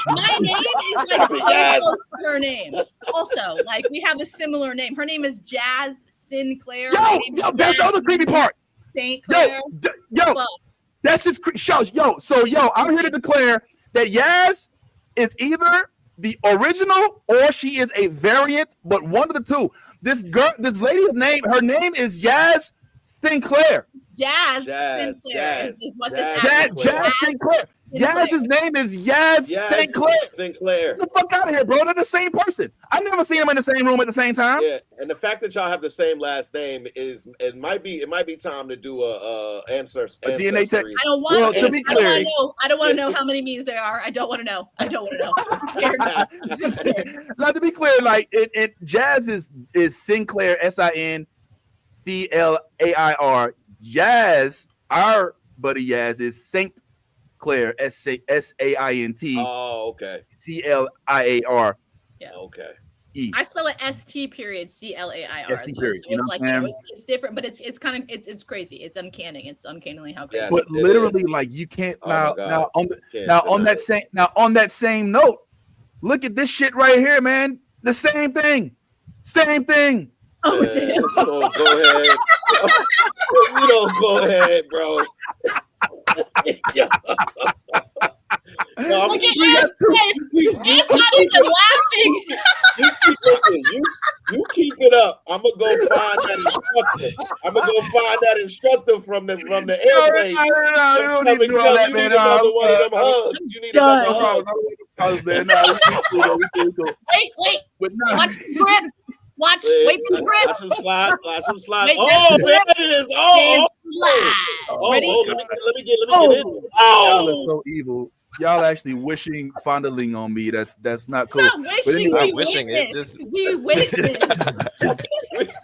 my name is like so close to her name. Also, like we have a similar name. Her name is Jazz Sinclair. Yo, that's the other creepy part. St. Clair. Yo, that's just shows. Yo, I'm here to declare that Yaz is either the original or she is a variant, but one of the two. This lady's name, her name is Yaz Sinclair. Jazz Sinclair is what this Jazz Sinclair. Yaz's name is Yaz Sinclair. Get the fuck out of here, bro. They're the same person. I've never seen them in the same room at the same time. Yeah, and the fact that y'all have the same last name is it might be time to do a DNA test. I don't want to. I don't want to know how many me's there are. I don't want to know. I'm scared. Now, to be clear, like Jazz is Sinclair, Sinclair. Yaz, our buddy Yaz, is Saint Clair, Saint. Oh, okay. Clair. Yeah. Okay. I spell it ST period CLAIR. ST period. So it's like it's different, but it's kind of it's crazy. It's uncanny. It's uncannily how crazy. Yes, but literally, like you can't now on that same note, look at this shit right here, man. The same thing. Oh damn! Go ahead. You don't go ahead, bro. No, look at it's not even laughing. You keep it up. I'm gonna go find that instructor. From the airplane. No, you don't need to do all that, man. Another one of them hugs. You need another hug. Wait. Watch the grip. Wait for the grip. Watch him slide. Oh, there it is. Ready? Let me get in. Y'all are so evil. Y'all actually wishing fondling on me. That's not cool. Not wishing, anyway, wishing it. We witnessed.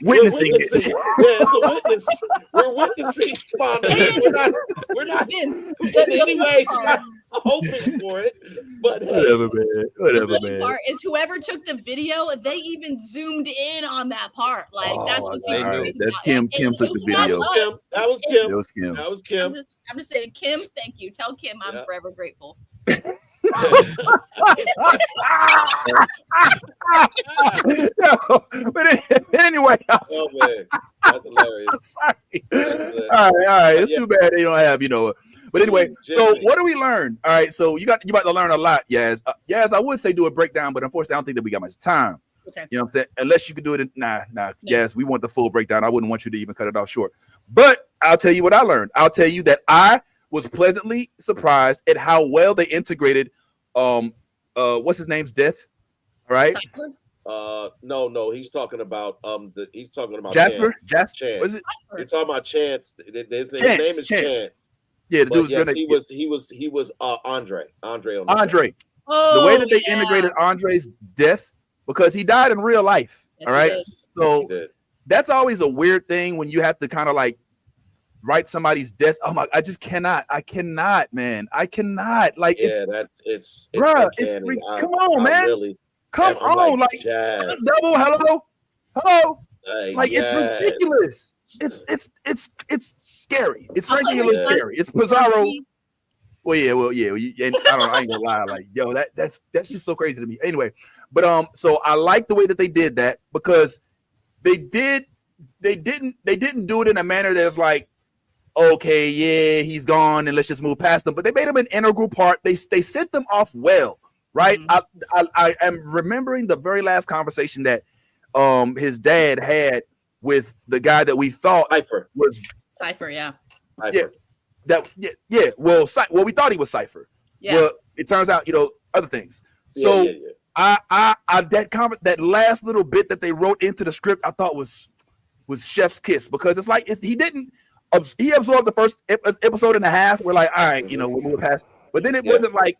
Witnessing it. Yeah, it's a witness. We're witnessing fondling. We're not in any way hoping for it. But whatever, man. The funny part is whoever took the video, they even zoomed in on that part. Like that's what's even crazy. That's Kim. Kim took the video. That was Kim. I'm just saying, Kim. Thank you. Tell Kim I'm forever grateful. But anyway, oh man, that's hilarious. Sorry. All right. It's too bad they don't have, But anyway, so what do we learn? All right, so you about to learn a lot, Yaz. Yaz, I would say do a breakdown, but unfortunately, I don't think that we got much time. Okay. You know what I'm saying? Unless you could do it nah. Yes, we want the full breakdown. I wouldn't want you to even cut it off short. But I'll tell you what I learned. I'll tell you that I was pleasantly surprised at how well they integrated what's his name's death. All right. No, he's talking about Jasper. Chance. Jasper. What is it? You're talking about Chance. His name is Chance. Yeah, the dude's he was Andre. Andre. The way that they integrated Andre's death, because he died in real life. Yes, all right. So that's always a weird thing when you have to kind of like write somebody's death. Oh my! I cannot, man. I cannot. Like it's bruh. Come on, man. Really, come on, like double. Hello. Like it's ridiculous. It's scary. It's frankly a little scary. It's Pizarro. Well, yeah. And I ain't gonna lie. Like, yo, that's just so crazy to me. Anyway, but so I like the way that they did that because they didn't do it in a manner that's like, okay, yeah, he's gone and let's just move past them. But they made him an integral part. They sent them off well, right? Mm-hmm. I am remembering the very last conversation that his dad had with the guy that we thought was Cypher, yeah. Cypher. Well, we thought he was Cypher. Yeah. Well, it turns out, other things. So That last little bit that they wrote into the script, I thought was chef's kiss, because it's like he absorbed the first episode and a half. We're like, all right, we'll move past, but then it wasn't like.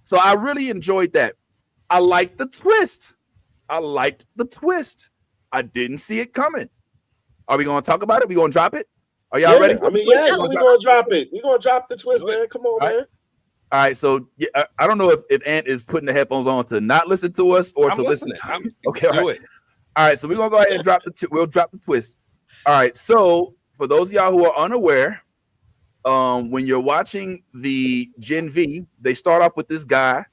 So I really enjoyed that. I liked the twist. I didn't see it coming. Are we going to talk about it? We going to drop it? Are y'all ready? I mean, yes, we're going to drop it. We're going to drop the twist, man. Come on, man. All right, so I don't know if Ant is putting the headphones on to not listen to us or to listen. Okay, do it. All right, so we're gonna go ahead and we'll drop the twist. All right, so for those of y'all who are unaware, when you're watching the Gen V, they start off with this guy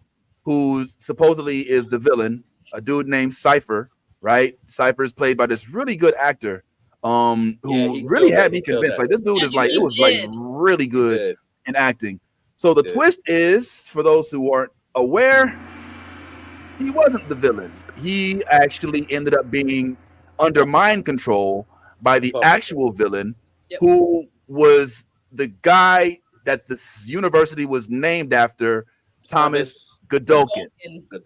who supposedly is the villain, a dude named Cypher. Right, Cypher is played by this really good actor, who really had me convinced. Like this dude is like, it was like really good in acting. So the twist is, for those who aren't aware, he wasn't the villain. He actually ended up being under mind control by the actual villain, who was the guy that this university was named after, Thomas Godolkin.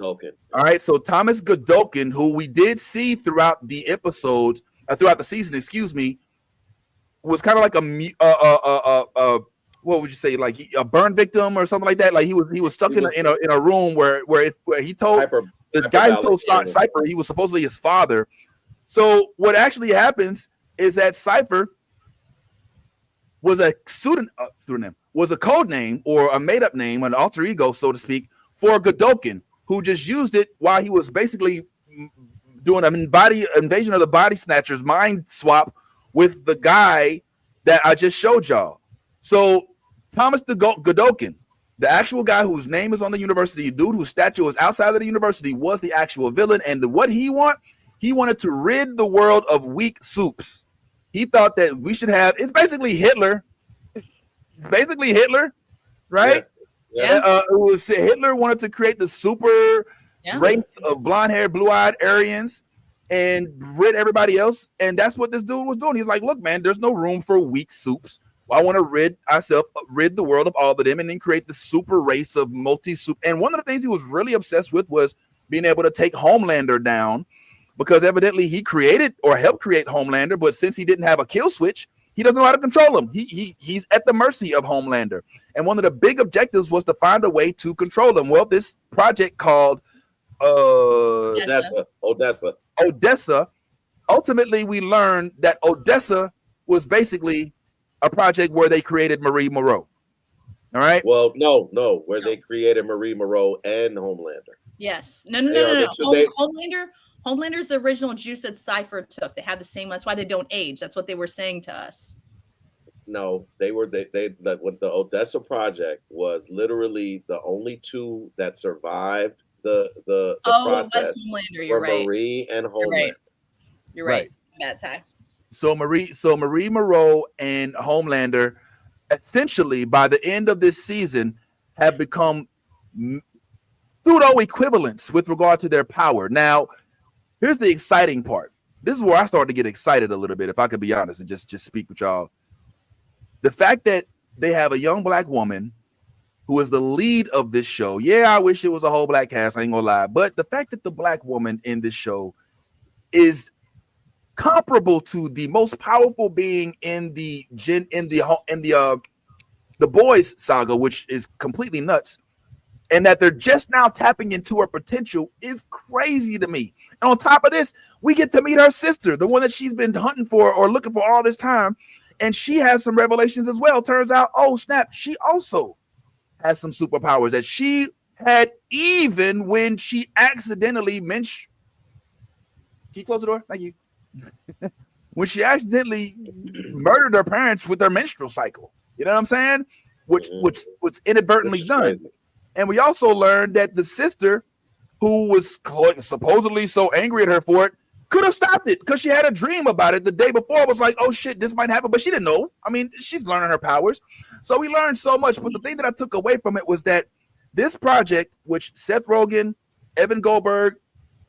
All right, so Thomas Godolkin, who we did see throughout the episodes, throughout the season, was kind of like a what would you say, like a burn victim or something like that? Like he was stuck in a room where he told the guy who told Cypher he was supposedly his father. So what actually happens is that Cypher was a pseudonym, was a code name or a made up name, an alter ego, so to speak, for Godolkin, who just used it while he was basically doing an invasion of the body snatchers mind swap with the guy that I just showed y'all. So Thomas Godolkin, the actual guy whose name is on the university, dude whose statue is outside of the university, was the actual villain. And what he wanted to rid the world of weak soups. He thought that we should have, it's basically Hitler. Right? Yeah. It was Hitler wanted to create the super race of blonde-haired, blue-eyed Aryans and rid everybody else. And that's what this dude was doing. He's like, look, man, there's no room for weak soups. I want to rid the world of all of them and then create the super race of multi-soup. And one of the things he was really obsessed with was being able to take Homelander down, because evidently he created or helped create Homelander, but since he didn't have a kill switch, he doesn't know how to control him. He's at the mercy of Homelander. And one of the big objectives was to find a way to control him. Well, this project called Odessa. Ultimately, we learned that Odessa was basically a project where they created Marie Moreau. All right. Well, no, where they created Marie Moreau and Homelander. Yes. No. Homelander's the original juice that Cypher took. They had the same. That's why they don't age. That's what they were saying to us. No, they the Odessa project was literally the only two that survived the process. Homelander, you're right. Marie and Homelander. You're right. Bad time. So Marie Moreau and Homelander, essentially by the end of this season, have become pseudo equivalents with regard to their power. Now, here's the exciting part. This is where I started to get excited a little bit, if I could be honest and just speak with y'all. The fact that they have a young black woman who is the lead of this show. Yeah, I wish it was a whole black cast, I ain't gonna lie. But the fact that the black woman in this show is comparable to the most powerful being in the Boyz saga, which is completely nuts, and that they're just now tapping into her potential is crazy to me. And on top of this, we get to meet her sister, the one that she's been hunting for or looking for all this time. And she has some revelations as well. Turns out, oh snap, she also has some superpowers that she had even when she accidentally mentioned. Can you close the door? Thank you. When she accidentally murdered her parents with her menstrual cycle. You know what I'm saying? Which was inadvertently done. Crazy. And we also learned that the sister, who was supposedly so angry at her for it, could have stopped it because she had a dream about it the day before. It was like, oh shit, this might happen, but she didn't know. I mean, she's learning her powers. So we learned so much, but the thing that I took away from it was that this project, which Seth Rogen, Evan Goldberg,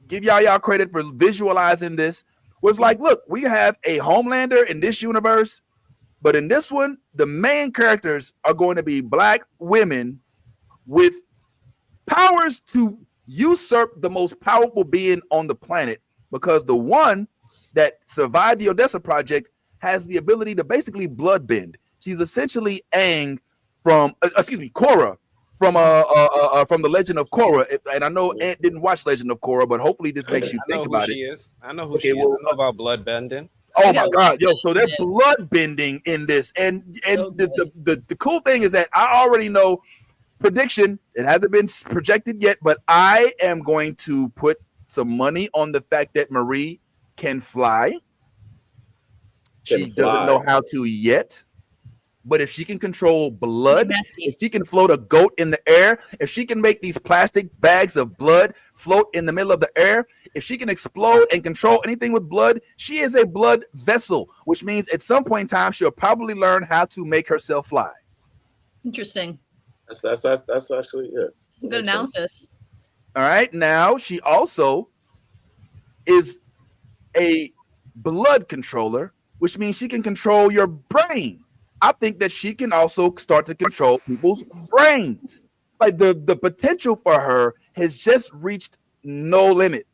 give y'all credit for visualizing this, was like, look, we have a Homelander in this universe, but in this one, the main characters are going to be black women with powers to usurp the most powerful being on the planet, because the one that survived the Odessa project has the ability to basically bloodbend. She's essentially Aang from Korra from the Legend of Korra. And I know Ant didn't watch Legend of Korra, but hopefully this makes you think about it. I know who she is. I know about bloodbending. Oh my God, yo! So they're blood bending in this, and the cool thing is that I already know prediction. It hasn't been projected yet, but I am going to put some money on the fact that Marie can fly. She doesn't know how to yet, but if she can control blood, if she can float a goat in the air, if she can make these plastic bags of blood float in the middle of the air, if she can explode and control anything with blood, she is a blood vessel, which means at some point in time she'll probably learn how to make herself fly. Interesting. That's actually good analysis. All right, now she also is a blood controller, which means she can control your brain. I think that she can also start to control people's brains. Like the potential for her has just reached no limit,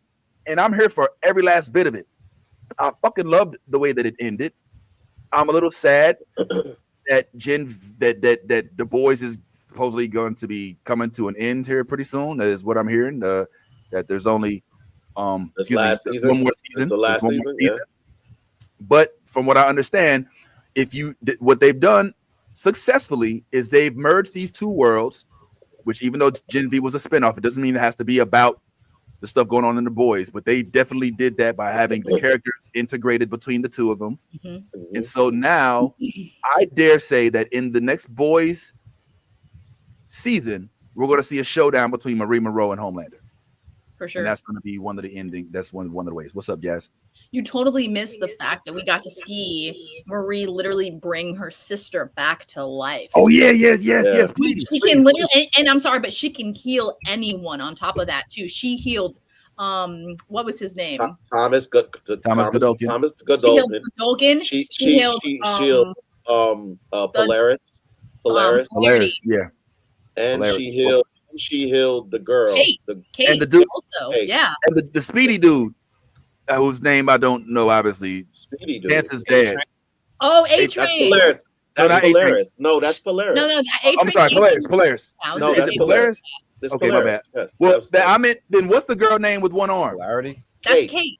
and I'm here for every last bit of it. I fucking loved the way that it ended. I'm a little sad that that the Boyz is supposedly going to be coming to an end here pretty soon. That is what I'm hearing. That there's only one more season. It's the last season. Yeah. But from what I understand, what they've done successfully is they've merged these two worlds, which even though Gen V was a spinoff, it doesn't mean it has to be about the stuff going on in the Boyz, but they definitely did that by having the characters integrated between the two of them. Mm-hmm. And so now I dare say that in the next Boyz season, we're going to see a showdown between Marie Monroe and Homelander. For sure. And that's going to be one of the ending. That's one of the ways. What's up, Jazz? You totally missed the fact that we got to see Marie literally bring her sister back to life. Oh yeah. Please, she can literally, and I'm sorry, but she can heal anyone. On top of that, too, she healed. What was his name? Thomas Godolphin. She healed Polaris. Yeah. And Polaris. she healed the girl. Kate and the dude also. Kate. Yeah. And the Speedy dude. Whose name I don't know, obviously. Speedy dude. Chance's dad. Oh, A-Train. That's Polaris. That's Polaris. No, that's Polaris. No, I'm sorry, Polaris. No, is it Polaris? Okay, my bad. Yes, well, I meant then. What's the girl name with one arm? Polarity. That's Kate.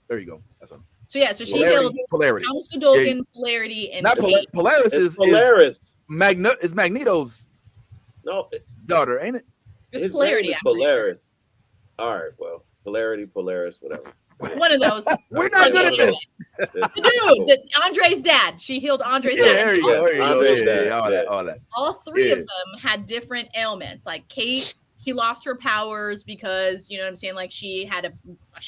There you go. That's one. So yeah, so she healed Polarity. Thomas Godolphin, Polarity, and not Kate. Polaris is Polaris. Is Magneto's daughter, ain't it? It's His name is Polaris. All right, well. Polarity, Polaris, whatever. One of those. We're not good at this. Dude, Andre's dad. She healed Andre's dad. There you go. All that. All three of them had different ailments. Like Kate, she lost her powers because, you know what I'm saying? Like she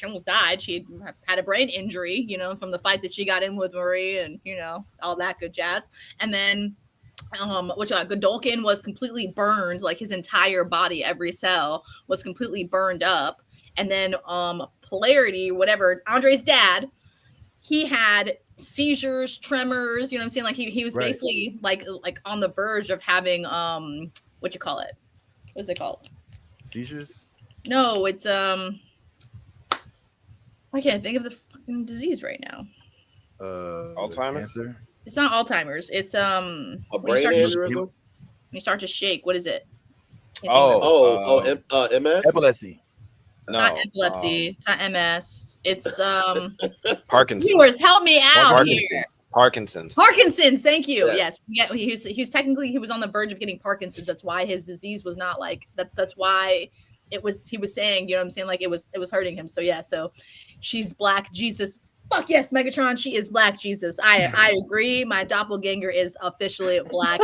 almost died. She had a brain injury, from the fight that she got in with Marie and, all that good jazz. And then Godolphin was completely burned, like his entire body, every cell was completely burned up. And then Polarity, whatever, Andre's dad, he had seizures, tremors, like he was basically like on the verge of having what is it called? Seizures? No, it's I can't think of the fucking disease right now. Alzheimer's? Cancer? It's not Alzheimer's. It's a brain aneurysm. When you start to shake, what is it? MS. Epilepsy. No, not epilepsy. It's not MS. It's Parkinson's. Viewers, help me out here. Parkinson's. Thank you. Yes. Yeah. He was on the verge of getting Parkinson's. That's why his disease was not like that's why it was. He was saying, you know what I'm saying, like it was hurting him. So yeah. So she's Black Jesus. Fuck yes, Megatron. She is Black Jesus. I agree. My doppelganger is officially Black.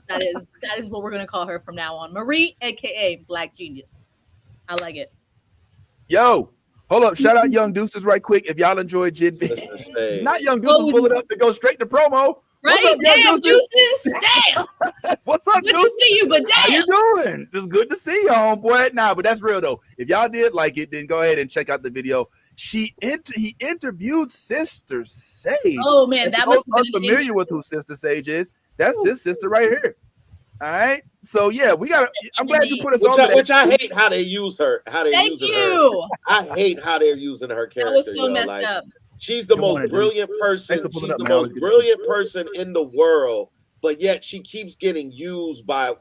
That is what we're gonna call her from now on. Marie, aka Black Genius. I like it. Yo, hold up. Shout out Young Deuces right quick. If y'all enjoyed Gen V. Not Young Deuces, pull it up to go straight to promo. Right? Up, damn, Deuces. Damn. What's up, Good Deuces? to see you, but damn. How you doing? It's good to see you, homeboy. Nah, but that's real, though. If y'all did like it, then go ahead and check out the video. He interviewed Sister Sage. Oh, man. That was unfamiliar with who Sister Sage is. That's this sister right here. All right. So yeah, we got. I'm glad you put us Which on to that. which I hate how they use her. How they Thank using her. you. I hate how they're using her That character. was so yo. messed Like, up. she's the Good most morning, dude. brilliant Thanks for person. pulling She's up, the man. Always most good to see brilliant person in the world, but yet she keeps getting used by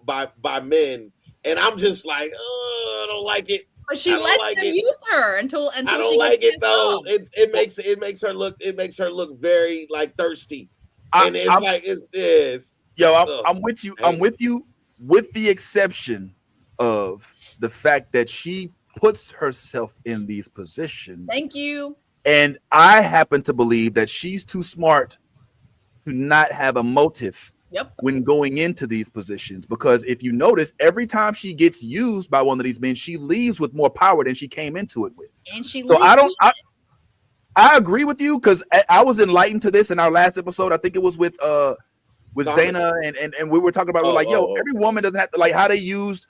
men, and I'm just like, oh, I don't like it. But I she don't lets like them it. use her until I don't she like gets it pissed though. off. It makes her look very like thirsty, and it's I'm, like I'm with you. I'm hate with you, with the exception of the fact that she puts herself in these positions. Thank you. And I happen to believe that she's too smart to not have a motive Yep. when going into these positions. Because if you notice, every time she gets used by one of these men, she leaves with more power than she came into it with. And she So leaves. I agree with you, because I was enlightened to this in our last episode. I think it was with Thomas. Zaina, and we were talking about, we're like, yo, every woman doesn't have to, like how they used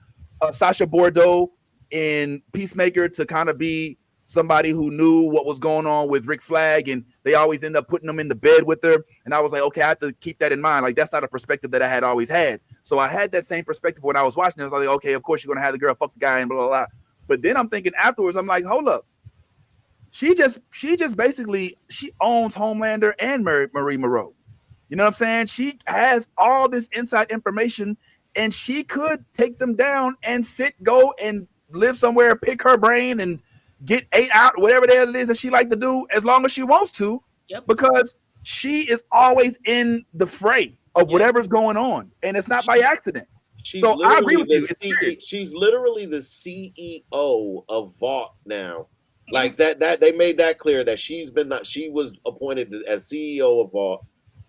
Sasha Bordeaux in Peacemaker to kind of be somebody who knew what was going on with Rick Flag, and they always end up putting them in the bed with her. And I was like, okay, I have to keep that in mind. Like, that's not a perspective that I had always had. So I had that same perspective when I was watching it. I was like, okay, of course you're gonna have the girl fuck the guy and blah blah blah. But then I'm thinking afterwards, I'm like, hold up. She just basically, she owns Homelander and Marie Moreau. You know what I'm saying? She has all this inside information, and she could take them down and go and live somewhere, pick her brain, and get 8 out, whatever the hell it is that she like to do, as long as she wants to. Yep. Because she is always in the fray of whatever's going on, and it's not by accident. So I agree with you. She's literally the CEO of Vought now. Like that they made that clear that she was appointed as CEO of Vought.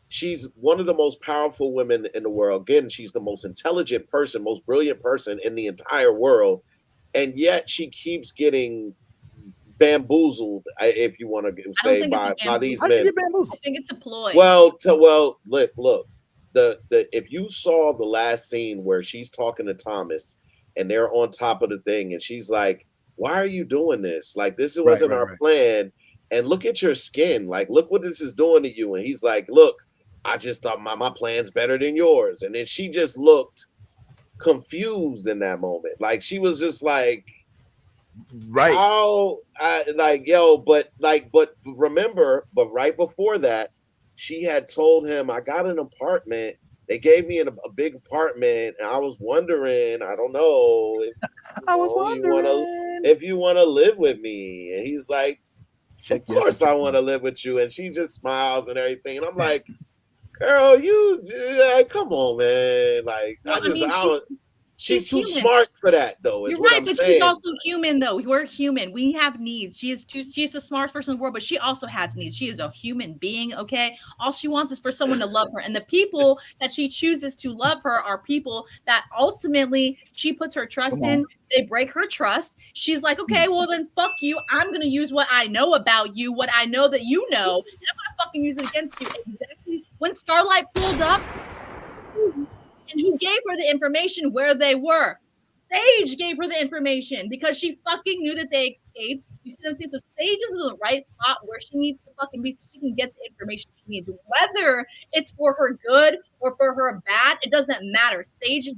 She's one of the most powerful women in the world. Again, she's the most intelligent person, most brilliant person in the entire world. And yet she keeps getting bamboozled, if you want to say, by these men. I think it's a ploy. Look. If you saw the last scene where she's talking to Thomas and they're on top of the thing and she's like, why are you doing this? Like, this wasn't our plan. And look at your skin. Like, look what this is doing to you. And he's like, look, I just thought my plan's better than yours. And then she just looked confused in that moment. Like, she was just like, right. But remember, but right before that, she had told him, I got an apartment. They gave me a big apartment, and I was wondering, I don't know, if you want to live with me. And he's like, of course I want to live with you. And she just smiles and everything. And I'm like, girl, come on, man. Like, she's too smart for that, though. You're right, but she's also human, though. We're human. We have needs. She's the smartest person in the world, but she also has needs. She is a human being, okay? All she wants is for someone to love her. And the people that she chooses to love her are people that ultimately she puts her trust in. They break her trust. She's like, okay, well then fuck you. I'm going to use what I know about you, what I know that you know, and I'm going to fucking use it against you. Exactly. When Starlight pulled up, and who gave her the information where they were? Sage gave her the information because she fucking knew that they escaped. You see what I'm saying? So Sage is in the right spot where she needs to fucking be so she can get the information she needs. Whether it's for her good or for her bad, it doesn't matter. Sage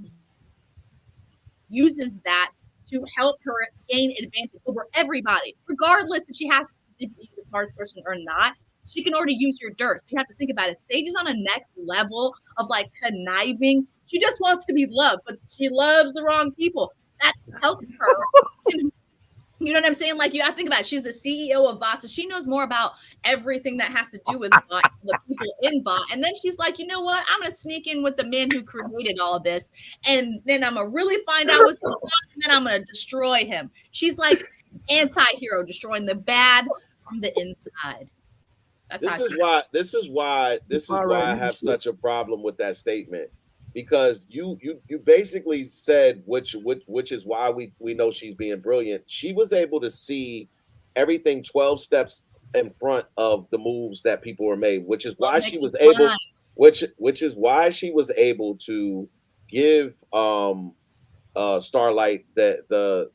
uses that to help her gain advantage over everybody, regardless if she has to be the smartest person or not. She can already use your dirt. So you have to think about it. Sage is on a next level of like conniving. She just wants to be loved, but she loves the wrong people. That helps her. You know what I'm saying? Like, you have to think about it. She's the CEO of Vought, so she knows more about everything that has to do with Vought, the people in Vought. And then she's like, you know what? I'm going to sneak in with the man who created all of this. And then I'm going to really find out what's going on. And then I'm going to destroy him. She's like anti-hero, destroying the bad from the inside. This is why I have such a problem with that statement, because you basically said, which is why we know she's being brilliant. She was able to see everything 12 steps in front of the moves that people were made, which is why she was able, which is why she was able to give Starlight the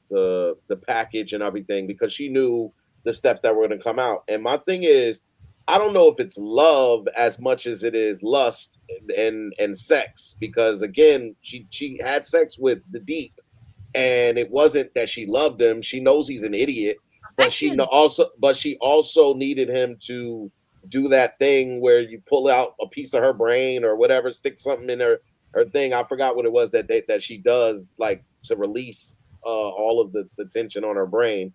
package and everything, because she knew the steps that were going to come out. And my thing is, I don't know if it's love as much as it is lust and sex, because again, she had sex with the Deep, and it wasn't that she loved him. She knows he's an idiot, but she also needed him to do that thing where you pull out a piece of her brain or whatever, stick something in her thing. I forgot what it was that she does, like, to release all of the tension on her brain.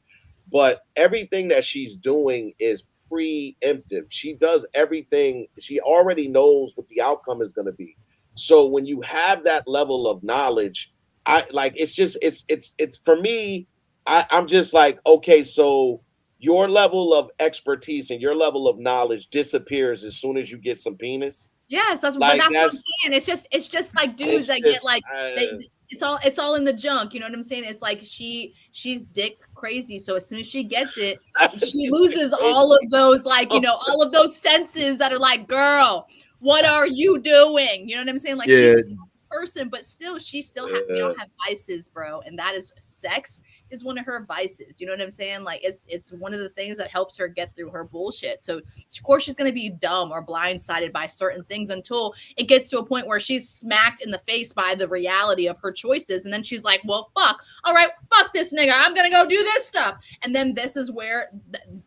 But everything that she's doing is preemptive. She does everything. She already knows what the outcome is going to be. So when you have that level of knowledge, I like, it's for me, I'm just like, okay, so your level of expertise and your level of knowledge disappears as soon as you get some penis. Yes, that's Like, what I'm saying. It's just like dudes that get like it's all in the junk. You know what I'm saying? It's like she's dick crazy. So as soon as she gets it, she loses all of those, like, you know, all of those senses that are like, girl, what are you doing? You know what I'm saying? Like, she's a person, but still, we all have vices, bro. And that is, sex is one of her vices. You know what I'm saying? Like, it's one of the things that helps her get through her bullshit. So of course she's gonna be dumb or blindsided by certain things until it gets to a point where she's smacked in the face by the reality of her choices, and then she's like, well, fuck, all right, fuck this nigga, I'm gonna go do this stuff. And then this is where,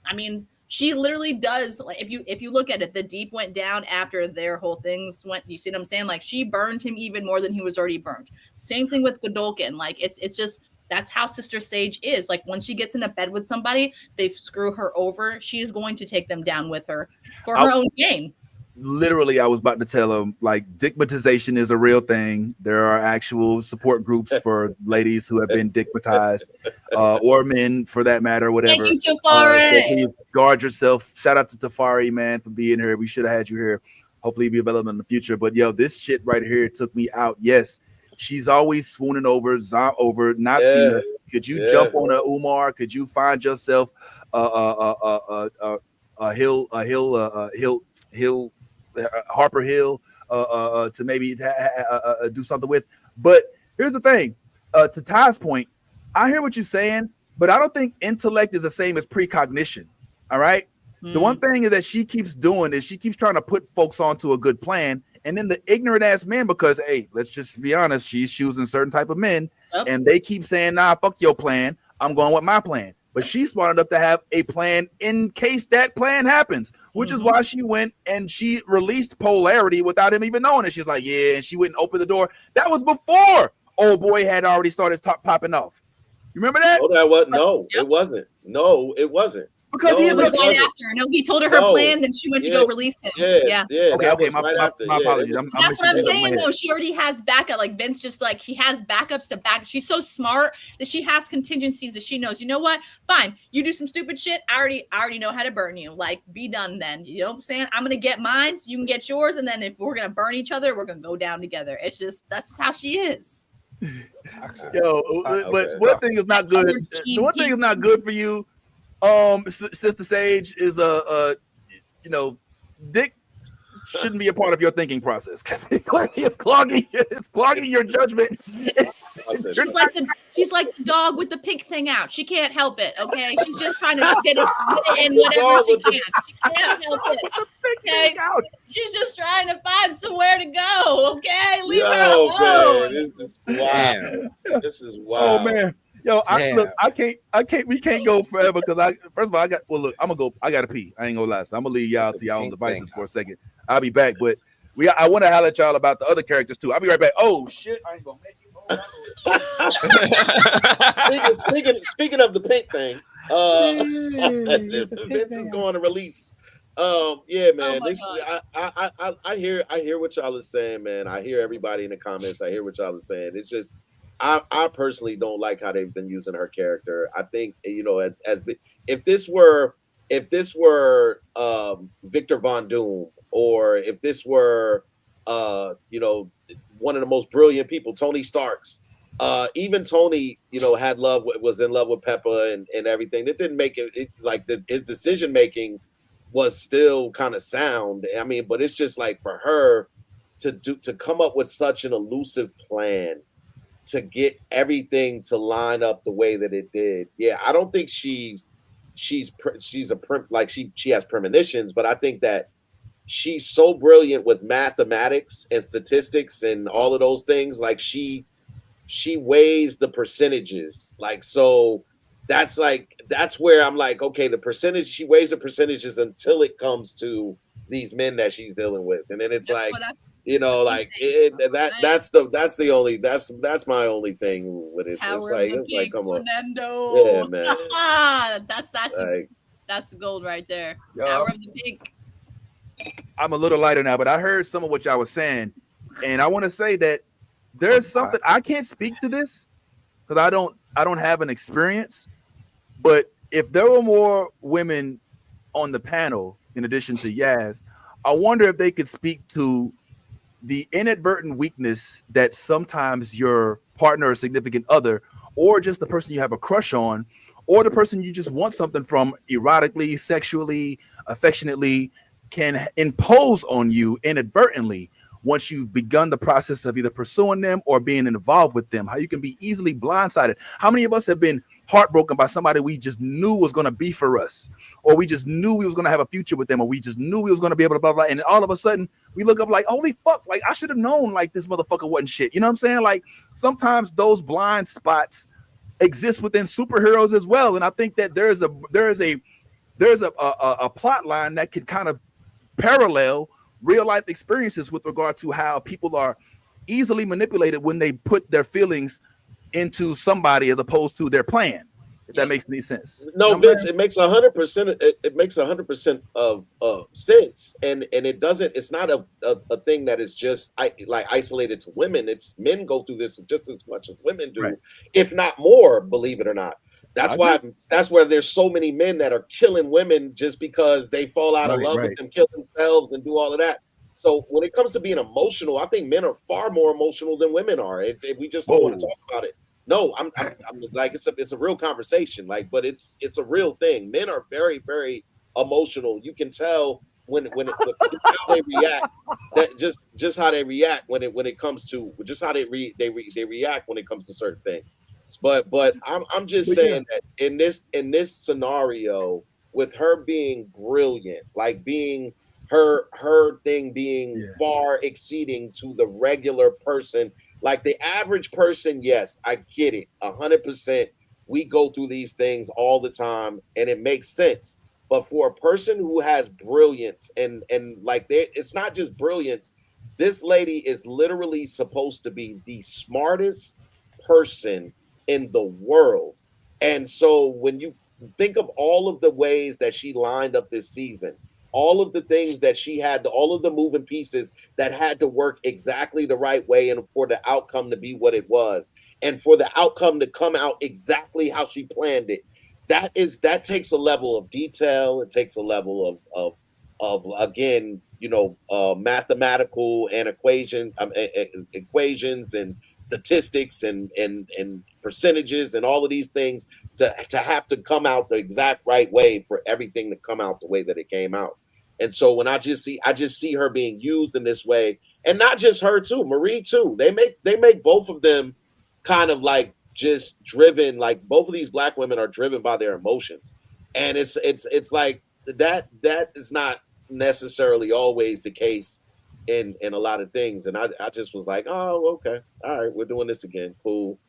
I mean, she literally does, like, if you look at it, the Deep went down after their whole things went, you see what I'm saying? Like, she burned him even more than he was already burned. Same thing with Godolkin. Like, it's just, that's how Sister Sage is. Like, when she gets in a bed with somebody, they screw her over, she's going to take them down with her for her own gain. Literally, I was about to tell him, like, dickmatization is a real thing. There are actual support groups for ladies who have been dickmatized, or men for that matter, whatever. Thank you, Tafari. So please guard yourself. Shout out to Tafari, man, for being here. We should have had you here. Hopefully, be available in the future. But yo, this shit right here took me out. Yes, she's always swooning over Nazis. Could you jump on a Umar? Could you find yourself Hill Harper Hill to maybe do something with? But here's the thing, to Ty's point, I hear what you're saying, but I don't think intellect is the same as precognition. All right. The one thing is that she keeps doing is she keeps trying to put folks onto a good plan, and then the ignorant ass men, because hey, let's just be honest, she's choosing certain type of men, and they keep saying, nah, fuck your plan, I'm going with my plan. But she's smart enough to have a plan in case that plan happens, which is why she went and she released Polarity without him even knowing it. She's like, yeah, and she went and opened the door. That was before old boy had already started popping off. You remember that? Oh, that was it wasn't. No, it wasn't. Because he was right after. No, he told her her plan, then she went to go release him. Yeah. Okay. My apologies. That's what I'm saying, though. She already has backup. Like, Vince just, like, he has backups to back. She's so smart that she has contingencies that she knows. You know what? Fine. You do some stupid shit. I already know how to burn you. Like, be done then. You know what I'm saying? I'm gonna get mine, so you can get yours, and then if we're gonna burn each other, we're gonna go down together. It's just, that's just how she is. Yo, but one thing is not good. The one thing is not good for you, Sister Sage, is dick shouldn't be a part of your thinking process because it's clogging your judgment. She's like the dog with the pink thing out. She can't help it. Okay, she's just trying to get it in whatever she can. She can't help it. Okay, she's just trying to find somewhere to go. Okay, leave her alone. Man, this is wild. This is wild. Oh man. Yo, we can't go forever because first of all, I gotta pee. I ain't gonna lie. So I'm gonna leave y'all to y'all own devices for a second. I'll be back, but I want to holler at y'all about the other characters too. I'll be right back. Oh shit, I ain't gonna make it. Speaking of the pink thing, Vince is going to release. Yeah, man. I hear what y'all are saying, man. I hear everybody in the comments. I hear what y'all are saying. It's just, I personally don't like how they've been using her character. I think, as if this were Victor Von Doom, or if this were one of the most brilliant people, Tony Stark's. Even Tony, was in love with Peppa and everything. That didn't make it like his decision making was still kind of sound. I mean, but it's just like for her to come up with such an elusive plan to get everything to line up the way that it did. Yeah, I don't think she's she's like she has premonitions, but I think that she's so brilliant with mathematics and statistics and all of those things. Like she weighs the percentages. Like, so that's where I'm like, okay, the percentage, she weighs the percentages until it comes to these men that she's dealing with. And then it's like, you know, like that's my only thing with it. It's like, come on. Yeah, man. That's the gold right there. Yo. Power of the pig. I'm a little lighter now, but I heard some of what y'all was saying, and I want to say that there's something I can't speak to this because I don't have an experience. But if there were more women on the panel in addition to Yaz, I wonder if they could speak to the inadvertent weakness that sometimes your partner or significant other, or just the person you have a crush on, or the person you just want something from erotically, sexually, affectionately, can impose on you inadvertently once you've begun the process of either pursuing them or being involved with them. How you can be easily blindsided. How many of us have been heartbroken by somebody we just knew was going to be for us, or we just knew we was going to have a future with them, or we just knew we was going to be able to blah, blah, and all of a sudden we look up like, holy fuck, like I should have known like this motherfucker wasn't shit. You know what I'm saying? Like sometimes those blind spots exist within superheroes as well. And I think that there's a plot line that could kind of parallel real life experiences with regard to how people are easily manipulated when they put their feelings into somebody as opposed to their plan. If that makes any sense. No, you know Vince, it makes 100%. It makes 100% of sense, and it doesn't. It's not a thing that is just like isolated to women. It's men go through this just as much as women do, right, if not more. Believe it or not. That's why. That's where there's so many men that are killing women just because they fall out of love with them, kill themselves, and do all of that. So when it comes to being emotional, I think men are far more emotional than women are. We just don't want to talk about it. No, I'm like it's a real conversation, like, but it's a real thing. Men are very, very emotional. You can tell when how they react. That just how they react when it comes to just how they react when it comes to certain things. But I'm just saying that in this scenario, with her being brilliant, like being her thing being far exceeding to the regular person, like the average person. Yes, I get it 100%. We go through these things all the time, and it makes sense. But for a person who has brilliance and like it's not just brilliance. This lady is literally supposed to be the smartest person in the world. And so when you think of all of the ways that she lined up this season, all of the things that she had, all of the moving pieces that had to work exactly the right way, and for the outcome to be what it was, and for the outcome to come out exactly how she planned it, that takes a level of detail. It takes a level of again, mathematical and equations and statistics and percentages and all of these things to have to come out the exact right way for everything to come out the way that it came out. And so when I just see her being used in this way, and not just her too, Marie too. They make both of them kind of like just driven, like both of these black women are driven by their emotions. And it's like that is not necessarily always the case in a lot of things. And I just was like, oh, okay, all right, we're doing this again, cool.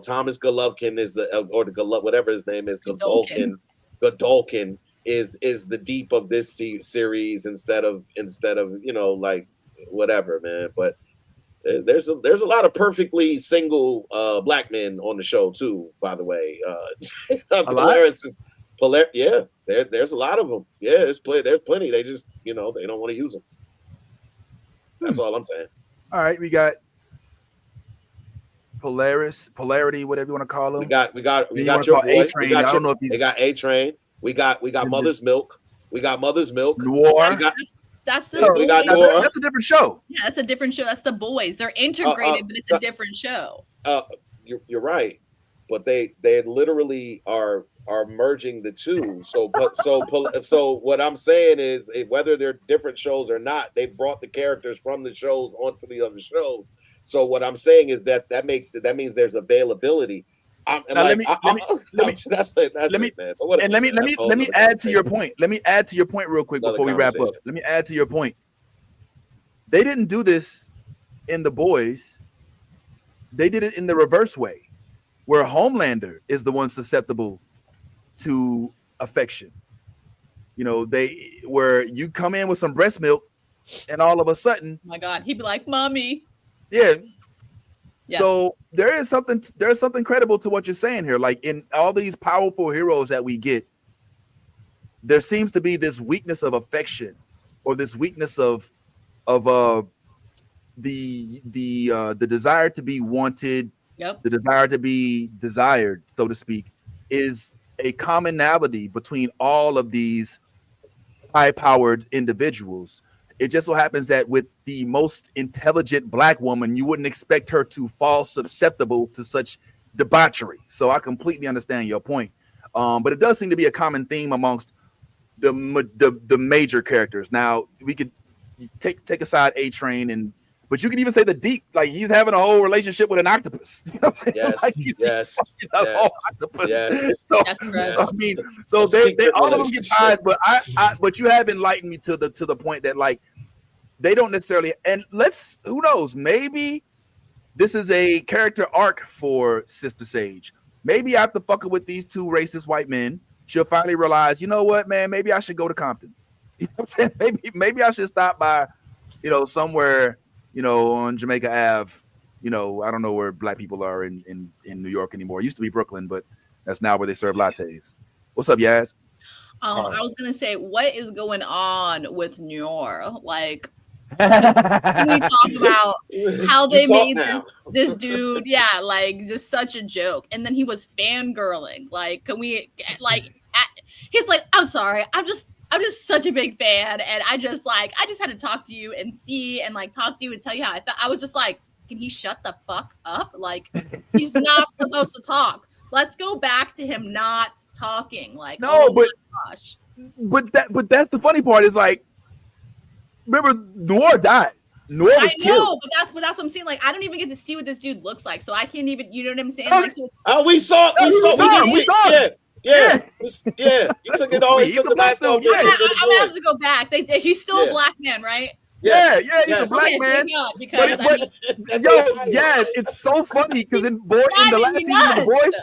Thomas Golovkin is whatever his name is, Godolkin is the deep of this series instead of like whatever, man. But there's a lot of perfectly single black men on the show too, by the way. Polaris is yeah, there's a lot of them. Yeah, there's plenty. They just they don't want to use them. That's all I'm saying. All right, we got polarity, whatever you want to call them. We got your boy. We got A-Train. We got Mother's Milk. We got Mother's Milk. Noir. That's Noir. That's a different show. Yeah, that's a different show. That's the Boyz. They're integrated, but it's a different show. You're right, but they literally are merging the two. So what I'm saying is, whether they're different shows or not, they brought the characters from the shows onto the other shows. So what I'm saying is that means there's availability. Now let me that's it. That's let me- it, man. But whatever, and let me man. let That's me a whole let me nother add to your conversation. point. Let me add to your point real quick Another before we wrap up. conversation. Let me add to your point. They didn't do this in the Boys. They did it in the reverse way, where Homelander is the one susceptible to affection. You know, where you come in with some breast milk, and all of a sudden, Oh my God, he'd be like, "Mommy." yeah. Yeah. So there's something credible to what you're saying here. Like in all these powerful heroes that we get, there seems to be this weakness of affection, or this weakness of the desire to be wanted, Yep. the desire to be desired, so to speak, is a commonality between all of these high-powered individuals. It just so happens that with the most intelligent black woman, you wouldn't expect her to fall susceptible to such debauchery. So I completely understand your point. But it does seem to be a common theme amongst the major characters. Now we could take aside A-Train, but you can even say the Deep, like he's having a whole relationship with an octopus. You know what I'm saying? Yes, Like he's fucking a yes, whole octopus. yes, So That's gross. I mean, so they all of them get ties, but but you have enlightened me to the point that like they don't necessarily. And who knows, maybe this is a character arc for Sister Sage. Maybe after fucking with these two racist white men, she'll finally realize, you know what, man, maybe I should go to Compton. You know what I'm saying? Maybe I should stop by, somewhere, on Jamaica Ave. I don't know where black people are in New York anymore. It used to be Brooklyn, but that's now where they serve lattes. What's up, Yaz? I was gonna say, what is going on with New York? Like, can we talk about how they made this dude, yeah, like just such a joke, and then he was fangirling. Like, can we he's like, I'm sorry, I'm just such a big fan, and I just had to talk to you and see and like talk to you and tell you how I felt. I was just like, can he shut the fuck up? Like, he's not supposed to talk. Let's go back to him not talking. Like, no, oh but my gosh. but that's the funny part is like, remember Noir died. Noir was killed. But that's what I'm saying. Like, I don't even get to see what this dude looks like, so I can't even. You know what I'm saying? Oh, like, so we saw we saw him. Yeah. He took it all. He took the mask off. I'm gonna have to go back. He's still a black man, right? Yeah, he's a black man. Because it's so funny because in the last season of the Boys,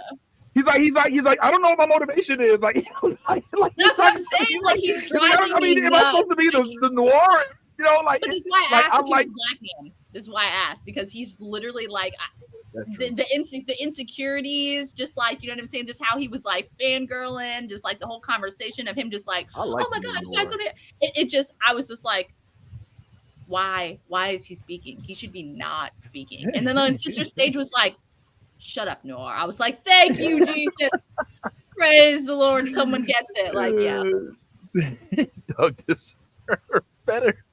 he's like, I don't know what my motivation is. Like, that's what I'm saying. Like, he's driving me am I nuts. supposed to be the noir? Like, but this is why I asked if like, he's a black man. This is why I asked, because he's literally like the insecurities, just like, you know what I'm saying, just how he was like fangirling, just like the whole conversation of him just like, oh my god, you guys don't it just, I was just like, why is he speaking? He should be not speaking. And then on Sister Stage was like, shut up, Noir. I was like, thank you, Jesus. Praise the Lord, someone gets it. Like, yeah. Doug deserves better.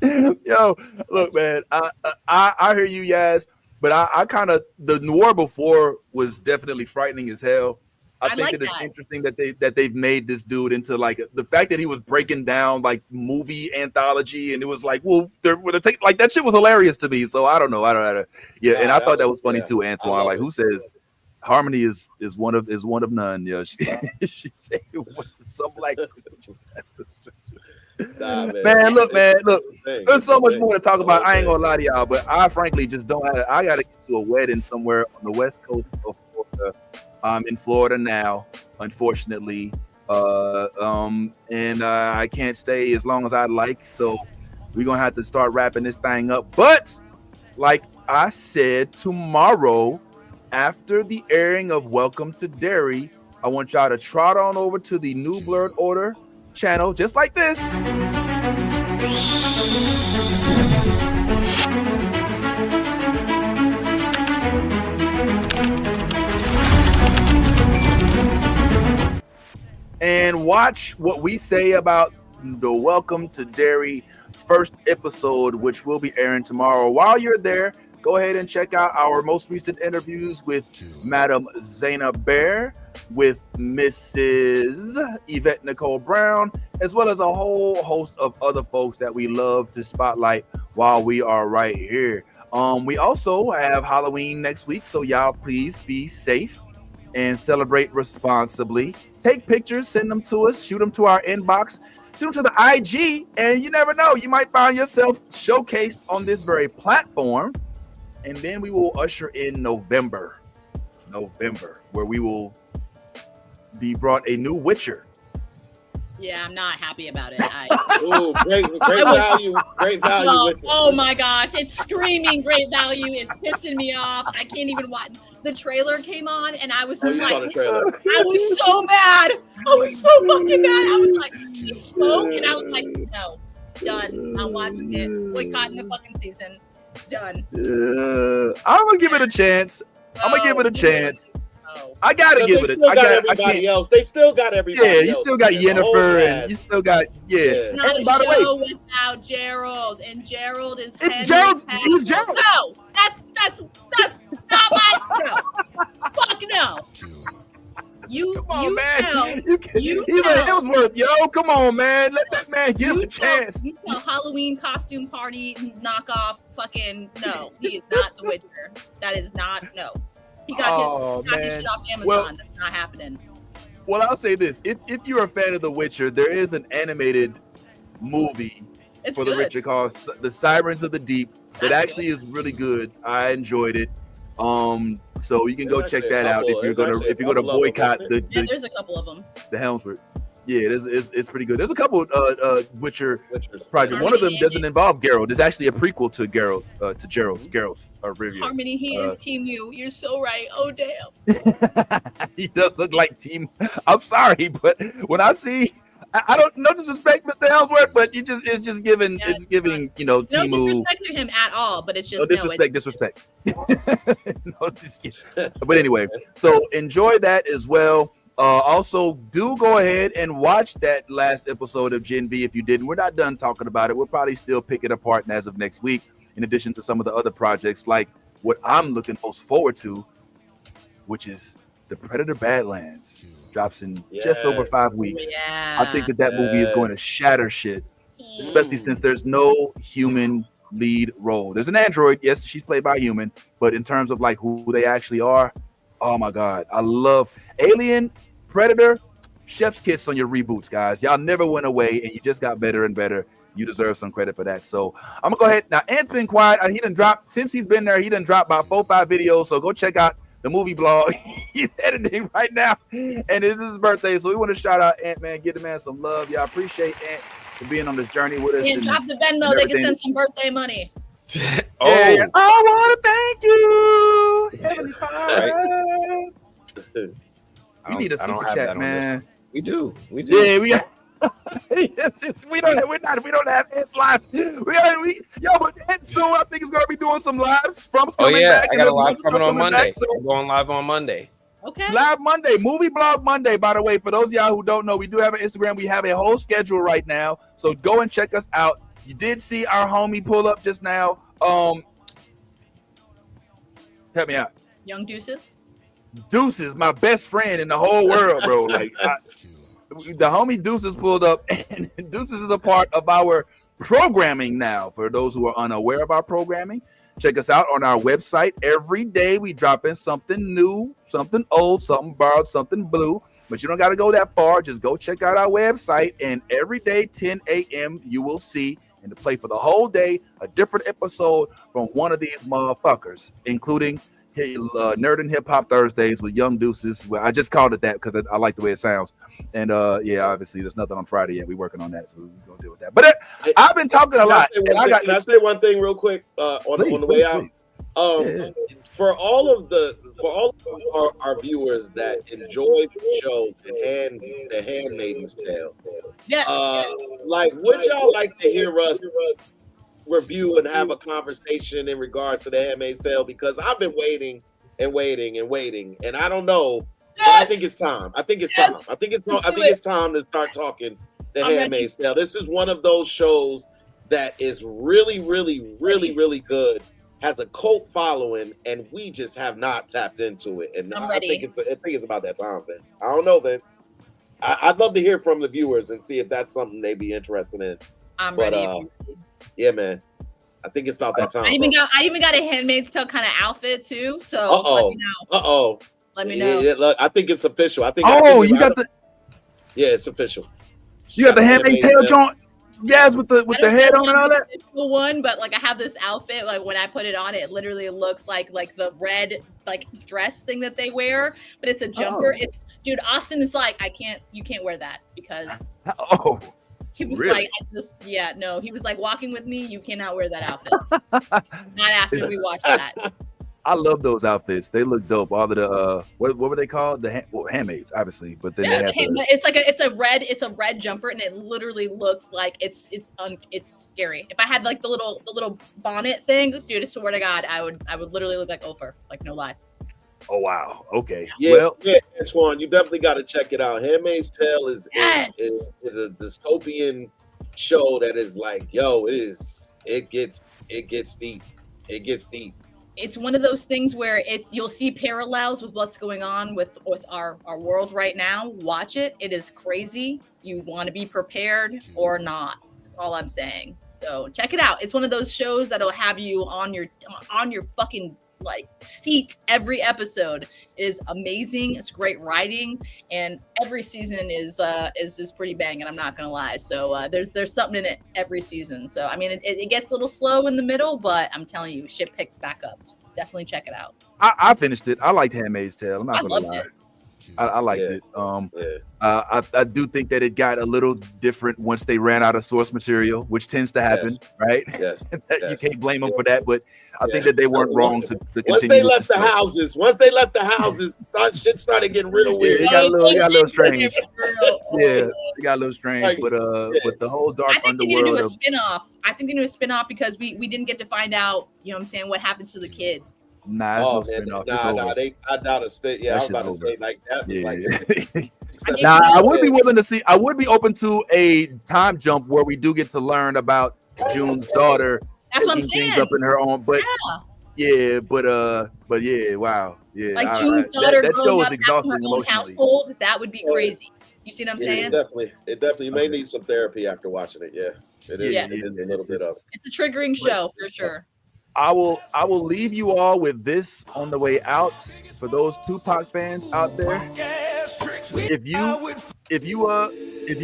Yo, look, man, I hear you, Yaz, but I kind of, the Noir before was definitely frightening as hell. I think that it's interesting that they've made this dude into like the fact that he was breaking down like movie anthology, and it was like, well, they're gonna take, like, that shit was hilarious to me. So I don't know. Yeah, and I thought that was funny too, Antoine. Like, who says harmony is one of none? Yeah, she said it was some black. Nah, man, look, there's so much more to talk about. I ain't gonna lie to y'all, but I frankly just don't have. I gotta get to a wedding somewhere on the west coast of Florida. I'm in Florida now, unfortunately, and I can't stay as long as I'd like. So we're gonna have to start wrapping this thing up. But like I said, tomorrow, after the airing of Welcome to Derry, I want y'all to trot on over to the New Blurred Order channel, just like this. And watch what we say about the Welcome to Derry first episode, which will be airing tomorrow. While you're there, go ahead and check out our most recent interviews with Madam Zaina Bear, with Mrs. Yvette Nicole Brown, as well as a whole host of other folks that we love to spotlight while we are right here. We also have Halloween next week, so y'all please be safe. and celebrate responsibly. Take pictures, send them to us, shoot them to our inbox, shoot them to the IG, and you never know, you might find yourself showcased on this very platform. And then we will usher in November, where we will be brought a new Witcher. Yeah, I'm not happy about it. Ooh, great value. Witcher. Oh my gosh, it's screaming great value. It's pissing me off. I can't even watch. The trailer came on, and I was just You saw the trailer. I was so mad. I was so fucking mad. I was like, he spoke, and I was like, no, done. I'm watching it. Boycotting the fucking season. Done. I'm gonna give it a chance. I'm gonna give it a chance. Oh. I gotta give it. Everybody else. They still got everybody. Yeah, you still got Yennefer, and you still got It's not and a by the show way, without Gerald, and Gerald is. It's Gerald. He's Gerald. No, that's not my show. Fuck no. Come on, man. You He's a Hemsworth, yo. Come on, man. Let that man give him a chance. You tell Halloween costume party knockoff fucking no. He is not the Witcher. That is not no. He got his shit off Amazon. Well, that's not happening. Well, I'll say this: if you're a fan of The Witcher, there is an animated movie for The Witcher called The Sirens of the Deep. That actually is really good. I enjoyed it. So you can go check that out if you're gonna boycott the. There's a couple of them. The Helmsford. Yeah, it's pretty good. There's a couple Witcher projects. One of them doesn't involve Geralt. It's actually a prequel to Geralt, Geralt's review. Harmony, he is Team You. You're so right. Oh damn. He does look like Team. I'm sorry, but when I see, I don't no disrespect, Mr. Helmsworth, but it's just giving Team. No disrespect to him at all, but it's just disrespect. No, just kidding. But anyway, so enjoy that as well. Also, do go ahead and watch that last episode of Gen V if you didn't. We're not done talking about it. We'll probably still pick it apart as of next week, in addition to some of the other projects, like what I'm looking most forward to, which is The Predator Badlands. Drops in just over 5 weeks. Yeah. I think that movie is going to shatter shit, especially since there's no human lead role. There's an android. Yes, she's played by a human, but in terms of like who they actually are, oh my God, I love Alien, Predator, chef's kiss on your reboots, guys. Y'all never went away, and you just got better and better. You deserve some credit for that. So I'm gonna go ahead now. Ant's been quiet. He done dropped since he's been there. He done dropped about 4 or 5 videos. So go check out the movie blog. He's editing right now, and it's his birthday. So we want to shout out Ant, man. Give the man some love. Y'all appreciate Ant for being on this journey with us. And drop the Venmo. They can send some birthday money. Yeah. I want to thank you, Heavenly Father. We need a super chat, man. We do. Yeah, we got. we don't have Ants live. But Ant soon I think is gonna be doing some lives from coming back. I got a live coming on Monday. I'm going live on Monday. Okay. Live Monday, movie blog Monday. By the way, for those of y'all who don't know, we do have an Instagram. We have a whole schedule right now, so go and check us out. You did see our homie pull up just now. Help me out. Young Deuces. Deuces, my best friend in the whole world, bro. Like the homie Deuces pulled up, and Deuces is a part of our programming now. For those who are unaware of our programming, check us out on our website. Every day we drop in something new, something old, something borrowed, something blue. But you don't got to go that far. Just go check out our website, and every day 10 a.m. you will see and to play for the whole day a different episode from one of these motherfuckers, including Nerd and Hip Hop Thursdays with Young Deuces. Well, I just called it that because I like the way it sounds. And obviously there's nothing on Friday yet. We're working on that, so we're gonna deal with that. But I've been talking a lot. Can I say one thing real quick on the way out? For all of our viewers that enjoy the show, The Handmaid's Tale, like, would y'all like to hear us review and have a conversation in regards to The Handmaid's Tale? Because I've been waiting, and I don't know. But I think it's time. I think it's time to start talking The Handmaid's Tale. This is one of those shows that is really, really, really, really good. Has a cult following, and we just have not tapped into it. And I think it's about that time, Vince. I don't know, Vince. I'd love to hear from the viewers and see if that's something they'd be interested in. I'm ready. Yeah, man. I think it's about that time. I even got a Handmaid's Tale kind of outfit too. So let me know. Let me know. Yeah, look, I think it's official. I think. Oh, you got the it's official. you got the Handmaid's Tale joint. Yes, with the head on and all that. One, but like I have this outfit. Like when I put it on, it literally looks like the red like dress thing that they wear, but it's a jumper. Oh. It's dude. Austin is like, you can't wear that because Oh, he was really? like, no. He was like, walking with me, you cannot wear that outfit. Not after we watch that. I love those outfits. They look dope. All of the what were they called? The handmaids, obviously, but then they have it's a red jumper, and it literally looks like it's scary. If I had like the little bonnet thing, dude, I swear to God, I would literally look like Ofer, like no lie. Oh wow. Okay. Yeah, Well, Antoine, you definitely got to check it out. Handmaid's Tale is a dystopian show that is like, yo, it gets deep. It gets deep. It's one of those things where you'll see parallels with what's going on with our world right now. Watch it. It is crazy. You want to be prepared or not. That's all I'm saying. So check it out. It's one of those shows that'll have you on your fucking like seat every episode. It is amazing. It's great writing, and every season is pretty banging. I'm not gonna lie. So there's something in it every season. So I mean, it gets a little slow in the middle, but I'm telling you, shit picks back up. Definitely check it out. I finished it. I liked Handmaid's Tale. I'm not gonna loved lie. it. I liked it. I do think that it got a little different once they ran out of source material, which tends to happen, right? Yes. You can't blame them for that, but I think that they weren't wrong to continue. Once they left the houses, shit started getting real weird. It got a little strange. Yeah, it got a little strange, but the whole dark I think they need to underworld. do a spin-off. I think they need to do a spin-off because we didn't get to find out, you know what I'm saying, what happens to the kid. Nah, it's no spin-off. I doubt a spin. Yeah, I was about to say like that was like. Now, I would be willing to see. I would be open to a time jump where we do get to learn about June's daughter. That's what I'm things saying. Up in her own, but wow, yeah. Like June's daughter that show growing is up exhausting having her own emotionally. household. That would be crazy. You see what I'm saying? It definitely may need some therapy after watching it. Yeah, it is. Yes. It is a little bit of. It's a triggering show for sure. I will leave you all with this on the way out for those Tupac fans out there. If you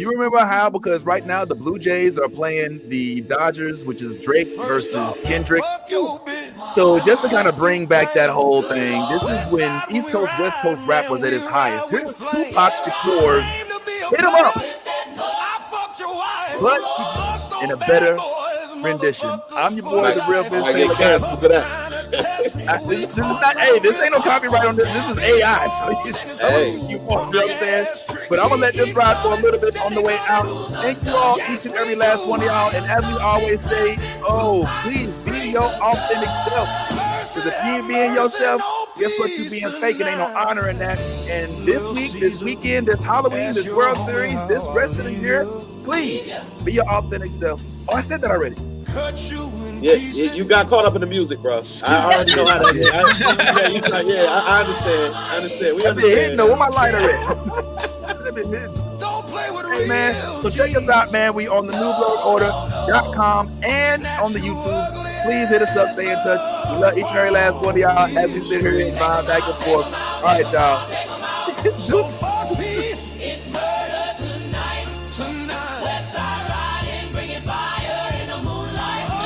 remember how, because right now the Blue Jays are playing the Dodgers, which is Drake versus Kendrick. So just to kind of bring back that whole thing, this is when East Coast, West Coast rap was at its highest. Here's Tupac Shakur, hit him up, but in a better rendition. I'm your boy, the real Vince Taylor. For that. This ain't no copyright on this. This is AI. So you want, you know what I'm saying? But I'm gonna let this ride for a little bit on the way out. Thank you all, each and every last one of y'all. And as we always say, please be your authentic self. Because if you ain't being yourself, guess what? You being fake. It ain't no honor in that. And this week, this weekend, this Halloween, this World Series, this rest of the year, please be your authentic self. Oh, I said that already. Yeah, you got caught up in the music, bro. I already know how that is. I understand. I understand. We understand. Where my lighter at? Hey, man. So check us out, man. We on the newworldorder.com and on the YouTube. Please hit us up. Stay in touch. We love each and every last one of y'all as we sit here and vibe back and forth. All right, y'all.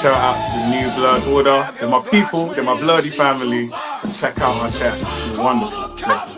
Shout out to the New Blood Order. They're my people. They're my bloody family. So check out my chat. It's wonderful. Blessings.